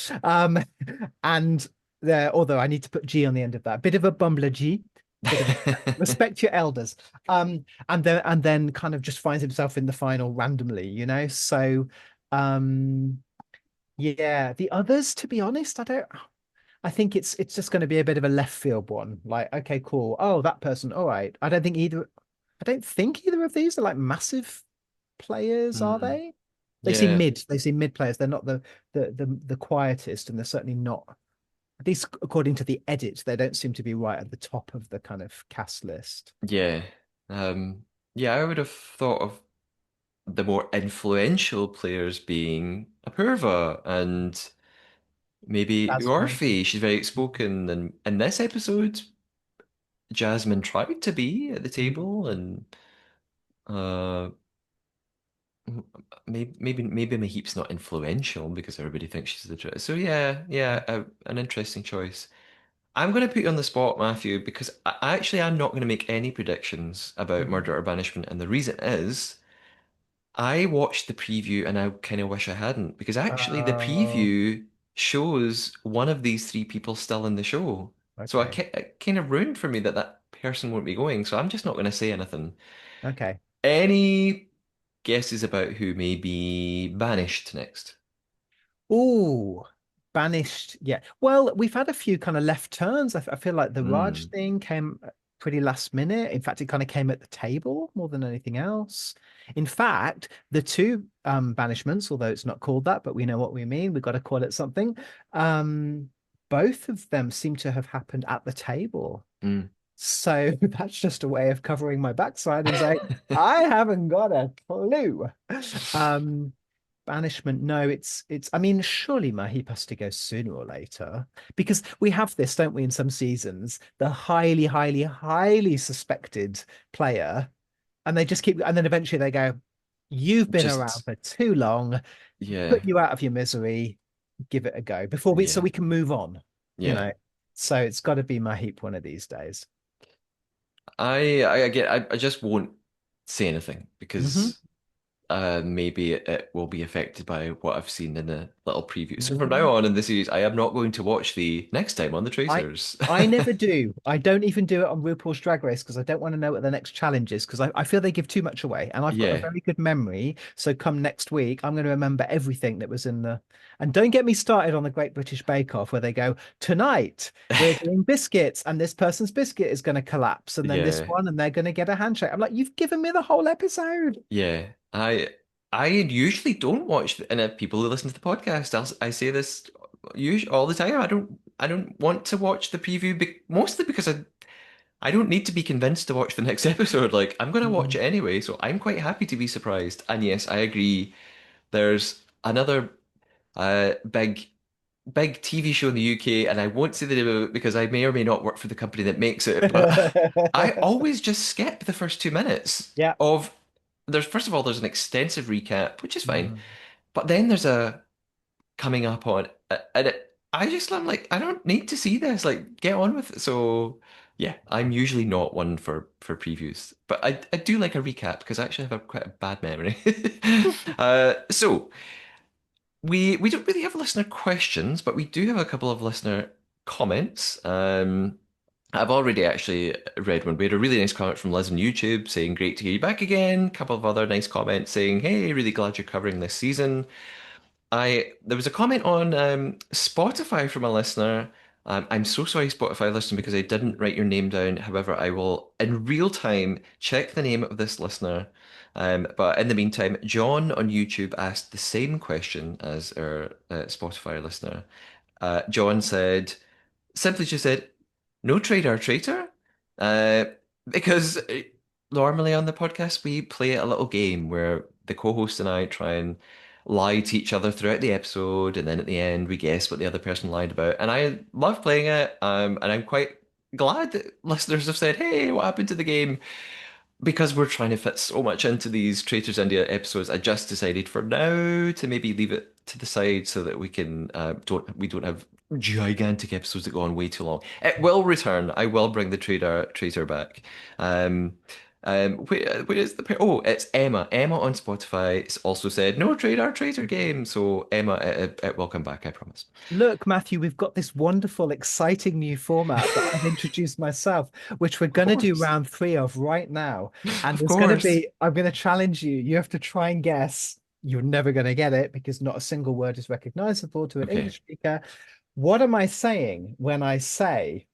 [SPEAKER 2] And there, although I need to put G on the end of that, bit of a bumbler G, bit of respect your elders. And then kind of just finds himself in the final randomly, So yeah, the others, to be honest, I think it's just going to be a bit of a left field one. Like, okay, cool. Oh, that person, all right. I don't think either of these are like massive players, are
[SPEAKER 1] Mm.
[SPEAKER 2] they? They seem
[SPEAKER 1] Yeah.
[SPEAKER 2] mid. They seem mid players. They're not the quietest, and they're certainly not. At least according to the edit, they don't seem to be right at the top of the kind of cast list.
[SPEAKER 1] Yeah. Yeah, I would have thought of the more influential players being Apurva and maybe
[SPEAKER 2] Jasmine.
[SPEAKER 1] Orphe. She's very outspoken, and in this episode, Jasmine tried to be at the table, and uh, maybe Mahip's not influential because everybody thinks she's the truth. So yeah, an interesting choice. I'm going to put you on the spot, Matthew, because I'm not going to make any predictions about
[SPEAKER 2] Mhm.
[SPEAKER 1] murder or banishment, and the reason is I watched the preview and I kind of wish I hadn't, because actually the
[SPEAKER 2] Oh,
[SPEAKER 1] preview shows one of these three people still in the show. So
[SPEAKER 2] okay.
[SPEAKER 1] it kind of ruined for me that that person won't be going. So I'm just not going to say anything.
[SPEAKER 2] Okay.
[SPEAKER 1] Any guesses about who may be banished next?
[SPEAKER 2] Ooh, banished. Yeah. Well, we've had a few kind of left turns. I feel like the Raj
[SPEAKER 1] Hmm.
[SPEAKER 2] thing came. pretty last minute. In fact, it kind of came at the table more than anything else. In fact, the two banishments, although it's not called that, but we know what we mean, we've got to call it something. Um, both of them seem to have happened at the table.
[SPEAKER 1] Mm.
[SPEAKER 2] So that's just a way of covering my backside and saying, I haven't got a clue. Um, Banishment, no, it's I mean, surely Mahip has to go sooner or later. Because we have this, don't we, in some seasons, the highly, highly, highly suspected player, and they just keep and then eventually they go, You've been around
[SPEAKER 1] Just
[SPEAKER 2] for too long,
[SPEAKER 1] yeah,
[SPEAKER 2] put you out of your misery, give it a go before we so
[SPEAKER 1] yeah,
[SPEAKER 2] we can move on, you
[SPEAKER 1] yeah.
[SPEAKER 2] know. So it's got to be Mahip one of these days.
[SPEAKER 1] I just won't say anything
[SPEAKER 2] Hmm.
[SPEAKER 1] because maybe it will be affected by what I've seen in the little preview. So from
[SPEAKER 2] Hmm.
[SPEAKER 1] now on in the series, I am not going to watch the next time on the
[SPEAKER 2] I
[SPEAKER 1] Traitors.
[SPEAKER 2] I never do. I don't even do it on RuPaul's Drag Race because I don't want to know what the next challenge is because I feel they give too much away. And I've got a
[SPEAKER 1] Yeah.
[SPEAKER 2] very good memory. So come next week, I'm going to remember everything that was in the. And don't get me started on the Great British Bake Off where they go, tonight we're doing biscuits and this person's biscuit is going to collapse and then this
[SPEAKER 1] Yeah.
[SPEAKER 2] one and they're going to get a handshake. I'm like, you've given me the whole episode.
[SPEAKER 1] Yeah. I usually don't watch and people who listen to the podcast, I say this usually all the time. I don't want to watch the preview mostly because I don't need to be convinced to watch the next episode. Like I'm going to watch
[SPEAKER 2] Mm.
[SPEAKER 1] it anyway, so I'm quite happy to be surprised. And yes, I agree. There's another big TV show in the UK, and I won't say the name of it because I may or may not work for the company that makes it, but I always just skip the first 2 minutes
[SPEAKER 2] Yeah.
[SPEAKER 1] of there's first of all there's an extensive recap, which is fine,
[SPEAKER 2] Mm.
[SPEAKER 1] but then there's a coming up on and I'm like I don't need to see this, like get on with it. So yeah, I'm usually not one for previews, but I do like a recap because I actually have quite a bad memory. So. We don't really have listener questions, but we do have a couple of listener comments. I've already actually read one. We had a really nice comment from Liz on YouTube saying, "Great to hear you back again." A couple of other nice comments saying, "Hey, really glad you're covering this season." I There was a comment on Spotify from a listener. I'm so sorry, Spotify listener, because I didn't write your name down. However, I will in real time check the name of this listener. But in the meantime, John on YouTube asked the same question as our Spotify listener. John said, simply just said, "No traitor, traitor," uh, because normally on the podcast we play a little game where the co-host and I try and lie to each other throughout the episode, and then at the end we guess what the other person lied about. And I love playing it, and I'm quite glad that listeners have said, "Hey, what happened to the game?" Because we're trying to fit so much into these Traitors India episodes, I just decided for now to maybe leave it to the side so that we don't have gigantic episodes that go on way too long. It will return. I will bring the traitor back. Um, where is oh, it's Emma. Emma on Spotify has also said no traitor game. So Emma, it will come back. I promise.
[SPEAKER 2] Look, Matthew, we've got this wonderful, exciting new format that I've introduced myself, which we're
[SPEAKER 1] Of
[SPEAKER 2] going to do
[SPEAKER 1] course,
[SPEAKER 2] round three of right now. And
[SPEAKER 1] of
[SPEAKER 2] there's going to
[SPEAKER 1] course.
[SPEAKER 2] be, I'm going to challenge you. You have to try and guess. You're never going to get it because not a single word is recognizable to an
[SPEAKER 1] Okay,
[SPEAKER 2] English speaker. What am I saying when I say,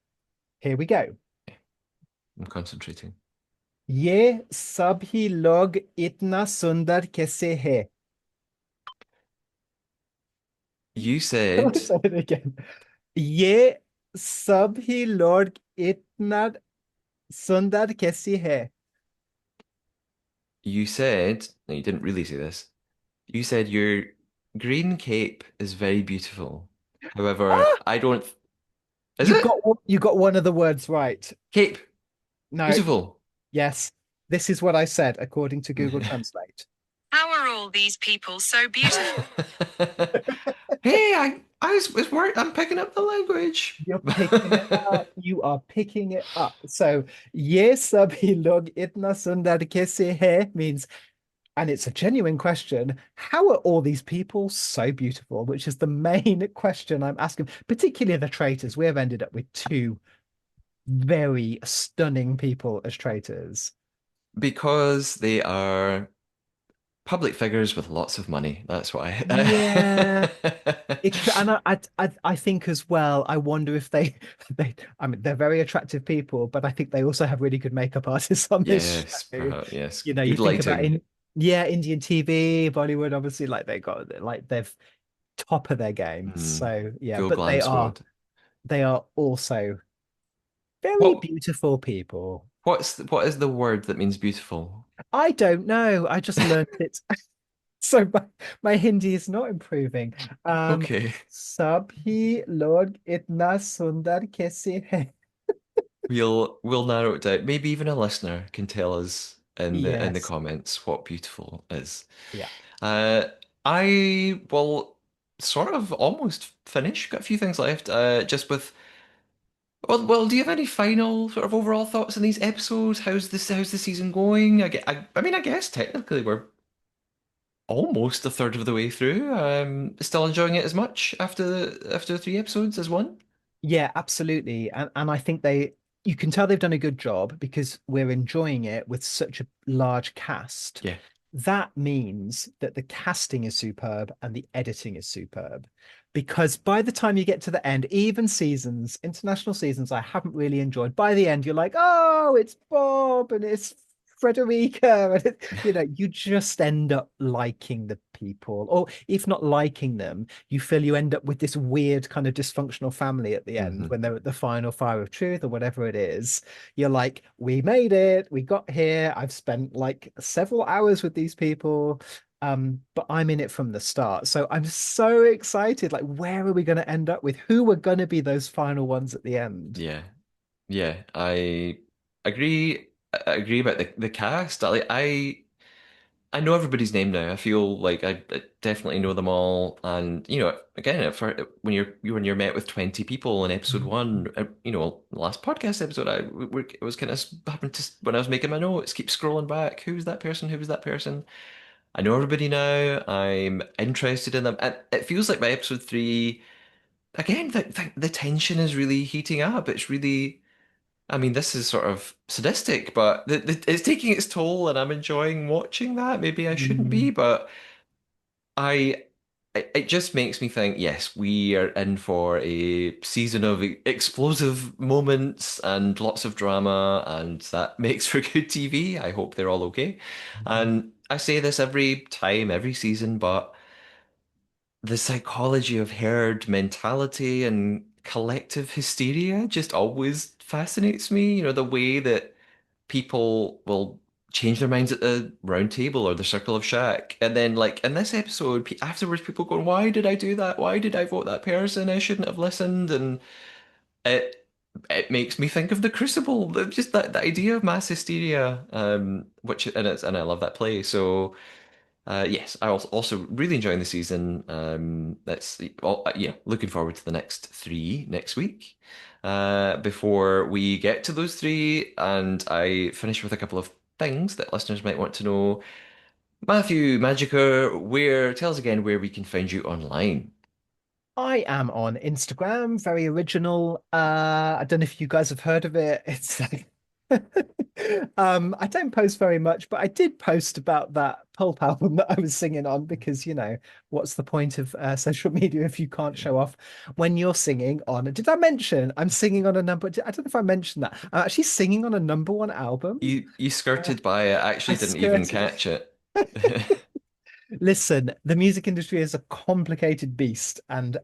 [SPEAKER 2] here we go.
[SPEAKER 1] I'm concentrating.
[SPEAKER 2] ये सभी लोग इतना सुंदर कैसे है?
[SPEAKER 1] You
[SPEAKER 2] Can I
[SPEAKER 1] said.
[SPEAKER 2] say it again? ये सभी लोग इतना सुंदर कैसे है?
[SPEAKER 1] You said, no, you didn't really say this. You said your green cape is very beautiful. However,
[SPEAKER 2] Ah,
[SPEAKER 1] I don't. Is
[SPEAKER 2] you
[SPEAKER 1] it?
[SPEAKER 2] got you got one of the words right.
[SPEAKER 1] Cape,
[SPEAKER 2] No,
[SPEAKER 1] beautiful.
[SPEAKER 2] yes, this is what I said according to Google Translate.
[SPEAKER 3] How are all these people so beautiful?
[SPEAKER 1] Hey, was worried. I'm picking up the language.
[SPEAKER 2] You're picking it up. You are picking it up. So, ये सभी लोग इतना सुंदर कैसे है means, and it's a genuine question, how are all these people so beautiful? Which is the main question I'm asking, particularly the traitors. We have ended up with two very stunning people as traitors.
[SPEAKER 1] Because they are public figures with lots of money. That's what
[SPEAKER 2] Yeah.
[SPEAKER 1] I.
[SPEAKER 2] And I think as well, I wonder if I mean they're very attractive people, but I think they also have really good makeup artists on this
[SPEAKER 1] Yes,
[SPEAKER 2] show.
[SPEAKER 1] perhaps, yes.
[SPEAKER 2] You know, you
[SPEAKER 1] Good
[SPEAKER 2] think about
[SPEAKER 1] lighting.
[SPEAKER 2] Indian TV, Bollywood, obviously, like they got like they've top of their game.
[SPEAKER 1] Mm.
[SPEAKER 2] So yeah,
[SPEAKER 1] Go
[SPEAKER 2] but
[SPEAKER 1] Glam Squad.
[SPEAKER 2] they are also very
[SPEAKER 1] What
[SPEAKER 2] beautiful people.
[SPEAKER 1] what is the word that means beautiful?
[SPEAKER 2] I don't know. I just learned it. So my Hindi is not improving. Um,
[SPEAKER 1] Okay.
[SPEAKER 2] Sabhi log itna sundar kaise hai?
[SPEAKER 1] We'll narrow it down. Maybe even a listener can tell us in the
[SPEAKER 2] Yes.
[SPEAKER 1] comments what beautiful is.
[SPEAKER 2] Yeah.
[SPEAKER 1] Uh, I will sort of almost finish. Got a few things left. Just with do you have any final sort of overall thoughts on these episodes? How's the season going? I mean, I guess technically we're almost a third of the way through. Still enjoying it as much after 3 episodes as one?
[SPEAKER 2] Yeah, absolutely. And I think you can tell they've done a good job because we're enjoying it with such a large cast.
[SPEAKER 1] Yeah.
[SPEAKER 2] That means that the casting is superb and the editing is superb. Because by the time you get to the end, even seasons, international seasons, I haven't really enjoyed. By the end, you're like, oh, it's Bob and it's Frederica. And you just end up liking the people. Or if not liking them, you feel you end up with this weird kind of dysfunctional family at the end
[SPEAKER 1] Hmm.
[SPEAKER 2] when they're at the final fire of truth or whatever it is. You're like, we made it, we got here. I've spent like several hours with these people. But I'm in it from the start. So I'm so excited. Like, where are we going to end up with? Who are going to be those final ones at the end?
[SPEAKER 1] Yeah. Yeah. I agree about the cast. I know everybody's name now. I feel like I definitely know them all. And again, when you're met with 20 people in episode one, the last podcast episode, it was kind of happened to when I was making my notes, keep scrolling back. Who's that person? Who's that person? I know everybody now. I'm interested in them, and it feels like by episode three, again, the tension is really heating up. It's really. I mean, this is sort of sadistic, but it's taking its toll, and I'm enjoying watching that. Maybe I shouldn't be,
[SPEAKER 2] Mm.
[SPEAKER 1] but I it just makes me think, yes, we are in for a season of explosive moments and lots of drama, and that makes for good TV. I hope they're all okay. And I say this every time, every season, but the psychology of herd mentality and collective hysteria just always fascinates me. The way that people will change their minds at the round table or the circle of shack. And then, like in this episode, afterwards, people going, "Why did I do that? Why did I vote that person? I shouldn't have listened." And it it makes me think of the Crucible, just that idea of mass hysteria, which and I love that play. So. Yes, I also really enjoying the season. Yeah, looking forward to the next three next week. Before we get to those three, and I finish with a couple of things that listeners might want to know. Matthew, MaJiKer, tell us again where we can find you online.
[SPEAKER 2] I am on Instagram, very original. I don't know if you guys have heard of it. It's like I don't post very much, but I did post about that pulp album that I was singing on because, what's the point of social media if you can't show off when you're singing on? Did I mention I'm singing on a number? I don't know if I mentioned that. I'm actually singing on a number one album.
[SPEAKER 1] You
[SPEAKER 2] Uh,
[SPEAKER 1] skirted by it. I
[SPEAKER 2] I
[SPEAKER 1] actually didn't even
[SPEAKER 2] skirted.
[SPEAKER 1] catch it.
[SPEAKER 2] Listen, the music industry is a complicated beast, and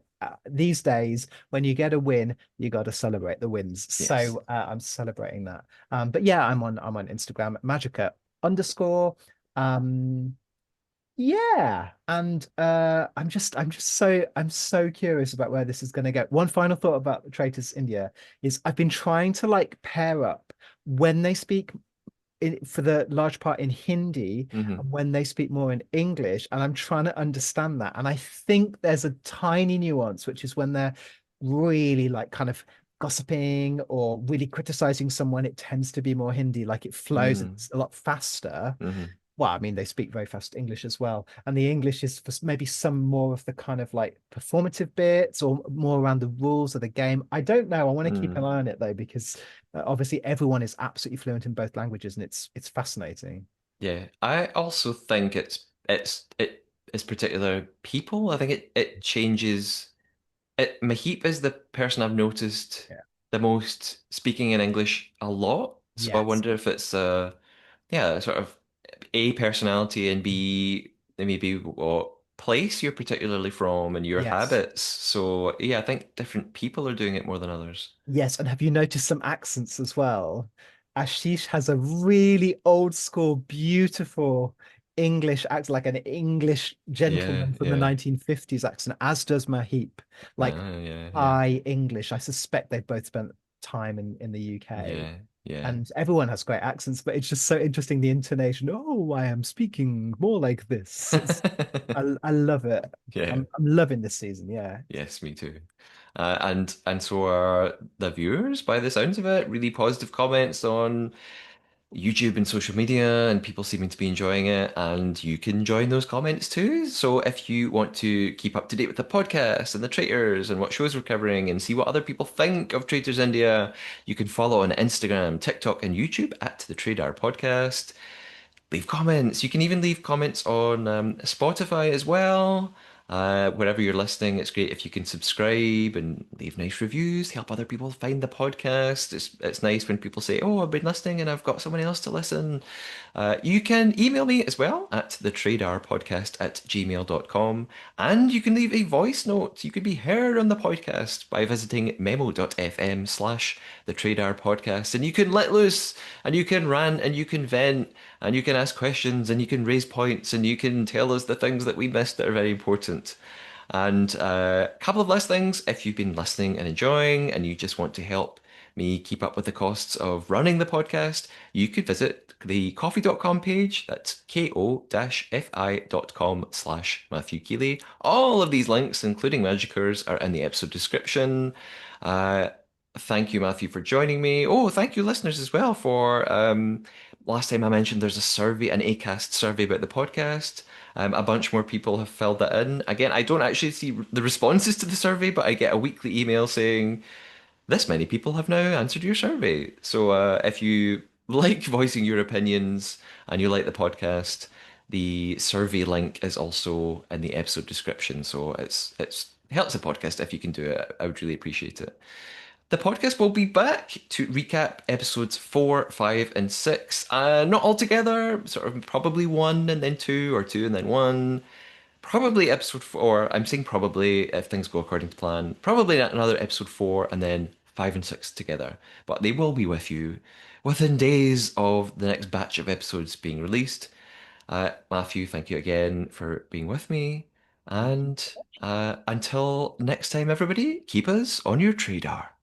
[SPEAKER 2] these days, when you get a win, you got to celebrate the wins.
[SPEAKER 1] Yes.
[SPEAKER 2] So I'm celebrating that. But yeah, I'm on Instagram, MaJiKer underscore. Um, yeah, and I'm so curious about where this is going to go. One final thought about the Traitors India is I've been trying to like pair up when they speak for the large part in Hindi
[SPEAKER 1] Hmm.
[SPEAKER 2] and when they speak more in English. And I'm trying to understand that. And I think there's a tiny nuance, which is when they're really like kind of gossiping or really criticizing someone, it tends to be more Hindi, like it flows,
[SPEAKER 1] Hmm.
[SPEAKER 2] it's a lot faster.
[SPEAKER 1] Hmm.
[SPEAKER 2] Well, I mean, they speak very fast English as well. And the English is for maybe some more of the kind of like performative bits or more around the rules of the game. I don't know. I want to keep an
[SPEAKER 1] Mm.
[SPEAKER 2] eye on it though, because obviously everyone is absolutely fluent in both languages and it's fascinating.
[SPEAKER 1] Yeah, I also think it is particular people. I think it changes. Mahip is the person I've noticed
[SPEAKER 2] Yeah.
[SPEAKER 1] the most speaking in English a lot. So I
[SPEAKER 2] Yes.
[SPEAKER 1] wonder if it's yeah, sort of A, personality, and B, maybe what place you're particularly from and your
[SPEAKER 2] Yes.
[SPEAKER 1] habits. So yeah, I think different people are doing it more than others.
[SPEAKER 2] Yes, and have you noticed some accents as well? Ashish has a really old school, beautiful English accent, like an English
[SPEAKER 1] Yeah,
[SPEAKER 2] gentleman from the
[SPEAKER 1] yeah.
[SPEAKER 2] 1950s accent, as does Mahip. Like
[SPEAKER 1] Yeah, yeah.
[SPEAKER 2] high English. I suspect they've both spent time in the UK.
[SPEAKER 1] Yeah, yeah.
[SPEAKER 2] And everyone has great accents, but it's just so interesting the intonation. Oh, I am speaking more like this. I love it.
[SPEAKER 1] Yeah.
[SPEAKER 2] I'm loving this season. Yeah.
[SPEAKER 1] Yes, me too. And so are the viewers by the sounds of it. Really positive comments on YouTube and social media, and people seeming to be enjoying it. And you can join those comments too. So if you want to keep up to date with the podcast and the Traitors and what shows we're covering and see what other people think of Traitors India, you can follow on Instagram, TikTok, and YouTube at the Trader Podcast. Leave comments. You can even leave comments on Spotify as well. Wherever you're listening, it's great if you can subscribe and leave nice reviews, help other people find the podcast. It's nice when people say, "Oh, I've been listening and I've got someone else to listen." You can email me as well at thetradarpodcast@gmail.com, and you can leave a voice note. You could be heard on the podcast by visiting memo.fm/ the Tradar Podcast, and you can let loose, and you can rant, and you can vent, and you can ask questions, and you can raise points, and you can tell us the things that we missed that are very important. And a couple of last things, if you've been listening and enjoying, and you just want to help me keep up with the costs of running the podcast, you could visit the coffee.com page. That's ko-fi.com/Matthew Keeley. All of these links, including MaJiKer's, are in the episode description. Uh, Thank you, Matthew, for joining me. Oh, thank you, listeners, as well, for last time I mentioned there's a survey, an Acast survey about the podcast. A bunch more people have filled that in. Again, I don't actually see the responses to the survey, but I get a weekly email saying this many people have now answered your survey. So if you like voicing your opinions and you like the podcast, the survey link is also in the episode description. So it's helps the podcast if you can do it. I would really appreciate it. The podcast will be back to recap episodes 4, 5, and 6. Not all together, sort of probably one and then two, or two and then one. Probably episode 4. I'm saying probably if things go according to plan. Probably another episode 4 and then 5 and 6 together. But they will be with you within days of the next batch of episodes being released. Matthew, thank you again for being with me.
[SPEAKER 2] Thank you.
[SPEAKER 1] And until next time, everybody, keep us on your radar.